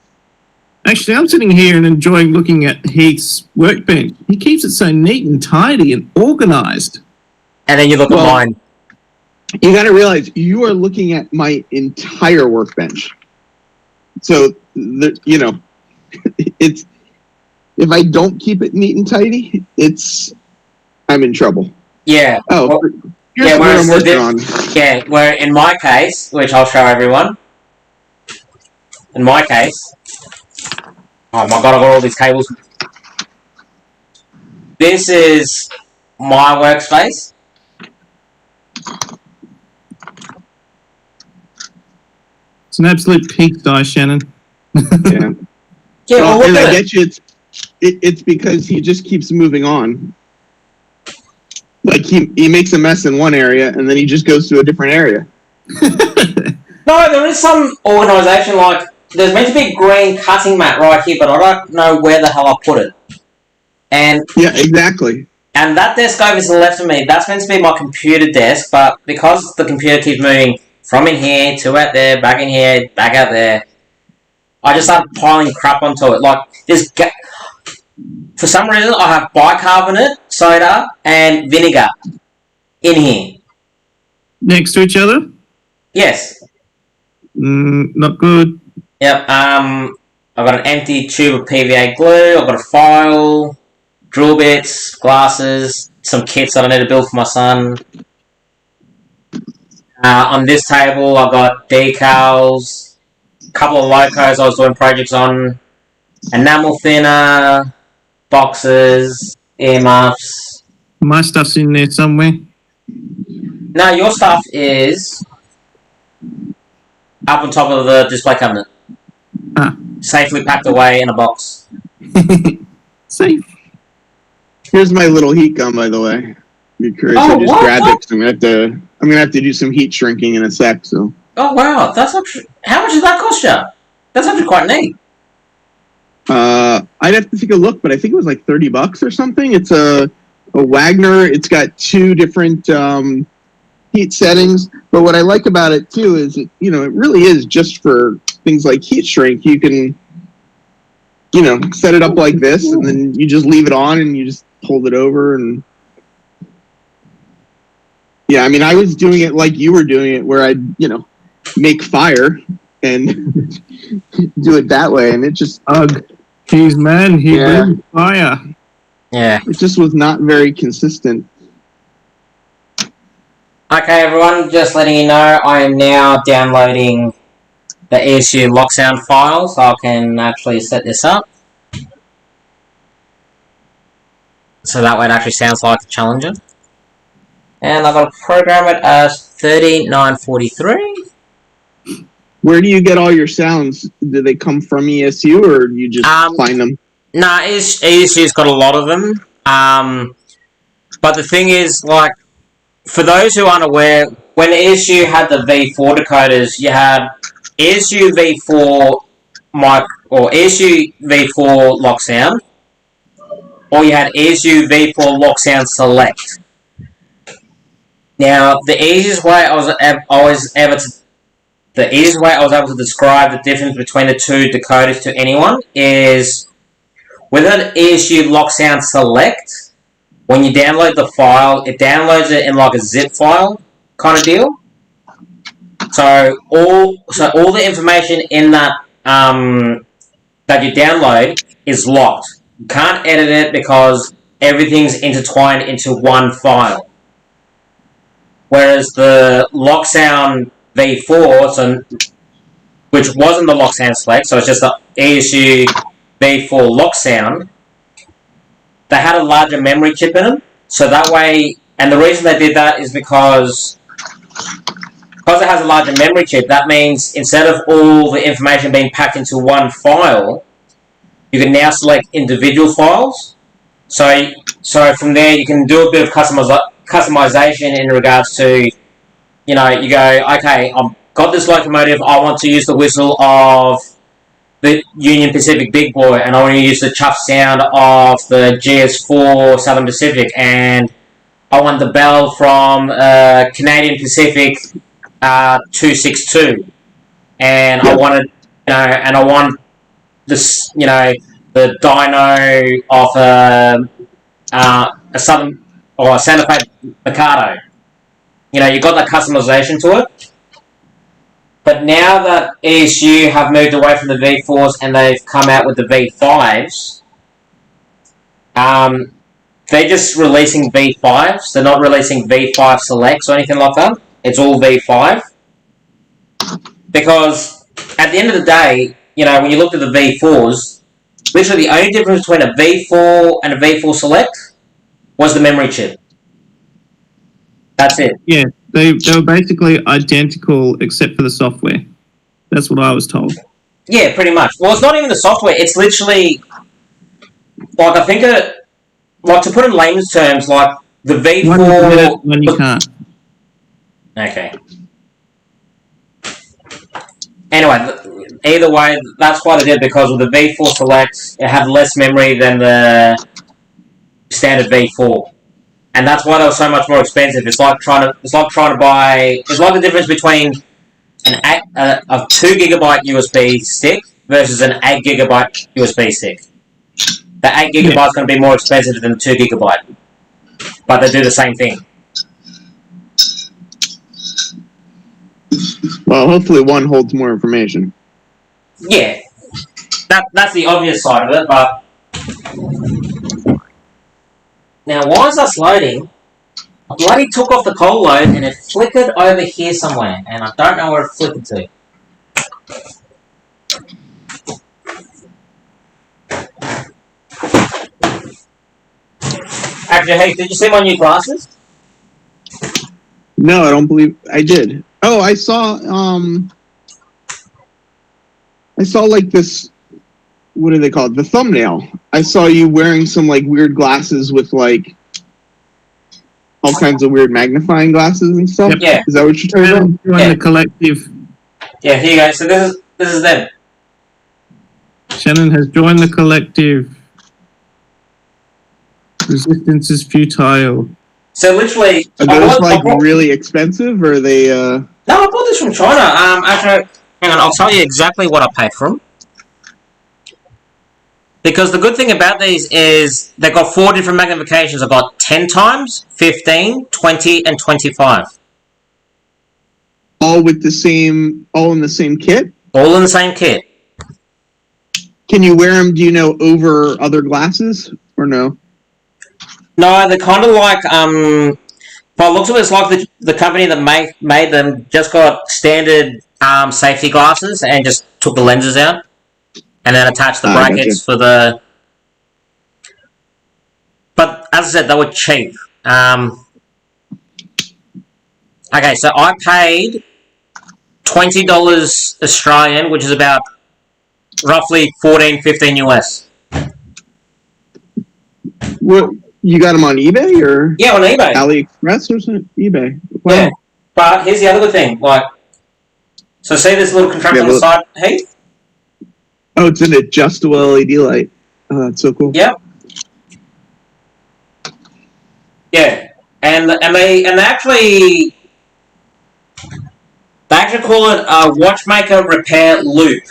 Actually, I'm sitting here and enjoying looking at Heath's workbench. He keeps it so neat and tidy and organised. And then you look at mine. You got to realize you are looking at my entire workbench. So, it's if I don't keep it neat and tidy, I'm in trouble. Yeah. Oh, yeah. What I'm working on. Yeah. Where in my case, which I'll show everyone. In my case, oh my god, I've got all these cables. This is my workspace. It's an absolute pigsty, Shannon. Yeah. Yeah, well, and I get you. It's because he just keeps moving on. Like he makes a mess in one area and then he just goes to a different area. No, there is some organisation, like there's meant to be a green cutting mat right here, but I don't know where the hell I put it. And yeah, exactly. And that desk over to the left of me, that's meant to be my computer desk, but because the computer keeps moving from in here to out there, back in here, back out there, I just started piling crap onto it. Like, for some reason, I have bicarbonate, soda, and vinegar in here. Next to each other? Yes. Not good. Yep, I've got an empty tube of PVA glue, I've got a file, drill bits, glasses, some kits that I need to build for my son. On this table, I've got decals, a couple of locos I was doing projects on, enamel thinner, boxes, earmuffs. My stuff's in there somewhere. No, your stuff is up on top of the display cabinet. Safely packed away in a box. Safe. Here's my little heat gun, by the way. You're curious? I just grabbed it. So I'm gonna have to do some heat shrinking in a sec. So. Oh wow, that's actually, how much does that cost you? That's actually quite neat. I'd have to take a look, but I think it was like $30 or something. It's a Wagner. It's got 2 different heat settings. But what I like about it too is it really is just for things like heat shrink. You can set it up like this, and then you just leave it on, and you just hold it over, and yeah, I mean, I was doing it like you were doing it, where I'd make fire and do it that way, and it just He's man, he brings fire. Yeah. It just was not very consistent. Okay, everyone, just letting you know, I am now downloading the ESU lock sound file, so I can actually set this up. So that way it actually sounds like the Challenger. And I've got to program it as 3943. Where do you get all your sounds? Do they come from ESU, or do you just find them? Nah, ESU's got a lot of them. But the thing is, like, for those who aren't aware, when ESU had the V4 decoders, you had ESU V4 mic or ESU V4 lock sound, or you had ESU V4 lock sound select. Now, the easiest way I was able to describe the difference between the two decoders to anyone is with an ESU lock sound select. When you download the file, it downloads it in like a zip file kind of deal. So all the information in that that you download is locked. You can't edit it because everything's intertwined into one file. Whereas the lock sound V4, which wasn't the lock sound select, so it's just the ESU V4 lock sound, they had a larger memory chip in them. So that way, and the reason they did that is because it has a larger memory chip, that means instead of all the information being packed into one file, you can now select individual files. So from there you can do a bit of customization in regards to, you go, okay, I've got this locomotive, I want to use the whistle of the Union Pacific Big Boy, and I want to use the chuff sound of the GS4 Southern Pacific, and I want the bell from Canadian Pacific 262, and I wanted, and I want this, the dyno of a Southern or a Santa Fe Mikado. You've got that customization to it. But now that ESU have moved away from the V4s and they've come out with the V5s, they're just releasing V5s. They're not releasing V5 selects or anything like that. It's all V5. Because at the end of the day, when you look at the V4s, literally the only difference between a V4 and a V4 select was the memory chip. That's it. Yeah, they were basically identical except for the software. That's what I was told. Yeah, pretty much. Well, it's not even the software. It's literally, like, I think, like, to put in layman's terms, like, the V4... When you can't. Okay. Anyway, either way, that's why they did, because with the V4 Select, it had less memory than the standard V4. And that's why they were so much more expensive. It's like trying to buy. It's like the difference between a 2 gigabyte USB stick versus an 8 gigabyte USB stick. The 8 gigabyte is going to be more expensive than the 2 gigabyte, but they do the same thing. Well, hopefully one holds more information. Yeah, that's the obvious side of it, but. Now, why is this loading? I bloody took off the cold load and it flickered over here somewhere, and I don't know where it flickered to. Actually, hey, did you see my new glasses? No, I don't believe I did. Oh, I saw like this. What are they called? The thumbnail. I saw you wearing some like weird glasses with like all kinds of weird magnifying glasses and stuff. Yep. Yeah. Is that what you're talking about? Join the collective. Yeah, here you go. So this is them. Shannon has joined the collective. Resistance is futile. So literally, Are those really expensive, or are they? No, I bought this from China. Actually, hang on. I'll tell you exactly what I paid for them. Because the good thing about these is they've got 4 different magnifications. I've got 10 times, 15, 20, and 25. All with the same, all in the same kit? All in the same kit. Can you wear them, do you know, over other glasses or no? No, they're kind of like, by the looks of it, it's like the company that made them just got standard safety glasses and just took the lenses out and then attached the brackets for the... But as I said, they were cheap. Okay, so I paid $20 Australian, which is about roughly 14, 15 US. What, you got them on eBay or? Yeah, on eBay. AliExpress or something? eBay. Wow. Yeah, but here's the other good thing. Like, so see this little contraption on the side, Heath? Oh, it's an adjustable LED light. Oh, that's so cool. Yep. Yeah, and they actually call it a watchmaker repair loop.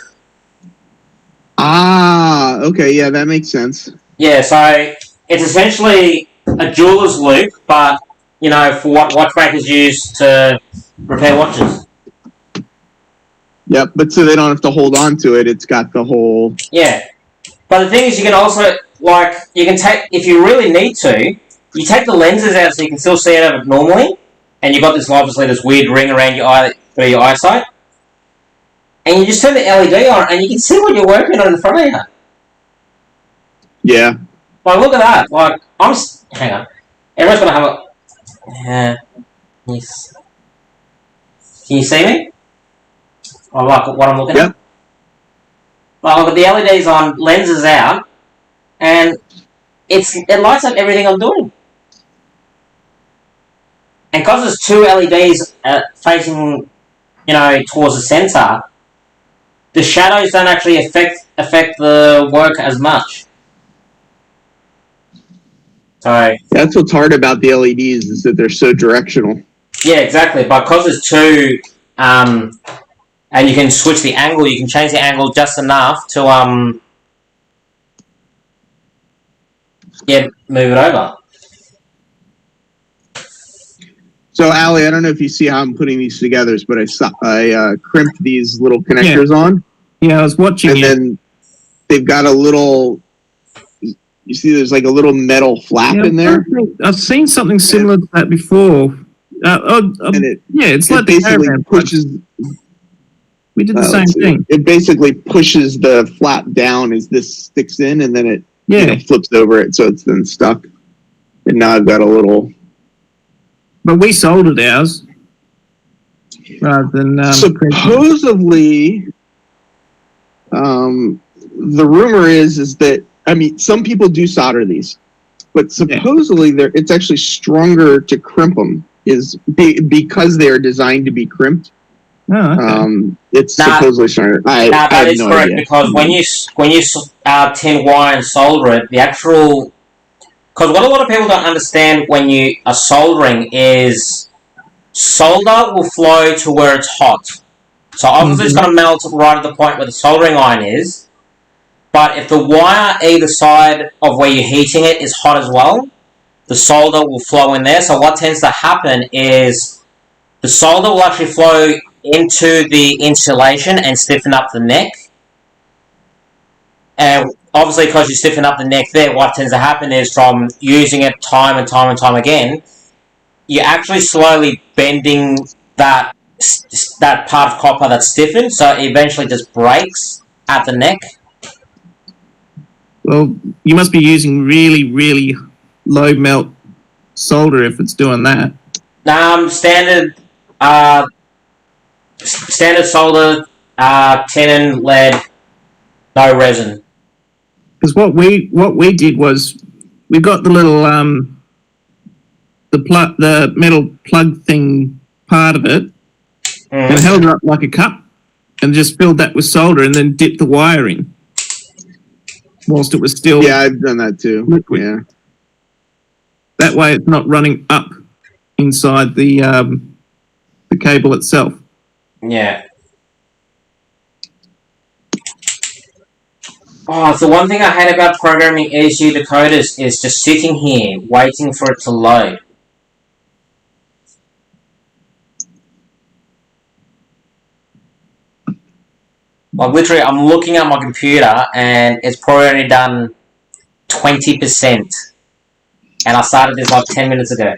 Ah, okay, yeah, that makes sense. Yeah, so it's essentially a jeweler's loop, but you know, for what watchmakers use to repair watches. Yep, but so they don't have to hold on to it. It's got the whole. Yeah, but the thing is, you can also you can take, if you really need to, you take the lenses out so you can still see it out normally, and you've got this obviously this weird ring around your eye for your eyesight, and you just turn the LED on, and you can see what you're working on in front of you. Yeah. Like, look at that. Like, hang on. Everyone's gonna have a. Yeah. Yes. Can you see me? Oh, like what I'm looking at. Like, look at the LEDs on, lenses out, and it lights up everything I'm doing. And because there's 2 LEDs facing, you know, towards the center, the shadows don't actually affect the work as much. So that's what's hard about the LEDs is that they're so directional. Yeah, exactly. But because there's 2, and you can switch the angle, you can change the angle just enough to move it over. So, Ali, I don't know if you see how I'm putting these together, but I crimped these little connectors on. Yeah, I was watching and then they've got a little. You see, there's like a little metal flap in there. I've seen something similar to that before. It's like basically pushes. We did the same thing. It basically pushes the flap down as this sticks in, and then it flips over it, so it's then stuck. And now I've got a little. But we soldered ours rather than supposedly. The rumor is that, I mean, some people do solder these, but supposedly it's actually stronger to crimp them because they are designed to be crimped. Oh, okay. It's supposedly stronger. That is correct, because when you tin wire and solder it, the actual... Because what a lot of people don't understand when you are soldering is solder will flow to where it's hot. So obviously it's going to melt right at the point where the soldering iron is. But if the wire either side of where you're heating it is hot as well, the solder will flow in there. So what tends to happen is the solder will actually flow into the insulation and stiffen up the neck. And obviously because you stiffen up the neck there, what tends to happen is from using it time and time again, you're actually slowly bending that part of copper that's stiffened, so it eventually just breaks at the neck. Well, you must be using really, really low melt solder if it's doing that. Standard solder, tin and lead, no resin. Because what we did was we got the little the metal plug thing part of it and held it up like a cup and just filled that with solder and then dipped the wire in whilst it was still I've done that too. Liquid. Yeah. That way it's not running up inside the cable itself. Yeah. Oh, the one thing I hate about programming ESU decoders is just sitting here waiting for it to load. Like literally, I'm looking at my computer and it's probably only done 20%, and I started this like 10 minutes ago.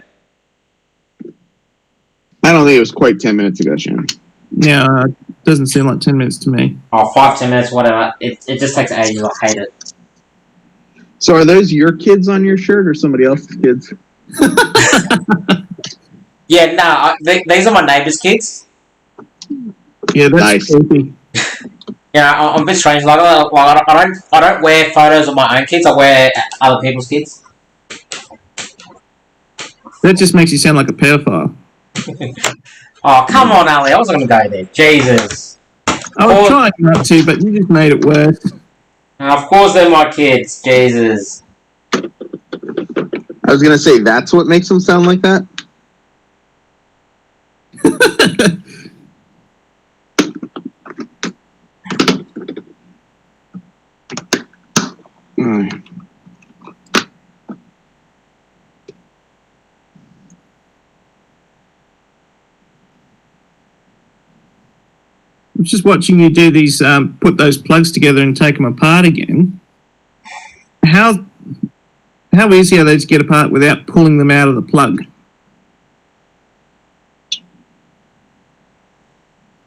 I don't think it was quite 10 minutes ago, Shannon. Yeah, doesn't seem like 10 minutes to me. Oh, 5-10 minutes, whatever. It just takes ages. I hate it. So are those your kids on your shirt or somebody else's kids? Yeah, no, these are my neighbours' kids. Yeah, that's Nice. creepy. Yeah, I'm a bit strange. Like I don't wear photos of my own kids. I wear other people's kids. That just makes you sound like a pedophile. Oh, come on, Ali. I wasn't going to go there. Jesus. I was trying not to, but you just made it worse. Of course they're my kids. Jesus. I was going to say, that's what makes them sound like that? I'm just watching you do these, put those plugs together and take them apart again. How easy are they to get apart without pulling them out of the plug?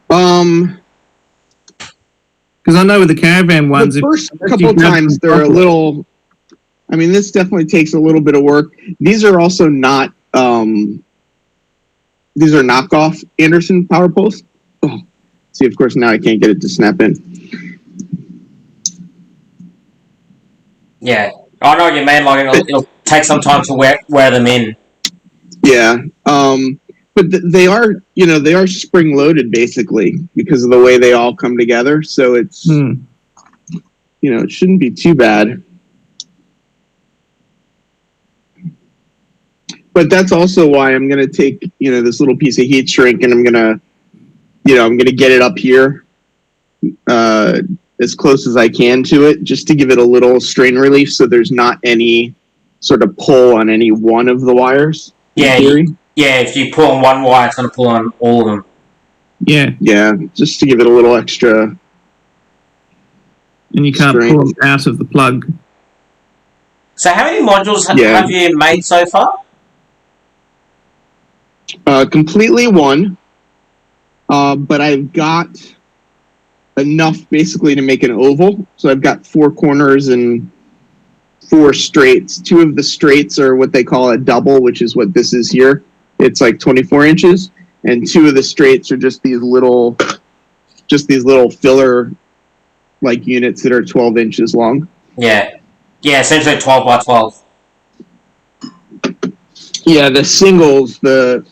Because I know with the caravan ones, the first couple of times they're a little. I mean, this definitely takes a little bit of work. These are also not. These are knockoff Anderson power poles. Oh, see, of course, now I can't get it to snap in. Yeah. I know what you mean. Like it'll take some time to wear them in. Yeah. But they are, they are spring loaded basically because of the way they all come together. So it's, it shouldn't be too bad. But that's also why I'm going to take, this little piece of heat shrink and I'm going to get it up here as close as I can to it just to give it a little strain relief so there's not any sort of pull on any one of the wires. Yeah. Yeah, if you pull on one wire, it's going to pull on all of them. Yeah. Yeah, just to give it a little extra. And you can't pull them out of the plug. So how many modules have you made so far? Completely one. But I've got enough basically to make an oval. So I've got 4 corners and 4 straights. 2 of the straights are what they call a double, which is what this is here. It's like 24 inches. And 2 of the straights are just these little filler like units that are 12 inches long. Yeah. Yeah, essentially 12 by 12. Yeah, the singles, so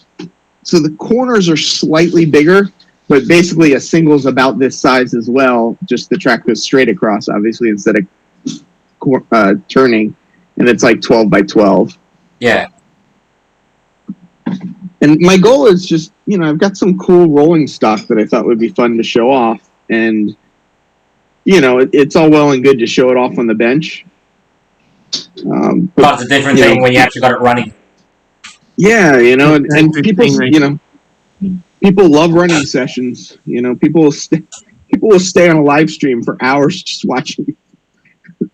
the corners are slightly bigger, but basically a single's about this size as well. Just the track goes straight across, obviously, instead of turning, and it's like 12 by 12. Yeah. And my goal is just, I've got some cool rolling stock that I thought would be fun to show off, and it's all well and good to show it off on the bench. But it's a different thing when you actually got it running. Yeah, and people, people love running sessions. People will stay on a live stream for hours just watching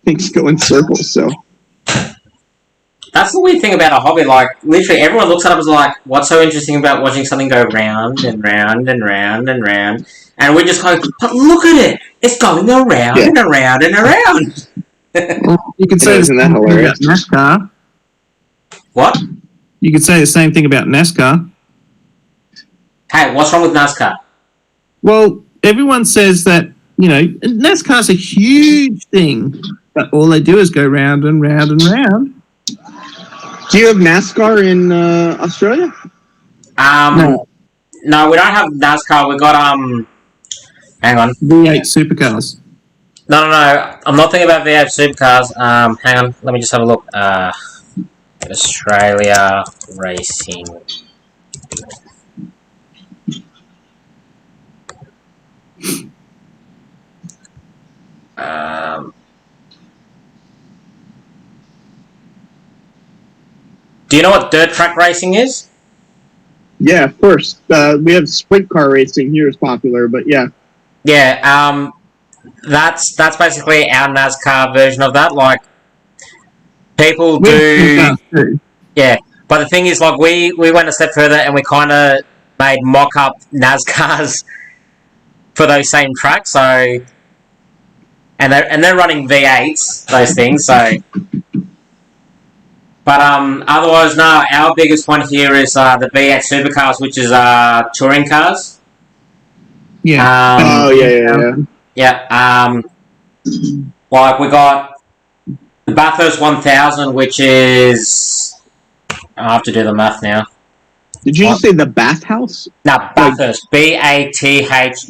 things go in circles. So that's the weird thing about a hobby. Like literally, everyone looks at it as like, "What's so interesting about watching something go round and round and round and round?" And we just go, "But look at it! It's going around and around and around." Well, you could say isn't that hilarious? NASCAR. What? You could say the same thing about NASCAR. Hey, what's wrong with NASCAR? Well, everyone says that, NASCAR's a huge thing, but all they do is go round and round and round. Do you have NASCAR in Australia? No, we don't have NASCAR. We got hang on, V8 supercars. No. I'm not thinking about V8 supercars. Hang on, let me just have a look. Australia racing. Do you know what dirt track racing is? Yeah, of course. We have sprint car racing here is popular, but yeah. Yeah, that's basically our NASCAR version of that. Like, people do... Yeah, but the thing is, like, we went a step further and we kind of made mock-up NASCARs for those same tracks, so... And they're running V8s, those things, so... But otherwise, no, our biggest one here is the V8 supercars, which is touring cars. Yeah. Yeah. Like, we got the Bathurst 1000, which is... I have to do the math now. Did you just say the bathhouse? No, Bathurst. Bathurst.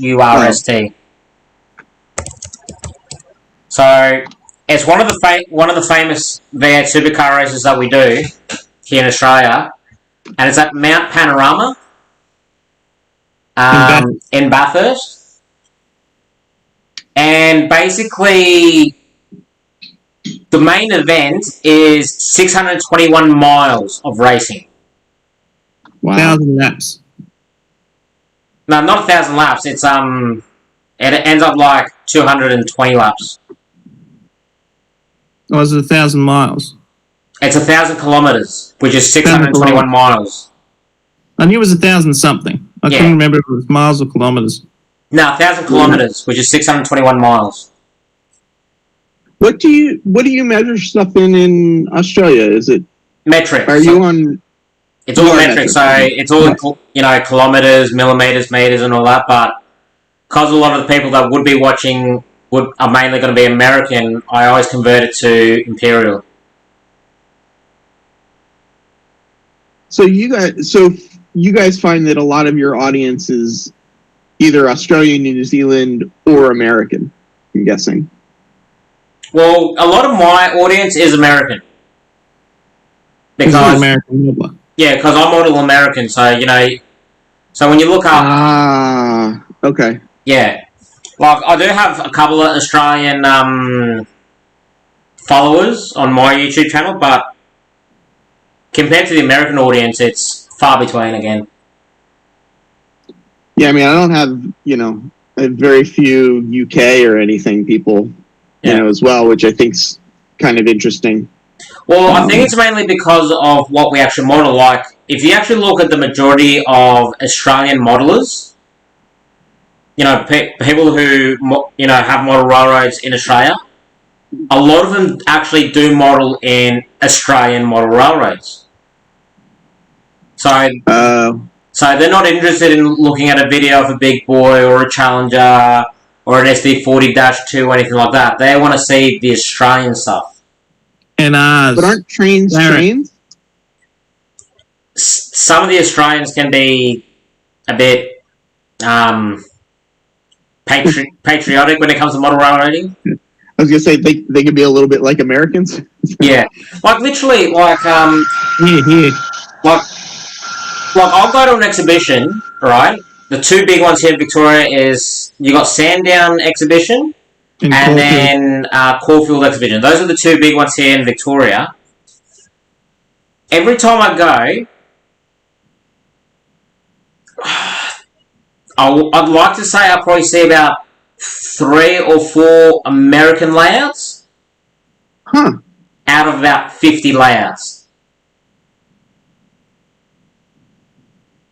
So, it's one of the famous V8 supercar races that we do here in Australia, and it's at Mount Panorama in Bathurst. And basically, the main event is 621 miles of racing. Wow. 1,000 laps. No, not 1,000 laps. It's it ends up like 220 laps. Oh, is it 1,000 miles? It's 1,000 kilometres, which is 621 miles. I knew it was 1,000 something. I couldn't remember if it was miles or kilometres. No, 1,000 kilometres, which is 621 miles. What do you measure stuff in Australia? Is it metric? Are you on? It's all metric, so it's all kilometres, millimetres, meters, and all that. But because a lot of the people that would be watching are mainly going to be American, I always convert it to imperial. So you guys find that a lot of your audience is either Australian, New Zealand, or American, I'm guessing. Well, a lot of my audience is American. Because because I'm model American, so so when you look up okay. Yeah. Like, I do have a couple of Australian followers on my YouTube channel, but compared to the American audience, it's far between again. Yeah, I mean, I don't have, very few UK or anything people, as well, which I think's kind of interesting. Well, I think it's mainly because of what we actually model. Like, if you actually look at the majority of Australian modelers, people who, have model railroads in Australia, a lot of them actually do model in Australian model railroads. So they're not interested in looking at a video of a big boy or a Challenger or an SD40-2 or anything like that. They want to see the Australian stuff. And but aren't trains trains? Some of the Australians can be a bit patriotic when it comes to model railroading. I was gonna say they can be a little bit like Americans. Yeah, like literally, like like I'll go to an exhibition, right? The two big ones here in Victoria is you got Sandown exhibition and then Caulfield exhibition. Those are the two big ones here in Victoria. Every time I go, I'd like to say I'll probably see about 3 or 4 American layouts. Out of about 50 layouts.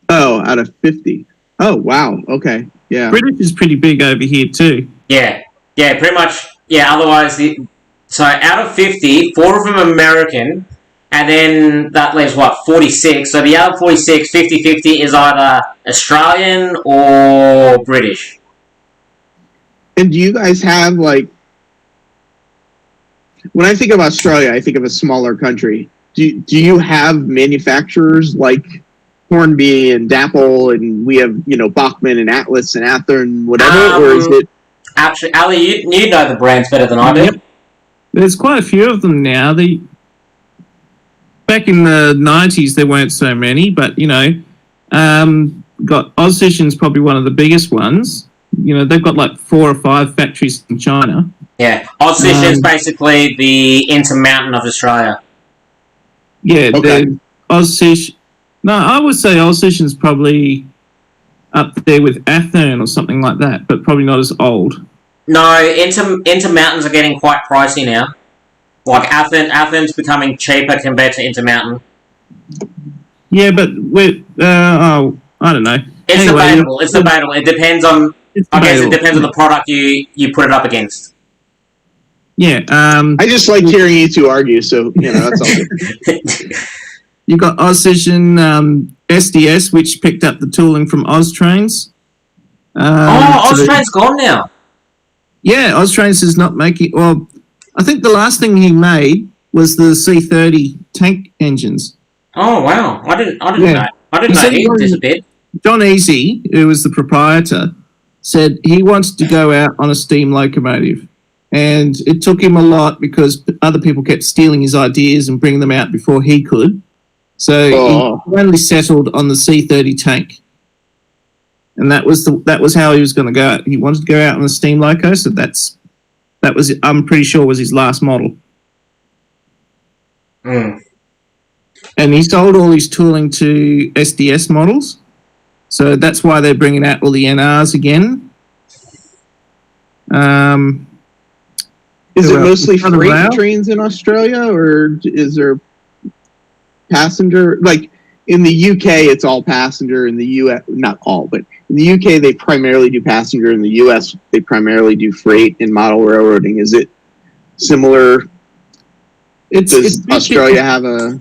Oh, out of 50. Oh, wow. Okay. Yeah. British is pretty big over here too. Yeah. Yeah, pretty much. Yeah, otherwise, so out of 50, 4 of them are American, and then that leaves, 46? So the other 46, 50-50, is either Australian or British. And do you guys have, when I think of Australia, I think of a smaller country. Do you have manufacturers like Hornby and Dapple, and we have, Bachmann and Atlas and Athearn, whatever, or is it? Actually, Ali, you know the brands better than I do. Yep. There's quite a few of them now. Back in the 90s, there weren't so many, but, got Ozcision's probably one of the biggest ones. They've got 4 or 5 factories in China. Yeah, Ozcision's basically the Intermountain of Australia. Yeah, okay. Aussish. No, I would say Aussission's probably up there with Athearn or something like that, but probably not as old. No, Intermountains are getting quite pricey now. Like Athearn's becoming cheaper compared to Intermountain. Yeah, but with I don't know. It's Anyway, debatable. It's debatable. It depends on. I guess it depends on the product you put it up against. Yeah. I just like hearing you two argue, so that's all good. You've got Aussission SDS, which picked up the tooling from Austrains. Austrain's gone now. Yeah, Austrains is not making. Well, I think the last thing he made was the C30 tank engines. Oh wow! I didn't know. I didn't He know said he disappeared. John Easy, who was the proprietor, said he wanted to go out on a steam locomotive. And it took him a lot because other people kept stealing his ideas and bringing them out before he could. So he finally settled on the C30 tank. And that was how he was going to go out. He wanted to go out on a steam loco, so that was, I'm pretty sure, was his last model. Mm. And he sold all his tooling to SDS models. So that's why they're bringing out all the NRs again. Is it mostly Kind of freight rail? trains in Australia, or is there passenger? Like in the UK, it's all passenger. In the US, not all, but in the UK, they primarily do passenger. In the US, they primarily do freight and model railroading. Is it similar? Does Australia have a?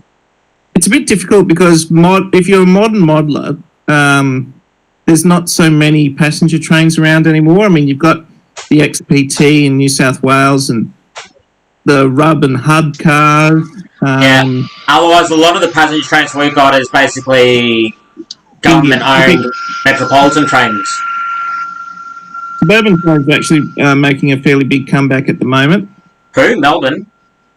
It's a bit difficult because if you're a modern modeler, there's not so many passenger trains around anymore. I mean, you've got the XPT in New South Wales and the Rub and Hub cars. Yeah. Otherwise, a lot of the passenger trains we've got is basically government-owned metropolitan trains. Suburban trains are actually making a fairly big comeback at the moment. Who? Melbourne?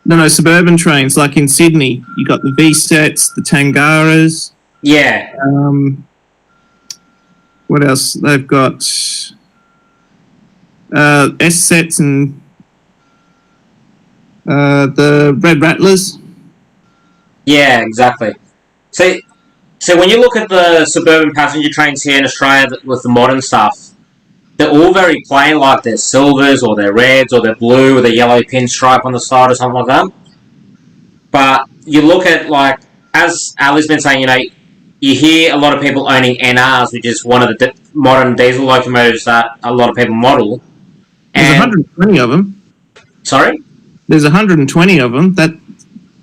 No, suburban trains. Like in Sydney, you got the V-sets, the Tangaras. Yeah. What else? They've got S-sets and the Red Rattlers. Yeah, exactly. So when you look at the suburban passenger trains here in Australia with the modern stuff, they're all very plain, like they're silvers or they're reds or they're blue with a yellow pinstripe on the side or something like that. But you look at, like, as Ali's been saying, you hear a lot of people owning NRs, which is one of the modern diesel locomotives that a lot of people model. There's 120 of them. Sorry? There's 120 of them.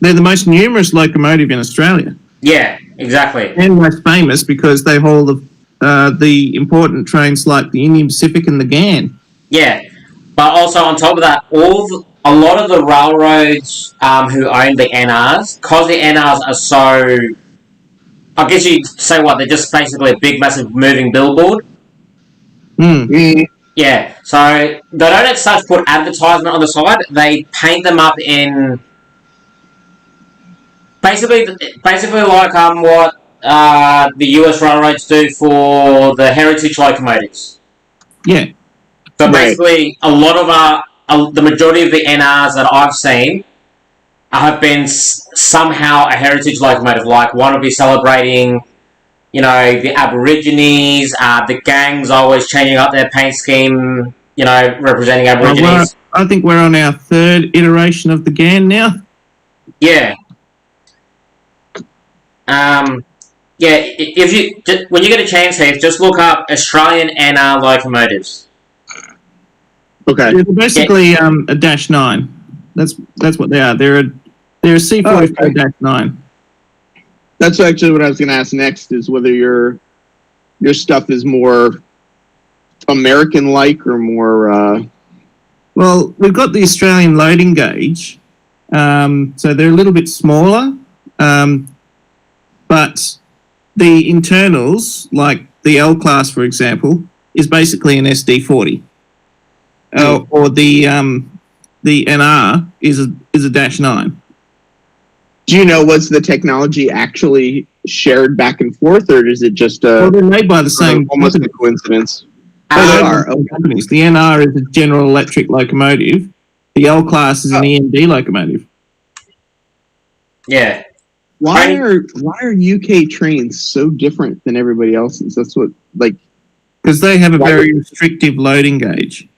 They're the most numerous locomotive in Australia. Yeah, exactly. And most famous because they haul the important trains like the Indian Pacific and the GAN. Yeah, but also on top of that, a lot of the railroads who own the NRs, because the NRs are so, I guess you'd say they're just basically a big, massive moving billboard. Yeah, so they don't as such put advertisement on the side, they paint them up in basically like what the US railroads do for the heritage locomotives. Yeah. So basically, a lot of the majority of the NRs that I've seen have been somehow a heritage locomotive. Like one will be celebrating, the Aborigines. The gang's always changing up their paint scheme, representing Aborigines. I think we're on our third iteration of the GAN now. Yeah. Yeah, when you get a chance, Heath, just look up Australian NR locomotives. Okay. They're basically a -9. That's what they are. They're a C44 -9. That's actually what I was going to ask next, is whether your stuff is more American-like or more... Well, we've got the Australian loading gauge, so they're a little bit smaller, but the internals, like the L class, for example, is basically an SD40, or the NR is a -9. Do you know, was the technology actually shared back and forth, or is it just Well, they're made by the same almost a coincidence? They They are. are. Companies. The NR is a General Electric locomotive. The L class is an EMD locomotive. Yeah. Why are UK trains so different than everybody else's? That's what because they have a very restrictive loading gauge,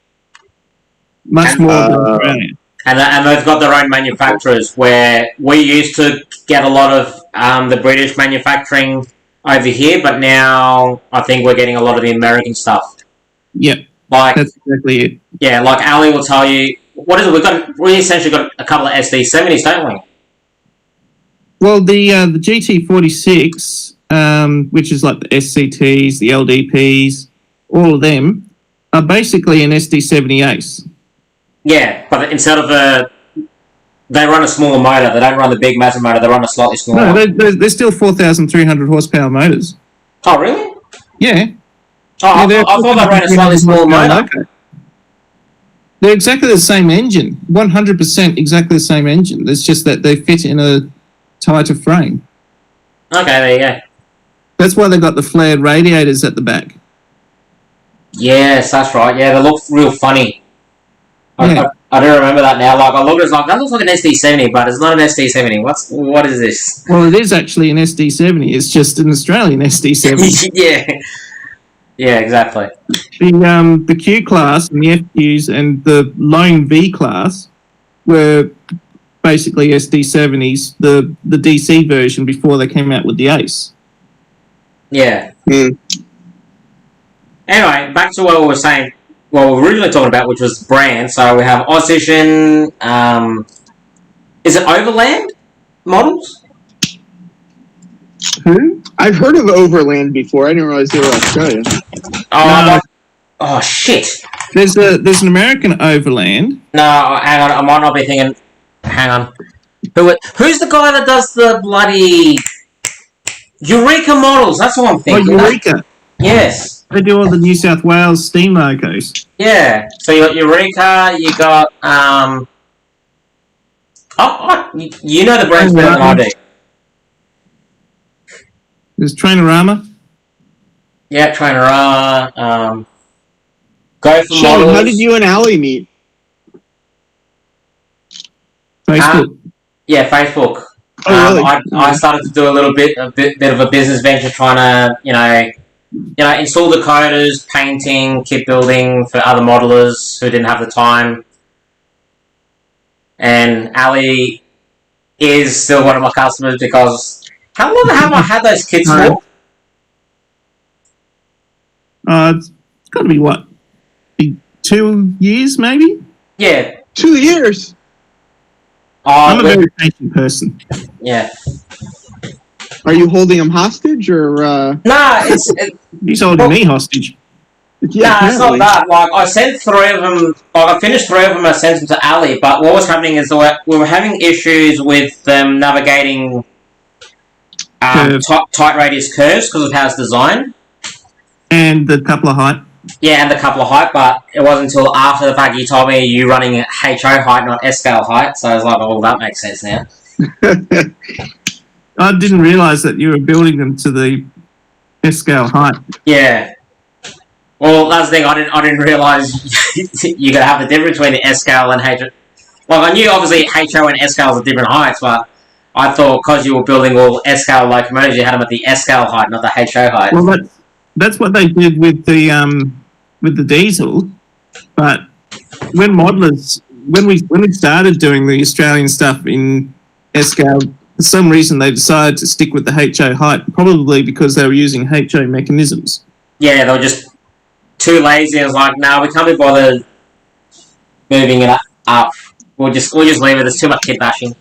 much more than Australia. And they've got their own manufacturers, where we used to get a lot of the British manufacturing over here, but now I think we're getting a lot of the American stuff. Yep, Like that's exactly it. Yeah, like Ali will tell you, what is it? We essentially got a couple of SD70s, don't we? Well, the GT46, which is like the SCTs, the LDPs, all of them are basically an SD70 Ace. Yeah, but instead of they run a smaller motor. They don't run the big massive motor. They run a slightly smaller. No, they're still 4,300 horsepower motors. Oh, really? Yeah. Oh, yeah, I thought they ran a slightly smaller motor. They're exactly the same engine, 100% exactly the same engine. It's just that they fit in a tighter frame. Okay, there you go. That's why they got the flared radiators at the back. Yes, that's right. Yeah, they look real funny. Yeah. I do remember that now. Like I looked, it's like that looks like an SD70, but it's not an SD70. What is this? Well, it is actually an SD70. It's just an Australian SD70. Yeah, exactly. The Q class and the FQs and the lone V class were basically SD70s, the DC version before they came out with the Ace. Yeah. Anyway, back to what we were saying. What we were originally talking about, which was brand. So we have Aussition. Is it Overland models? Who? I've heard of Overland before. I didn't realize they were Australian. Oh shit! There's an American Overland. No, hang on. I might not be thinking. Hang on. Who's the guy that does the bloody Eureka models? That's what I'm thinking. Oh, Eureka. Yes. They do all the New South Wales steam locos. Yeah. So you got Eureka. You got you know the brands better than I do. There's Trainorama. Yeah, Trainorama. Go for Shannon, models. how did you and Ali meet? Facebook. Yeah, Facebook. Oh, really? I started to do a bit of a business venture, trying to install decoders, painting, kit building for other modelers who didn't have the time. And Ali is still one of my customers because how long have I had those kits for? It's got to be what? 2 years, maybe? Yeah. 2 years. I'm a very patient person. Yeah. Are you holding him hostage or? Nah, He's holding me hostage. Yeah, it's not that. Like I sent 3 of them. Like I finished 3 of them. I sent them to Ali. But what was happening is we were having issues with them navigating tight radius curves because of how it's designed. And the couple of height. Yeah, and the couple of height, but it wasn't until after the fact you told me you running HO height, not S-scale height, so I was like, oh, that makes sense now. I didn't realise that you were building them to the S-scale height. Yeah. Well, that's the thing, I didn't realise you could have the difference between the S-scale and HO. Like, I knew, obviously, HO and S-scales are different heights, but I thought because you were building all S-scale locomotives, you had them at the S-scale height, not the HO height. Well, that's what they did with the diesel, but when we started doing the Australian stuff in S-scale, for some reason they decided to stick with the HO height, probably because they were using HO mechanisms. Yeah, they were just too lazy. I was like, no, we can't be bothered moving it up. We'll just leave it. There's too much kit bashing.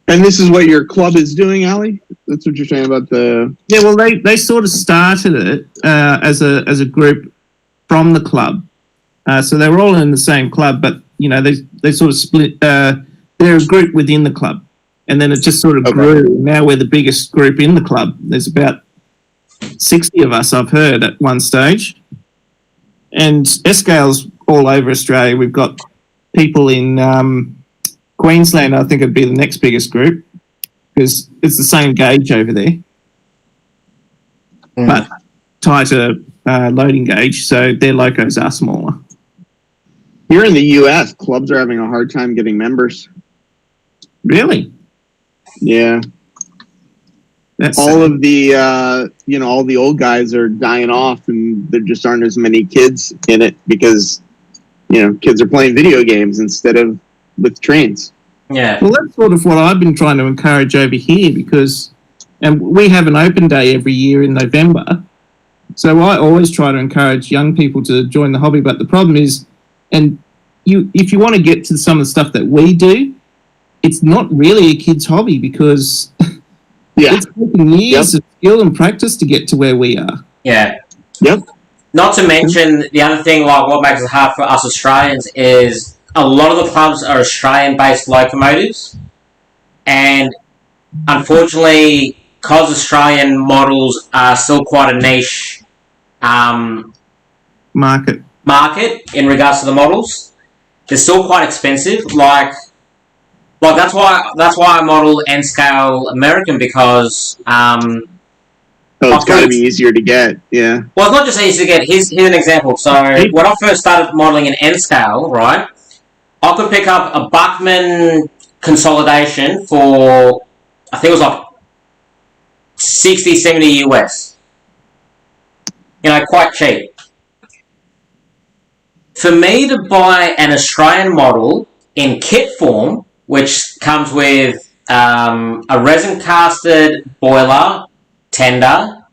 And this is what your club is doing, Ali? That's what you're saying about the... Yeah, well, they sort of started it as a group from the club. So they were all in the same club, but, they sort of split. They're a group within the club. And then it just sort of grew. Now we're the biggest group in the club. There's about 60 of us, I've heard, at one stage. And S-Scale's all over Australia. We've got people in... Queensland, I think, would be the next biggest group because it's the same gauge over there, but tighter loading gauge, so their locos are smaller. Here in the US, clubs are having a hard time getting members. Really? Yeah. That's All of the all the old guys are dying off, and there just aren't as many kids in it because kids are playing video games instead of with trains. Yeah. Well, that's sort of what I've been trying to encourage over here and we have an open day every year in November. So I always try to encourage young people to join the hobby. But the problem is, if you want to get to some of the stuff that we do, it's not really a kid's hobby because it's taken years of skill and practice to get to where we are. Yeah. Yep. Not to mention, the other thing, like what makes it hard for us Australians is a lot of the clubs are Australian-based locomotives, and unfortunately, because Australian models are still quite a niche Market in regards to the models, they're still quite expensive. Like that's why I model N scale American because it's got to be easier to get. Yeah. Well, it's not just easy to get. Here's an example. So when I first started modeling an N scale, right, I could pick up a Buckman consolidation for, I think it was like 60, 70 US. Quite cheap. For me to buy an Australian model in kit form, which comes with a resin casted boiler, tender,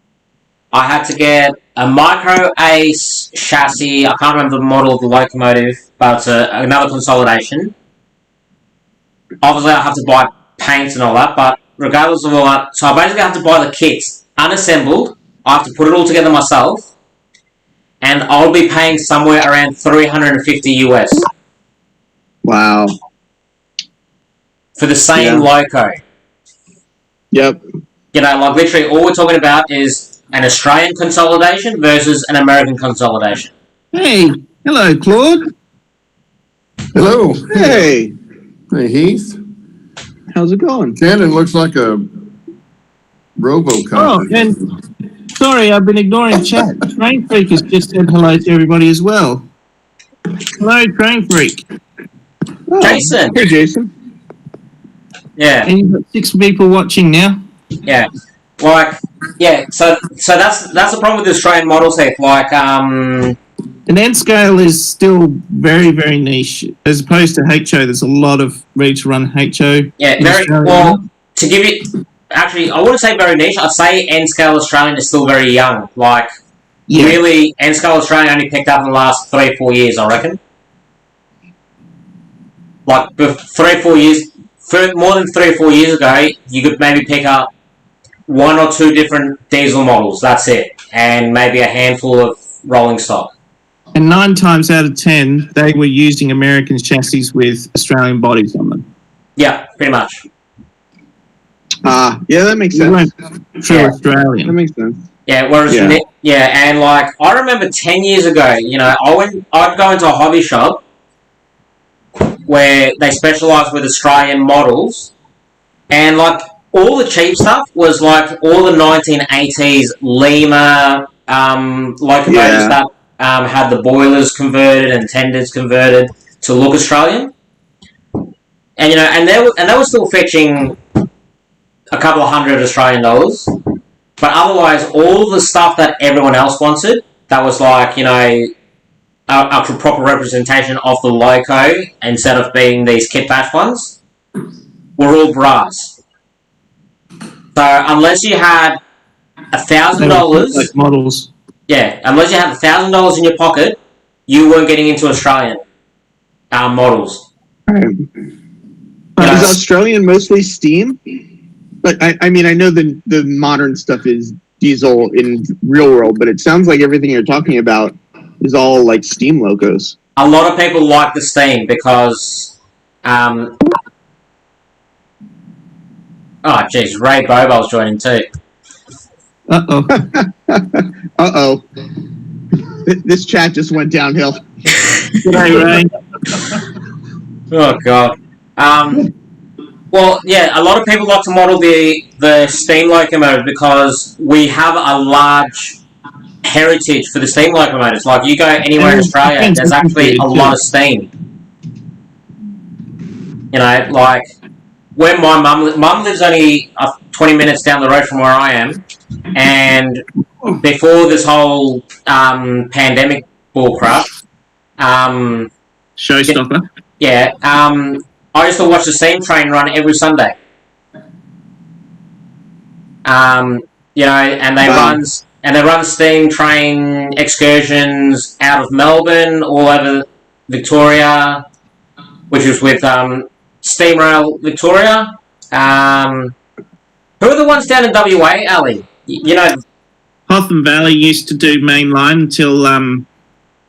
I had to get a Micro Ace chassis. I can't remember the model of the locomotive, but it's another consolidation. Obviously, I have to buy paints and all that, but regardless of all that, so I basically have to buy the kits unassembled. I have to put it all together myself, and I'll be paying somewhere around 350 US. Wow. For the same loco. Yep. Like literally all we're talking about is an Australian consolidation versus an American consolidation. Hey, hello, Claude. Hello. Hey. Hey, Heath. How's it going? Shannon looks like a RoboCop. Oh, and sorry, I've been ignoring chat. Train Freak has just said hello to everybody as well. Hello, Train Freak. Oh, Jason. Hey, Jason. Yeah. And you've got 6 people watching now. Yeah. So that's the problem with the Australian models here. An N scale is still very, very niche. As opposed to HO, there's a lot of ready to run HO. Yeah, very well. To give it, actually, I wouldn't say very niche. I'd say N scale Australian is still very young. Really, N scale Australian only picked up in the last 3-4 years, I reckon. 3-4 years, more than 3 or 4 years ago, you could maybe pick up 1 or 2 different diesel models. That's it, and maybe a handful of rolling stock. And 9 times out of 10, they were using American chassis with Australian bodies on them. Yeah, pretty much. Yeah, that makes sense. True Australian. That makes sense. Yeah, whereas and I remember 10 years ago, I'd go into a hobby shop where they specialise with Australian models, and all the cheap stuff was all the 1980s Lima locomotives that had the boilers converted and tenders converted to look Australian, and they were still fetching a couple of $100 Australian dollars, but otherwise all the stuff that everyone else wanted that was a proper representation of the loco instead of being these kit bash ones were all brass. So unless you had $1,000 models. Yeah, unless you had $1,000 in your pocket, you weren't getting into Australian models. Is Australian mostly steam? But I mean, I know the modern stuff is diesel in real world, but it sounds like everything you're talking about is all steam locos. A lot of people like the steam because, oh jeez, Ray Bobo's joining too. Uh-oh. Uh-oh. This chat just went downhill. G'day, Ray. Oh, God. Well, yeah, a lot of people like to model the steam locomotive because we have a large heritage for the steam locomotives. You go anywhere in Australia, there's actually a lot of steam. where my mum lives only 20 minutes down the road from where I am, and before this whole pandemic bullcrap, Showstopper. yeah, I used to watch the steam train run every Sunday. You know, and they run steam train excursions out of Melbourne, all over Victoria, which was with Steam Rail Victoria. Who are the ones down in WA, Ali? You know, Hotham Valley used to do mainline until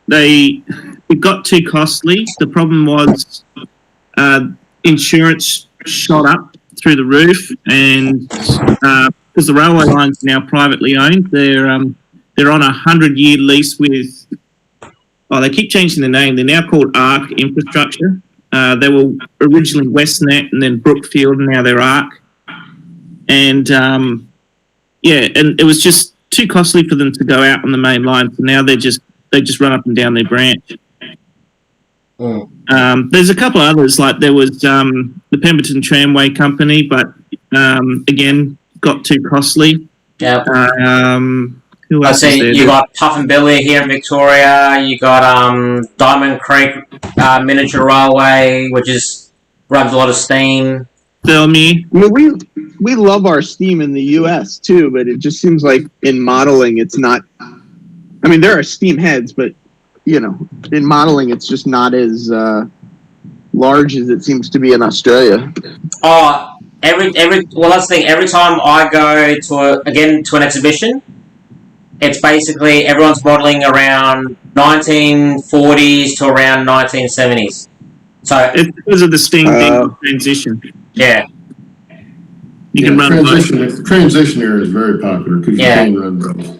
it got too costly. The problem was insurance shot up through the roof, and because the railway line's now privately owned, they're on a 100-year lease with. Oh, they keep changing the name. They're now called ARC Infrastructure. They were originally Westnet and then Brookfield, and now they're ARC. And and it was just too costly for them to go out on the main line. So now they just run up and down their branch. There's a couple others, like there was the Pemberton Tramway Company, but again got too costly. Yeah. Who else is there? You got Puff and Billy here in Victoria. You got Diamond Creek Miniature Railway, which runs a lot of steam. Thelmy. I mean, we love our steam in the U.S. too, but it just seems like in modeling, it's not. I mean, there are steam heads, but you know, in modeling, it's just not as large as it seems to be in Australia. Oh, that's the thing. Every time I go to an exhibition, it's basically everyone's modelling around 1940s to around 1970s. So it's because of the steam transition. Yeah. You can run the transition area is very popular because you can run those.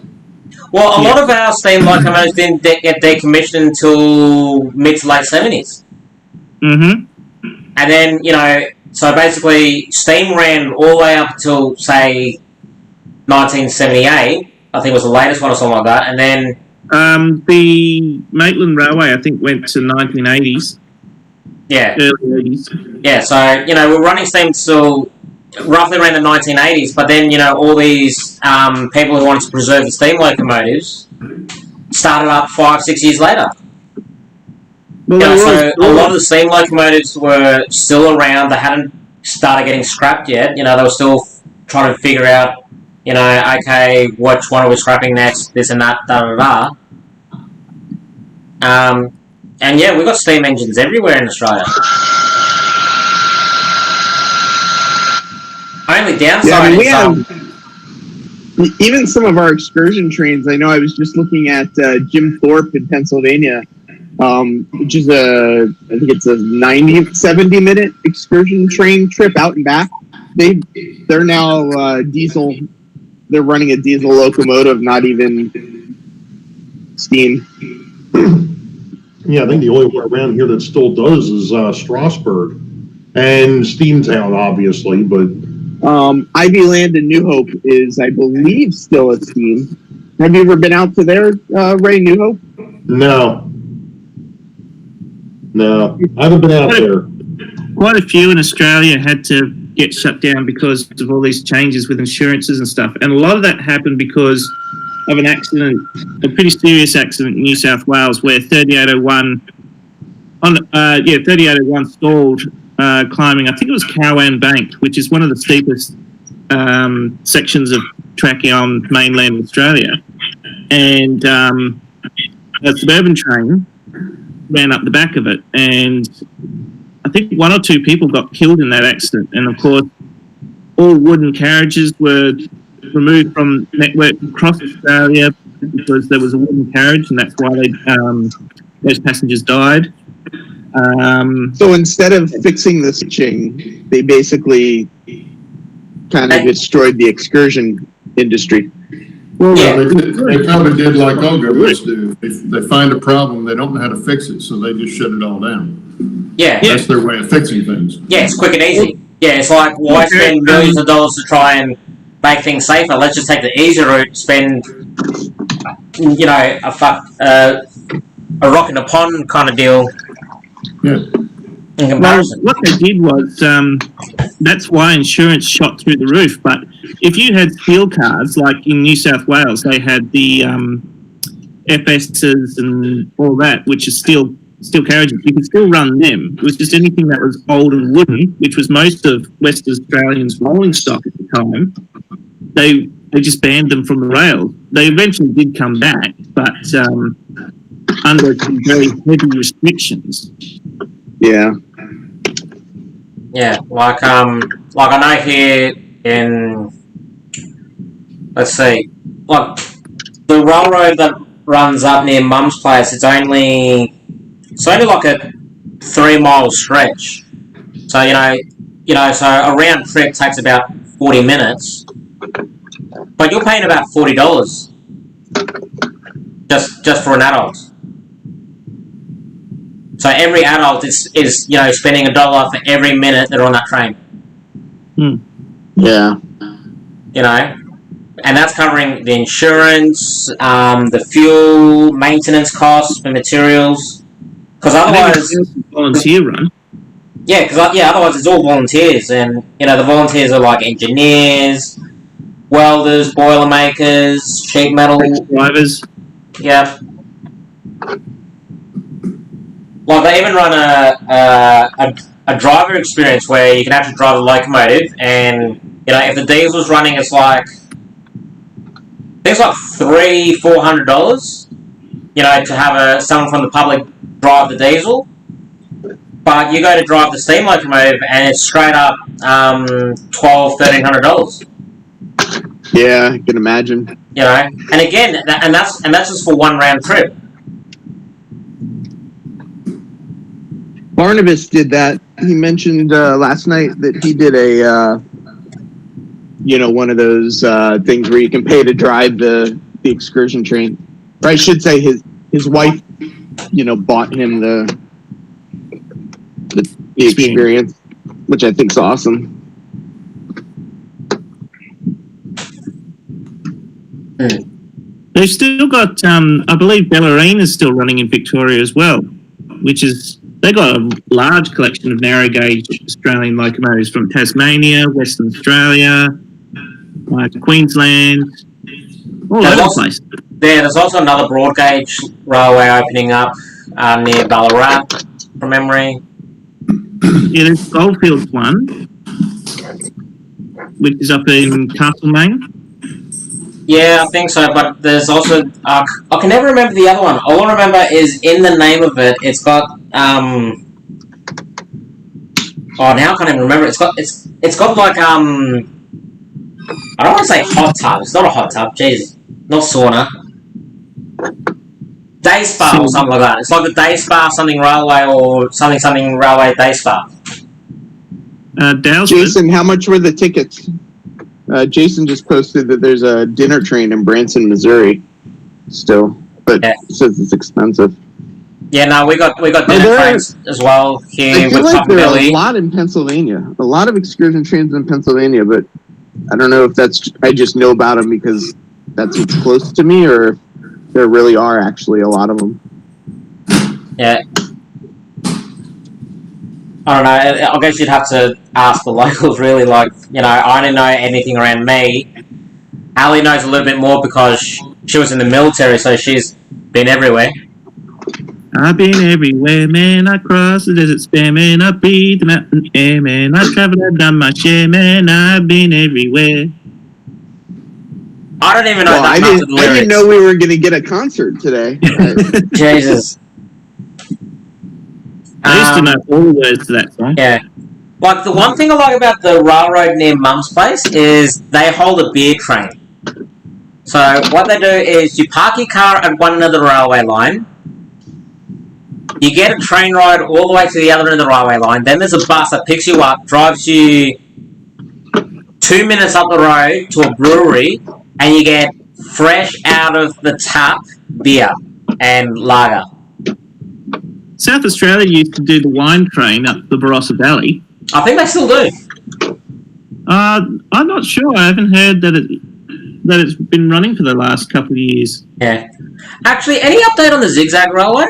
Well, a lot of our steam locomotives didn't get decommissioned until mid to late 70s. Mm-hmm. And then, you know, so basically steam ran all the way up until, say, 1978. I think it was the latest one or something like that. And then the Maitland Railway, I think, went to 1980s. Yeah. Early 80s. Yeah, so, you know, we're running steam till roughly around the 1980s, but then, you know, all these people who wanted to preserve the steam locomotives started up 5-6 years later. Well, You know, so a lot of the steam locomotives were still around. They hadn't started getting scrapped yet. You know, they were still trying to figure out, you know, okay, which one are we scrapping next, this and that, da-da-da. And yeah, we've got steam engines everywhere in Australia. Only downside even some of our excursion trains. I know I was just looking at Jim Thorpe in Pennsylvania, which is I think it's a 70-minute excursion train trip out and back. They're now diesel. They're running a diesel locomotive, not even steam. Yeah, I think the only one around here that still does is Strasbourg and Steamtown, obviously, but Ivy Land in New Hope is, I believe, still at steam. Have you ever been out to there, Ray, New Hope? No, I haven't been out there. Quite a few in Australia had to get shut down because of all these changes with insurances and stuff. And a lot of that happened because of an accident, a pretty serious accident in New South Wales where 3801 stalled climbing, I think it was Cowan Bank, which is one of the steepest sections of tracking on mainland Australia. And a suburban train ran up the back of it, and I think 1 or 2 people got killed in that accident. And of course, all wooden carriages were removed from network across Australia because there was a wooden carriage, and that's why those passengers died. So instead of fixing the switching, they basically kind of destroyed the excursion industry. Well, they probably did like all governments do. If they find a problem, they don't know how to fix it, so they just shut it all down. Yeah. That's their way of fixing things. Yeah, it's quick and easy. Yeah, it's like, why spend millions of dollars to try and make things safer? Let's just take the easy route, spend, you know, a rock in a pond kind of deal. Yeah. In comparison. Well, what they did was that's why insurance shot through the roof. But if you had steel cars, like in New South Wales, they had the FSs and all that, which is steel carriages. You could still run them. It was just anything that was old and wooden, which was most of West Australians' rolling stock at the time. They just banned them from the rails. They eventually did come back, but under some very heavy restrictions. Yeah. Yeah, like I know here in, let's see, like the railroad that runs up near Mum's place, it's only like a 3 mile stretch. So so a round trip takes about 40 minutes, but you're paying about $40 just for an adult. So every adult is spending $1 for every minute they're on that train. Yeah. And that's covering the insurance, the fuel, maintenance costs for materials. Because otherwise, volunteer run. Yeah, otherwise it's all volunteers, and the volunteers are like engineers, welders, boilermakers, sheet metal drivers. Yeah. Like they even run a driver experience where you can actually drive a locomotive, and if the diesel's running, it's like $300-$400. To have someone from the public drive the diesel, but you go to drive the steam locomotive, and it's straight up $1,200-$1,300. Yeah, I can imagine. And again, and that's just for one round trip. Barnabas did that. He mentioned last night that he did a, one of those things where you can pay to drive the excursion train. Or I should say his wife, bought him the experience, which I think is awesome. They've still got, I believe Bellarine is still running in Victoria as well, which is, they got a large collection of narrow gauge Australian locomotives from Tasmania, Western Australia, Queensland, all over the place. Yeah, there's also another broad gauge railway opening up near Ballarat, from memory. Yeah, there's Goldfields one, which is up in Castlemaine. Yeah, I think so, but there's also... I can never remember the other one. All I remember is in the name of it, it's got... now I can't even remember. It's got like, I don't want to say hot tub. It's not a hot tub. Jeez. Not sauna. Day spa or something like that. It's like the day spa something railway or something railway day spa. Jason, how much were the tickets? Jason just posted that there's a dinner train in Branson, Missouri, still, but says it's expensive. Yeah, no, we got dinner trains as well here. I feel like there are a lot in Pennsylvania, a lot of excursion trains in Pennsylvania, but I don't know if I just know about them because that's what's close to me, or if there really are actually a lot of them. Yeah. I don't know, I guess you'd have to ask the locals, really. Like, I don't know anything around me. Ali knows a little bit more because she was in the military, so she's been everywhere. I've been everywhere, man. I crossed the desert, spare, man. I beat the mountain air, man. I traveled, I've done my share, man. I've been everywhere. I don't even know I didn't know we were going to get a concert today. Jesus. I used to know all the words to that song. Yeah. Like, the one thing I like about the railroad near Mum's place is they hold a beer train. So, what they do is you park your car at one end of the railway line, you get a train ride all the way to the other end of the railway line, then there's a bus that picks you up, drives you 2 minutes up the road to a brewery, and you get fresh out of the tap beer and lager. South Australia used to do the wine train up the Barossa Valley. I think they still do. I'm not sure. I haven't heard that it's been running for the last couple of years. Yeah. Actually, any update on the Zigzag Railway?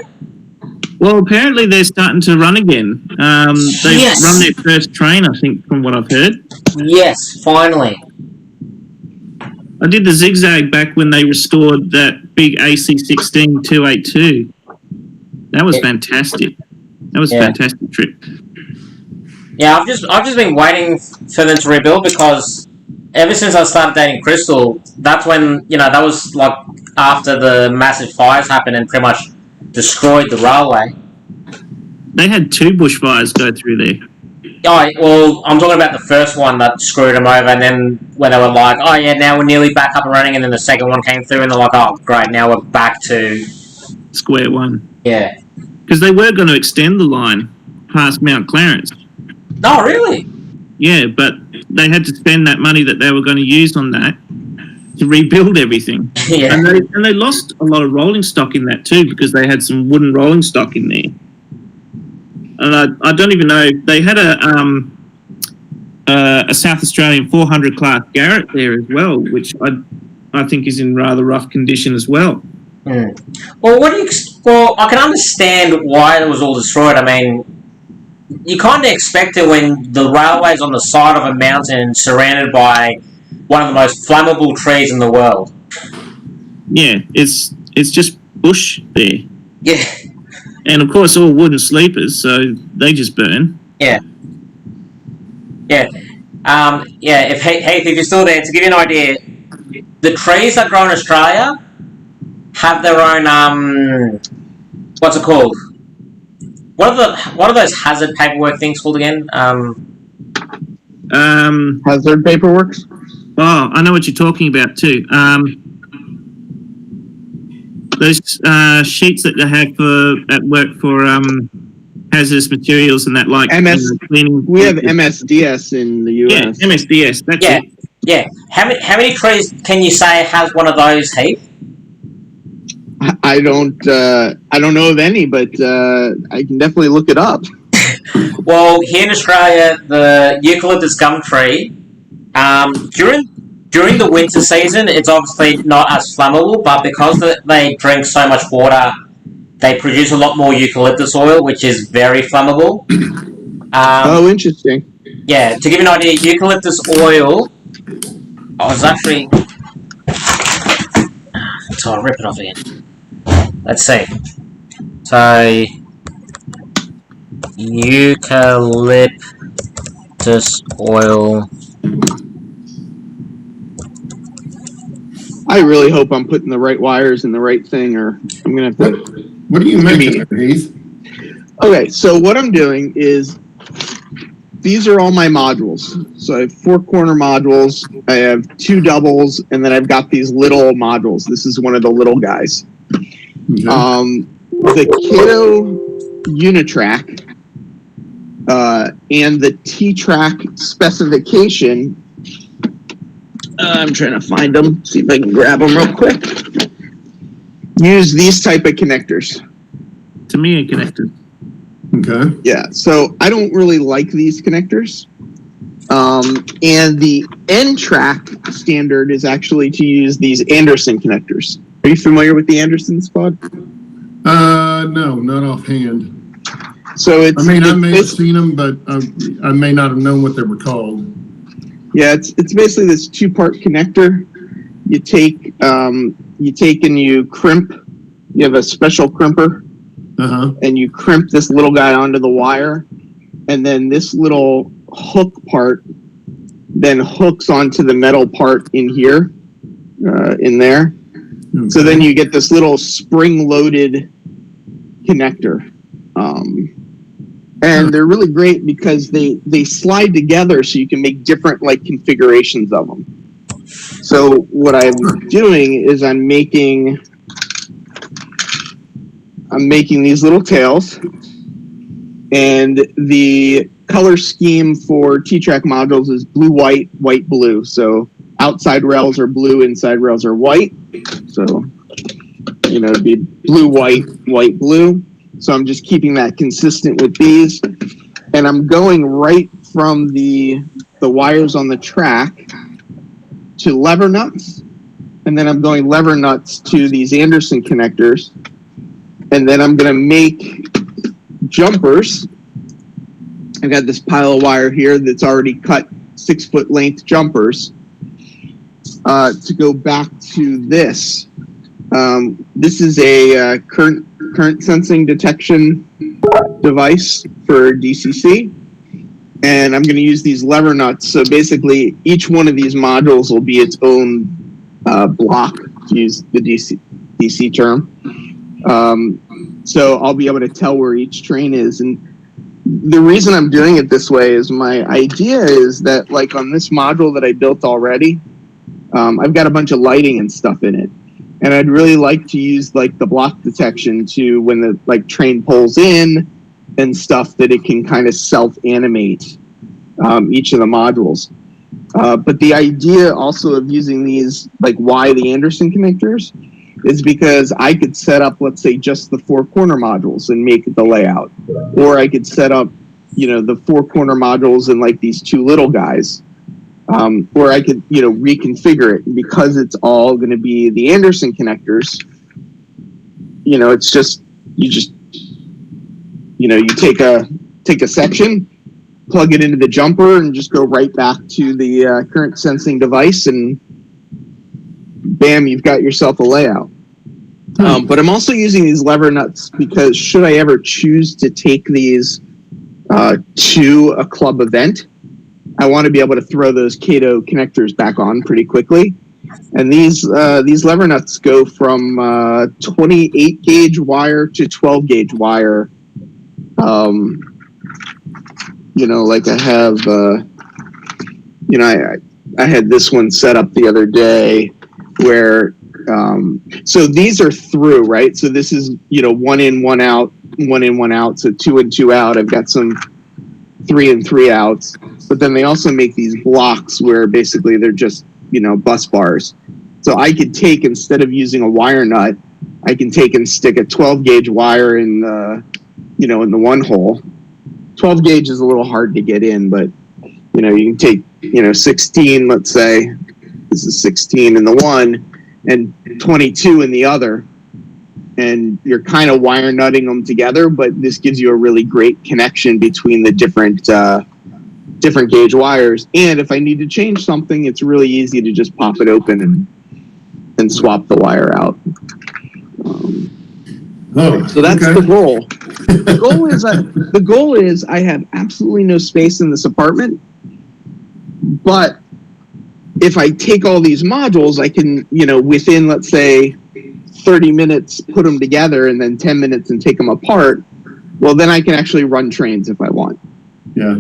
Well, apparently they're starting to run again. They've Yes. run their first train, I think, from what I've heard. Yes, finally. I did the zigzag back when they restored that big AC16 282. That was fantastic. That was a fantastic trip. Yeah, I've just been waiting for them to rebuild because ever since I started dating Crystal, that's when, that was like after the massive fires happened and pretty much destroyed the railway. They had 2 bushfires go through there. Oh, well, I'm talking about the first one that screwed them over, and then when they were like, oh yeah, now we're nearly back up and running, and then the second one came through, and they're like, oh great, now we're back to square one. Yeah. Because they were going to extend the line past Mount Clarence. Oh, really? Yeah, but they had to spend that money that they were going to use on that to rebuild everything. Yeah. And they lost a lot of rolling stock in that too, because they had some wooden rolling stock in there. And I don't even know. They had a South Australian 400 class Garrett there as well, which I think is in rather rough condition as well. Mm. Well, I can understand why it was all destroyed. I mean, you kind of expect it when the railway's on the side of a mountain surrounded by one of the most flammable trees in the world. Yeah, it's just bush there. Yeah. And of course, all wooden sleepers, so they just burn. Yeah. Yeah. If you're still there, to give you an idea, the trees that grow in Australia have their own what's it called? What are those hazard paperwork things called again? Hazard paperwork? Oh, I know what you're talking about too. Those sheets that they have at work for hazardous materials and that, like cleaning. We have MSDS in the US. Yeah, MSDS. That's it. Yeah. How many trees can you say has one of those, Heath? I don't know of any, but I can definitely look it up. Well, here in Australia, the eucalyptus gum tree, during the winter season, it's obviously not as flammable, but because they drink so much water, they produce a lot more eucalyptus oil, which is very flammable. Interesting. Yeah, to give you an idea, eucalyptus oil, so I'll rip it off again. Let's see. So, eucalyptus oil. I really hope I'm putting the right wires in the right thing, or I'm going to have to... What are you making, Heath? Okay, so what I'm doing is, these are all my modules. So I have 4 corner modules, I have 2 doubles, and then I've got these little modules. This is one of the little guys. Okay. The Kiddo Unitrack and the T-Track specification, I'm trying to find them, see if I can grab them real quick. Use these type of connectors. Tamiya connectors. Okay. Yeah, so I don't really like these connectors. And the N-Track standard is actually to use these Anderson connectors. Are you familiar with the Anderson spot? No, not offhand. So it's... I mean, I may have seen them, but I may not have known what they were called. Yeah, it's basically this 2-part connector. You take and you crimp. You have a special crimper, and you crimp this little guy onto the wire, and then this little hook part then hooks onto the metal part in here, in there. Okay. So then you get this little spring-loaded connector. And they're really great because they slide together so you can make different configurations of them. So what I'm doing is I'm making these little tails, and the color scheme for T-Track modules is blue, white, white, blue. So outside rails are blue, inside rails are white. So, it'd be blue, white, white, blue. So I'm just keeping that consistent with these. And I'm going right from the wires on the track to lever nuts. And then I'm going lever nuts to these Anderson connectors. And then I'm going to make jumpers, I've got this pile of wire here that's already cut 6 foot length jumpers. To go back to this, this is a current sensing detection device for DCC, and I'm going to use these lever nuts. So basically, each one of these modules will be its own block, to use the DC term. So I'll be able to tell where each train is. And the reason I'm doing it this way is my idea is that, like on this module that I built already, I've got a bunch of lighting and stuff in it. And I'd really like to use like the block detection to, when the like train pulls in and stuff, that it can kind of self-animate each of the modules. But the idea also of using these, like why the Anderson connectors, is because I could set up, let's say, just the 4 corner modules and make the layout. Or I could set up, you know, the 4 corner modules and like these 2 little guys. Or I could, you know, reconfigure it. Because it's all going to be the Anderson connectors, you know, it's just, you know, you take a section, plug it into the jumper, and just go right back to the current sensing device, and bam, you've got yourself a layout. But I'm also using these lever nuts because should I ever choose to take these to a club event, I want to be able to throw those Cato connectors back on pretty quickly. And these lever nuts go from 28 gauge wire to 12 gauge wire. You know, like I have, you know, I had this one set up the other day where, so these are through, right? So this is, you know, 1 in, 1 out, 1 in, 1 out. So 2 in, 2 out. I've got some 3 in, 3 outs. But then they also make these blocks where basically they're just, you know, bus bars. So I could take, instead of using a wire nut, I can take and stick a 12 gauge wire in the, you know, in the one hole. 12 gauge is a little hard to get in, but, you know, you can take, you know, 16, let's say, this is 16 in the one, and 22 in the other, and you're kind of wire nutting them together, but this gives you a really great connection between the different gauge wires. And if I need to change something, it's really easy to just pop it open and swap the wire out. So that's the goal. The goal is I have absolutely no space in this apartment, but if I take all these modules, I can, you know, within, let's say, 30 minutes, put them together, and then 10 minutes and take them apart. Well, then I can actually run trains if I want. Yeah.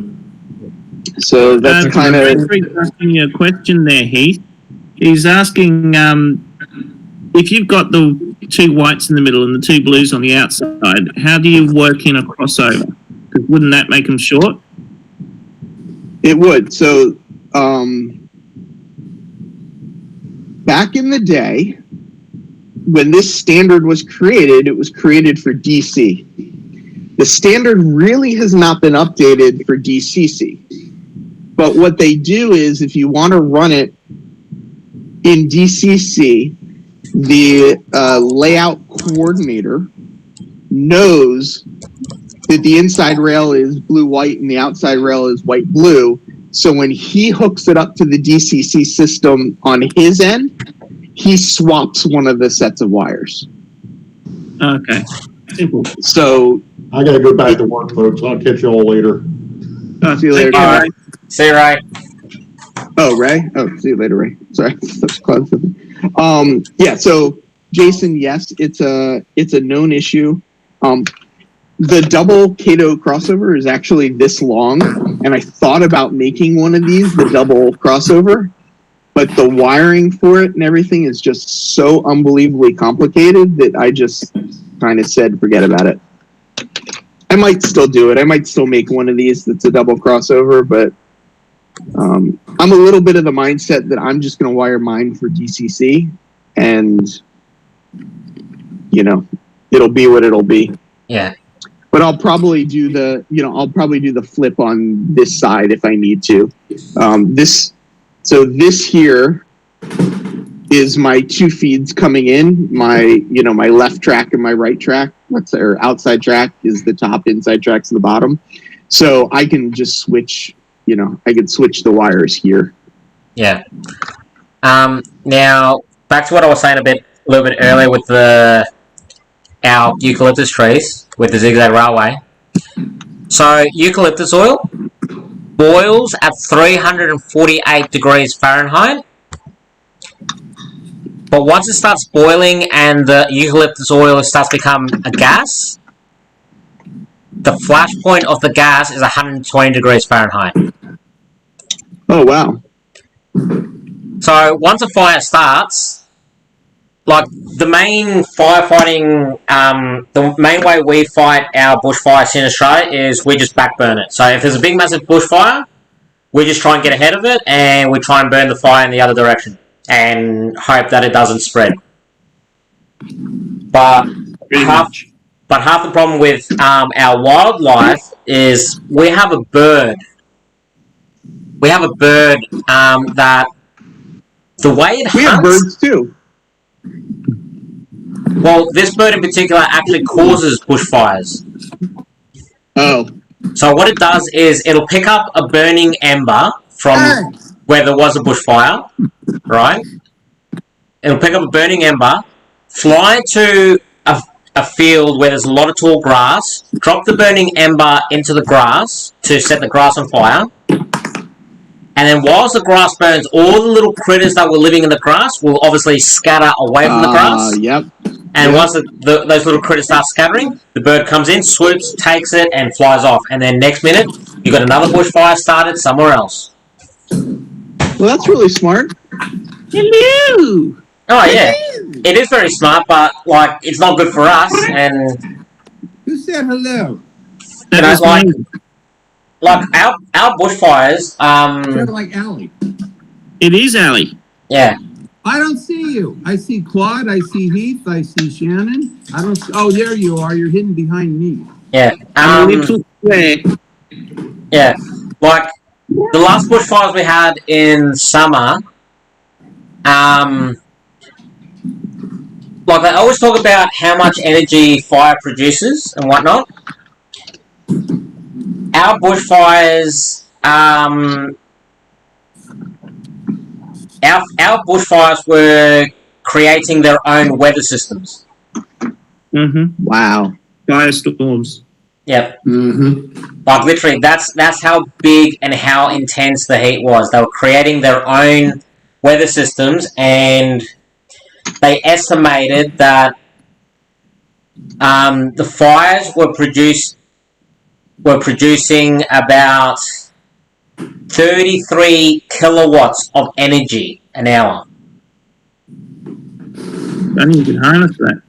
So that's kind of... asking you a question there, Heath. He's asking if you've got the 2 whites in the middle and the 2 blues on the outside, how do you work in a crossover? Because wouldn't that make them short? It would. So back in the day, when this standard was created, it was created for DC. The standard really has not been updated for DCC. But what they do is, if you want to run it in DCC, the layout coordinator knows that the inside rail is blue-white and the outside rail is white-blue. So when he hooks it up to the DCC system on his end, he swaps one of the sets of wires. Okay. Simple. So I got to go back to work, folks. I'll catch you all later. See you later. All right. See you, Ray. Oh, Ray? Oh, see you later, Ray. Sorry. Yeah, so Jason, yes, it's a known issue. The double Cato crossover is actually this long, and I thought about making one of these, the double crossover, but the wiring for it and everything is just so unbelievably complicated that I just kind of said, forget about it. I might still do it. I might still make one of these that's a double crossover, but I'm a little bit of the mindset that I'm just going to wire mine for DCC, and, you know, it'll be what it'll be. Yeah. But I'll probably do the flip on this side if I need to. This here is my 2 feeds coming in, my my left track and my right track. Or outside track is the top, inside track's the bottom. So I can just switch, I can switch the wires here. Yeah. Now back to what I was saying a little bit earlier with our eucalyptus trees with the zigzag railway. So eucalyptus oil boils at 348 degrees Fahrenheit. But once it starts boiling and the eucalyptus oil starts to become a gas, the flash point of the gas is 120 degrees Fahrenheit. Oh, wow. So once a fire starts, like the main firefighting, the main way we fight our bushfires in Australia is we just backburn it. So if there's a big massive bushfire, we just try and get ahead of it and we try and burn the fire in the other direction and hope that it doesn't spread. But half the problem with our wildlife is we have a bird. We have a bird that the way it hunts... We have birds too. Well, this bird in particular actually causes bushfires. Oh. So what it does is it'll pick up a burning ember from where there was a bushfire, right? It'll pick up a burning ember, fly to a field where there's a lot of tall grass, drop the burning ember into the grass to set the grass on fire, and then whilst the grass burns, all the little critters that were living in the grass will obviously scatter away from the grass. Yep. And once those little critters start scattering, the bird comes in, swoops, takes it, and flies off. And then next minute, you've got another bushfire started somewhere else. Well, that's really smart. Hello! Oh, yeah. It is very smart, but, like, it's not good for us, and... Who said hello? You know, like our bushfires, Sound like Allie. It is Allie. Yeah. I don't see you. I see Claude, I see Heath, I see Shannon. I don't see, oh, there you are. You're hidden behind me. Yeah. Yeah. Like, the last bushfires we had in summer, like, they always talk about how much energy fire produces and whatnot. Our bushfires, our bushfires were creating their own weather systems. Mm-hmm. Wow. Firestorms. Yep. Mm-hmm. Like, literally, that's how big and how intense the heat was. They were creating their own weather systems, and they estimated that the fires were producing about 33 kilowatts of energy an hour. I think you can harness that.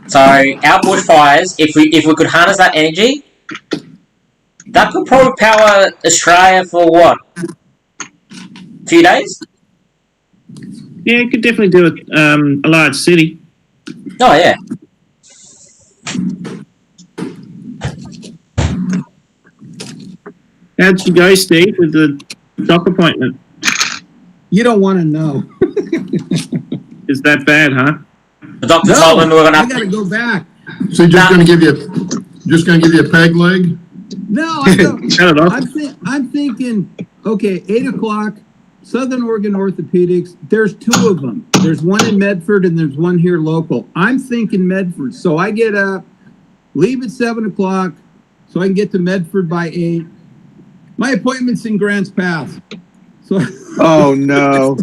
So our bushfires, if we could harness that energy, that could probably power Australia for what? A few days? Yeah, you could definitely do it. A large city. Oh yeah. How'd you go, Steve, with the doc appointment? You don't want to know. Is that bad, huh? The doctor told me we were gonna. I got to go back. So just going to give you a peg leg? No, I don't. Shut it off. I'm thinking, okay, 8 o'clock, Southern Oregon Orthopedics. There's 2 of them. There's one in Medford and there's one here local. I'm thinking Medford. So I get up, leave at 7 o'clock so I can get to Medford by 8. My appointment's in Grants Pass. So Oh, no.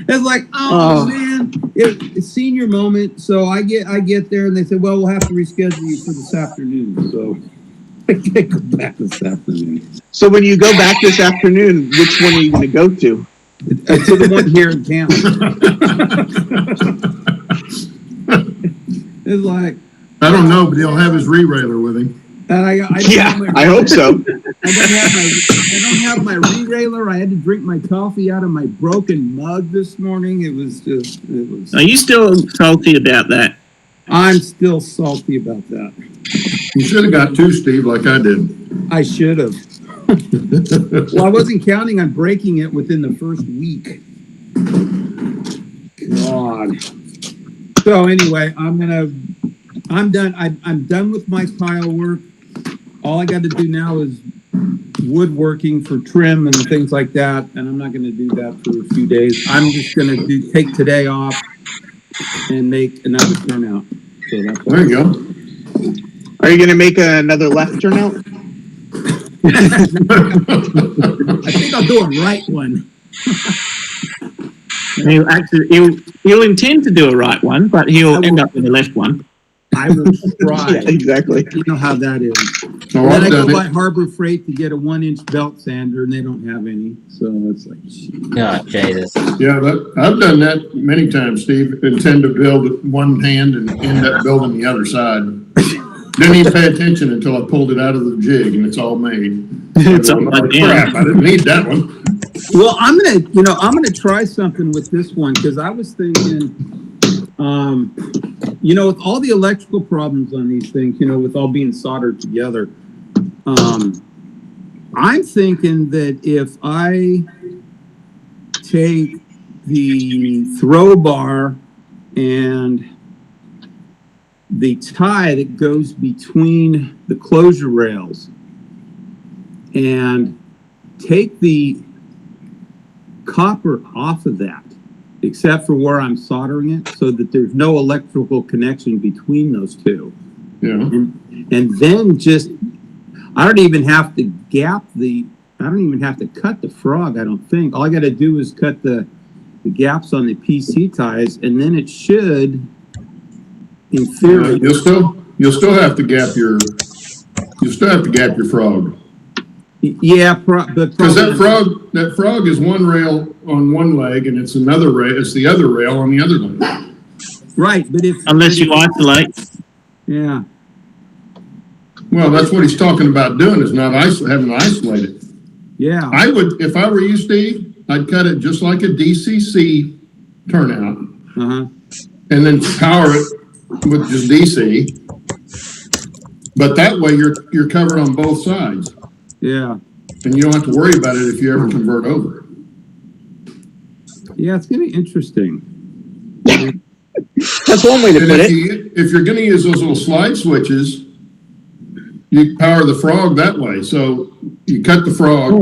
it's like, oh man, it's senior moment. So I get there and they said, well, we'll have to reschedule you for this afternoon. So I can't go back this afternoon. So when you go back this afternoon, which one are you going to go to? To the one here in town. It's like, I don't know, but he'll have his re-railer with him. and I hope so. I don't have my re-railer. I had to drink my coffee out of my broken mug this morning. It was. Are you still salty about that? I'm still salty about that. You should have got 2, Steve, like I did. I should have. Well, I wasn't counting on breaking it within the first week. God. So anyway, I'm done. I'm done with my tile work. All I got to do now is woodworking for trim and things like that, and I'm not going to do that for a few days. I'm just going to take today off and make another turnout. So that's There you go. Are you going to make another left turnout? I think I'll do a right one. He'll intend to do a right one, but he'll end up with a left one. I will try. Yeah, exactly. You know how that is. Oh, And then I I've go done by it. Harbor Freight to get a 1-inch belt sander, and they don't have any. So it's like, shit. Oh, Jesus. Yeah, I've done that many times, Steve. Intend to build one hand and end up building the other side. Didn't even pay attention until I pulled it out of the jig and it's all made. It's all Like, done. crap, I didn't need that one. Well, I'm gonna try something with this one because I was thinking, with all the electrical problems on these things, with all being soldered together, I'm thinking that if I take the throw bar and the tie that goes between the closure rails and take the copper off of that, except for where I'm soldering it, so that there's no electrical connection between those two. Yeah. And then I don't even have to cut the frog, I don't think. All I got to do is cut the gaps on the PC ties, and then it should, in theory. You'll still have to gap your frog. Yeah, but Because that frog is one rail on one leg and it's another rail. It's the other rail on the other leg. Right, but Unless you isolate. Yeah. Well, that's what he's talking about doing, is not having to isolate it. Yeah. I would, if I were you, Steve, I'd cut it just like a DCC turnout, and then power it with just DC. But that way you're covered on both sides. Yeah. And you don't have to worry about it if you ever convert over. Yeah, it's going to be interesting. That's one way to put it. If you're going to use those little slide switches, you power the frog that way. So you cut the frog,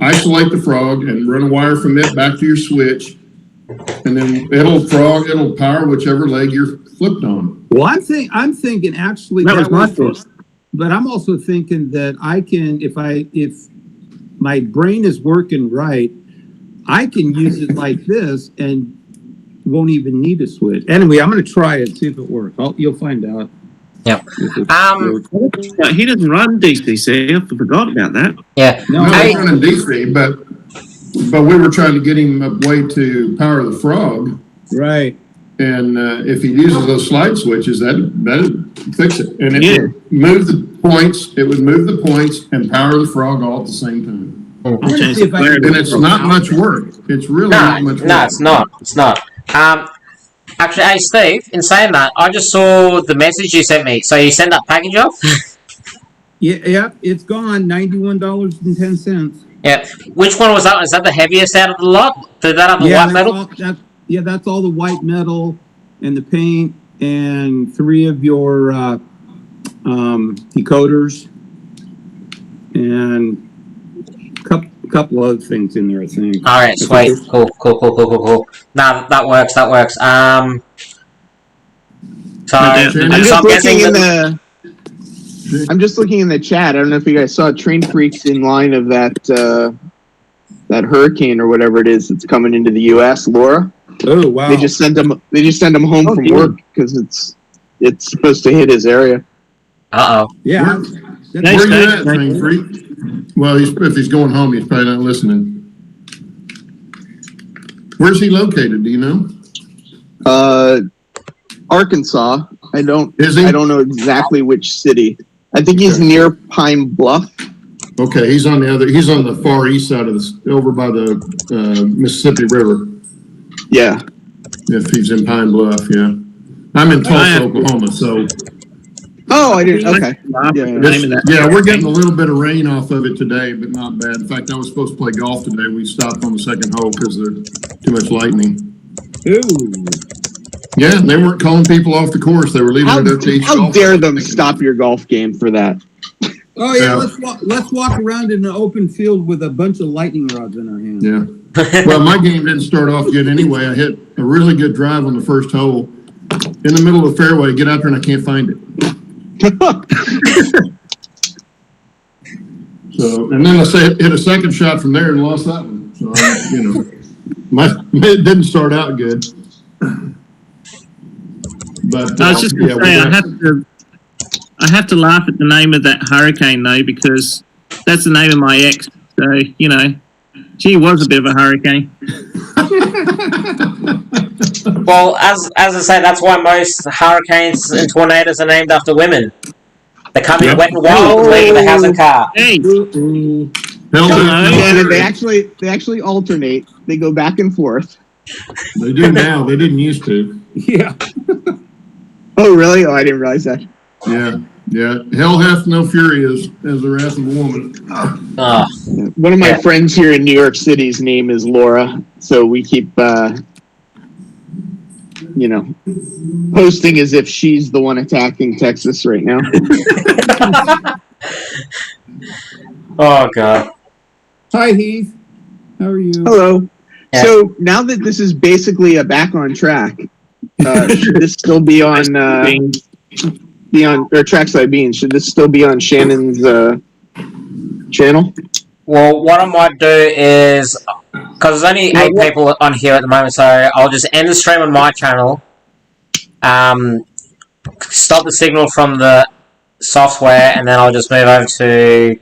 isolate the frog and run a wire from it back to your switch. And then it'll power whichever leg you're flipped on. Well, I'm thinking actually that was my thought. But I'm also thinking that I can, if my brain is working right, I can use it like this and won't even need a switch. Anyway, I'm going to try it, see if it works. You'll find out. Yep. He doesn't run DCC. I forgot about that. Yeah. No, he's running DC, but we were trying to get him a way to power the frog. Right. And if he uses those slide switches, that'd fix it. And it would move the points. It would move the points and power the frog all at the same time. I'm going to see if I can And it's not much work. It's really not much work. No, it's not. It's not. Actually, hey, Steve, in saying that, I just saw the message you sent me. So you sent that package off? Yeah, it's gone. $91.10. Yeah. Which one was that? Is that the heaviest out of the lot? Did that have the white metal? That's all the white metal and the paint and 3 of your decoders and a couple other things in there, I think. All right, sweet. Cool. No, that works. So I'm just looking in the chat. I don't know if you guys saw Train Freaks in line of that hurricane or whatever it is that's coming into the U.S. Laura. Oh wow! They just send them home from work because it's supposed to hit his area. Yeah. Where you at, Train Freak? Well, if he's going home, he's probably not listening. Where's he located? Do you know? Arkansas. I don't Is he? I don't know exactly which city. I think he's near Pine Bluff. Okay, he's on the far east side of this, over by the Mississippi River. Yeah. If he's in Pine Bluff, yeah. I'm in Tulsa, Oklahoma, so Oh, I didn't. Okay. Yeah, we're getting a little bit of rain off of it today, but not bad. In fact, I was supposed to play golf today. We stopped on the second hole because there's too much lightning. Ooh. Yeah, they weren't calling people off the course. They were leaving it up to each How golfer. dare them stop your golf game for that? Oh yeah, let's walk around in an open field with a bunch of lightning rods in our hands. Yeah. Well, my game didn't start off good anyway. I hit a really good drive on the first hole in the middle of the fairway. Get out there and I can't find it. So, and then I hit a second shot from there and lost that one. So, it didn't start out good. But I was just going to say, I have to laugh at the name of that hurricane though, because that's the name of my ex. So she was a bit of a hurricane. Well, as I say, that's why most hurricanes and tornadoes are named after women. They come in wet and wild and leave the house and car. Hey. They actually alternate. They go back and forth. They do now. They didn't used to. Yeah. Oh, really? Oh, I didn't realize that. Yeah. Hell hath no fury as the wrath of a woman. One of my friends here in New York City's name is Laura, so we keep, posting as if she's the one attacking Texas right now. Oh, God. Hi, Heath. How are you? Hello. Yeah. So now that this is basically a back on track, should this still be on Trackside Beans? Should this still be on Shannon's channel? Well, what I might do is, because there's only 8 people on here at the moment, so I'll just end the stream on my channel, stop the signal from the software, and then I'll just move over to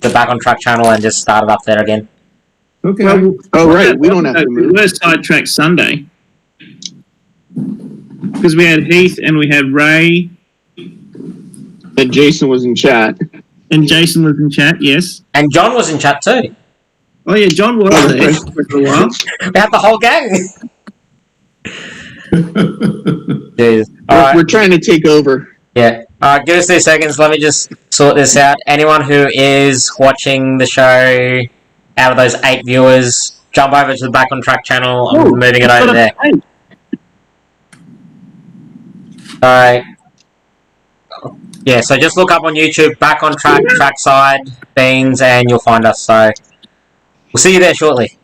the Back on Track channel and just start it up there again. Okay. Right. We don't have to move. We were sidetracked Sunday. Because we had Heath and we had Ray. And Jason was in chat. And Jason was in chat, yes. And John was in chat too. Oh yeah, John was there for a while. We had the whole gang. We're trying to take over. Yeah. Give us 2 seconds. Let me just sort this out. Anyone who is watching the show out of those 8 viewers, jump over to the Back on Track channel. I'm moving it over there. Alright. Yeah, so just look up on YouTube, Back on Track, Trackside, Beans, and you'll find us. So we'll see you there shortly.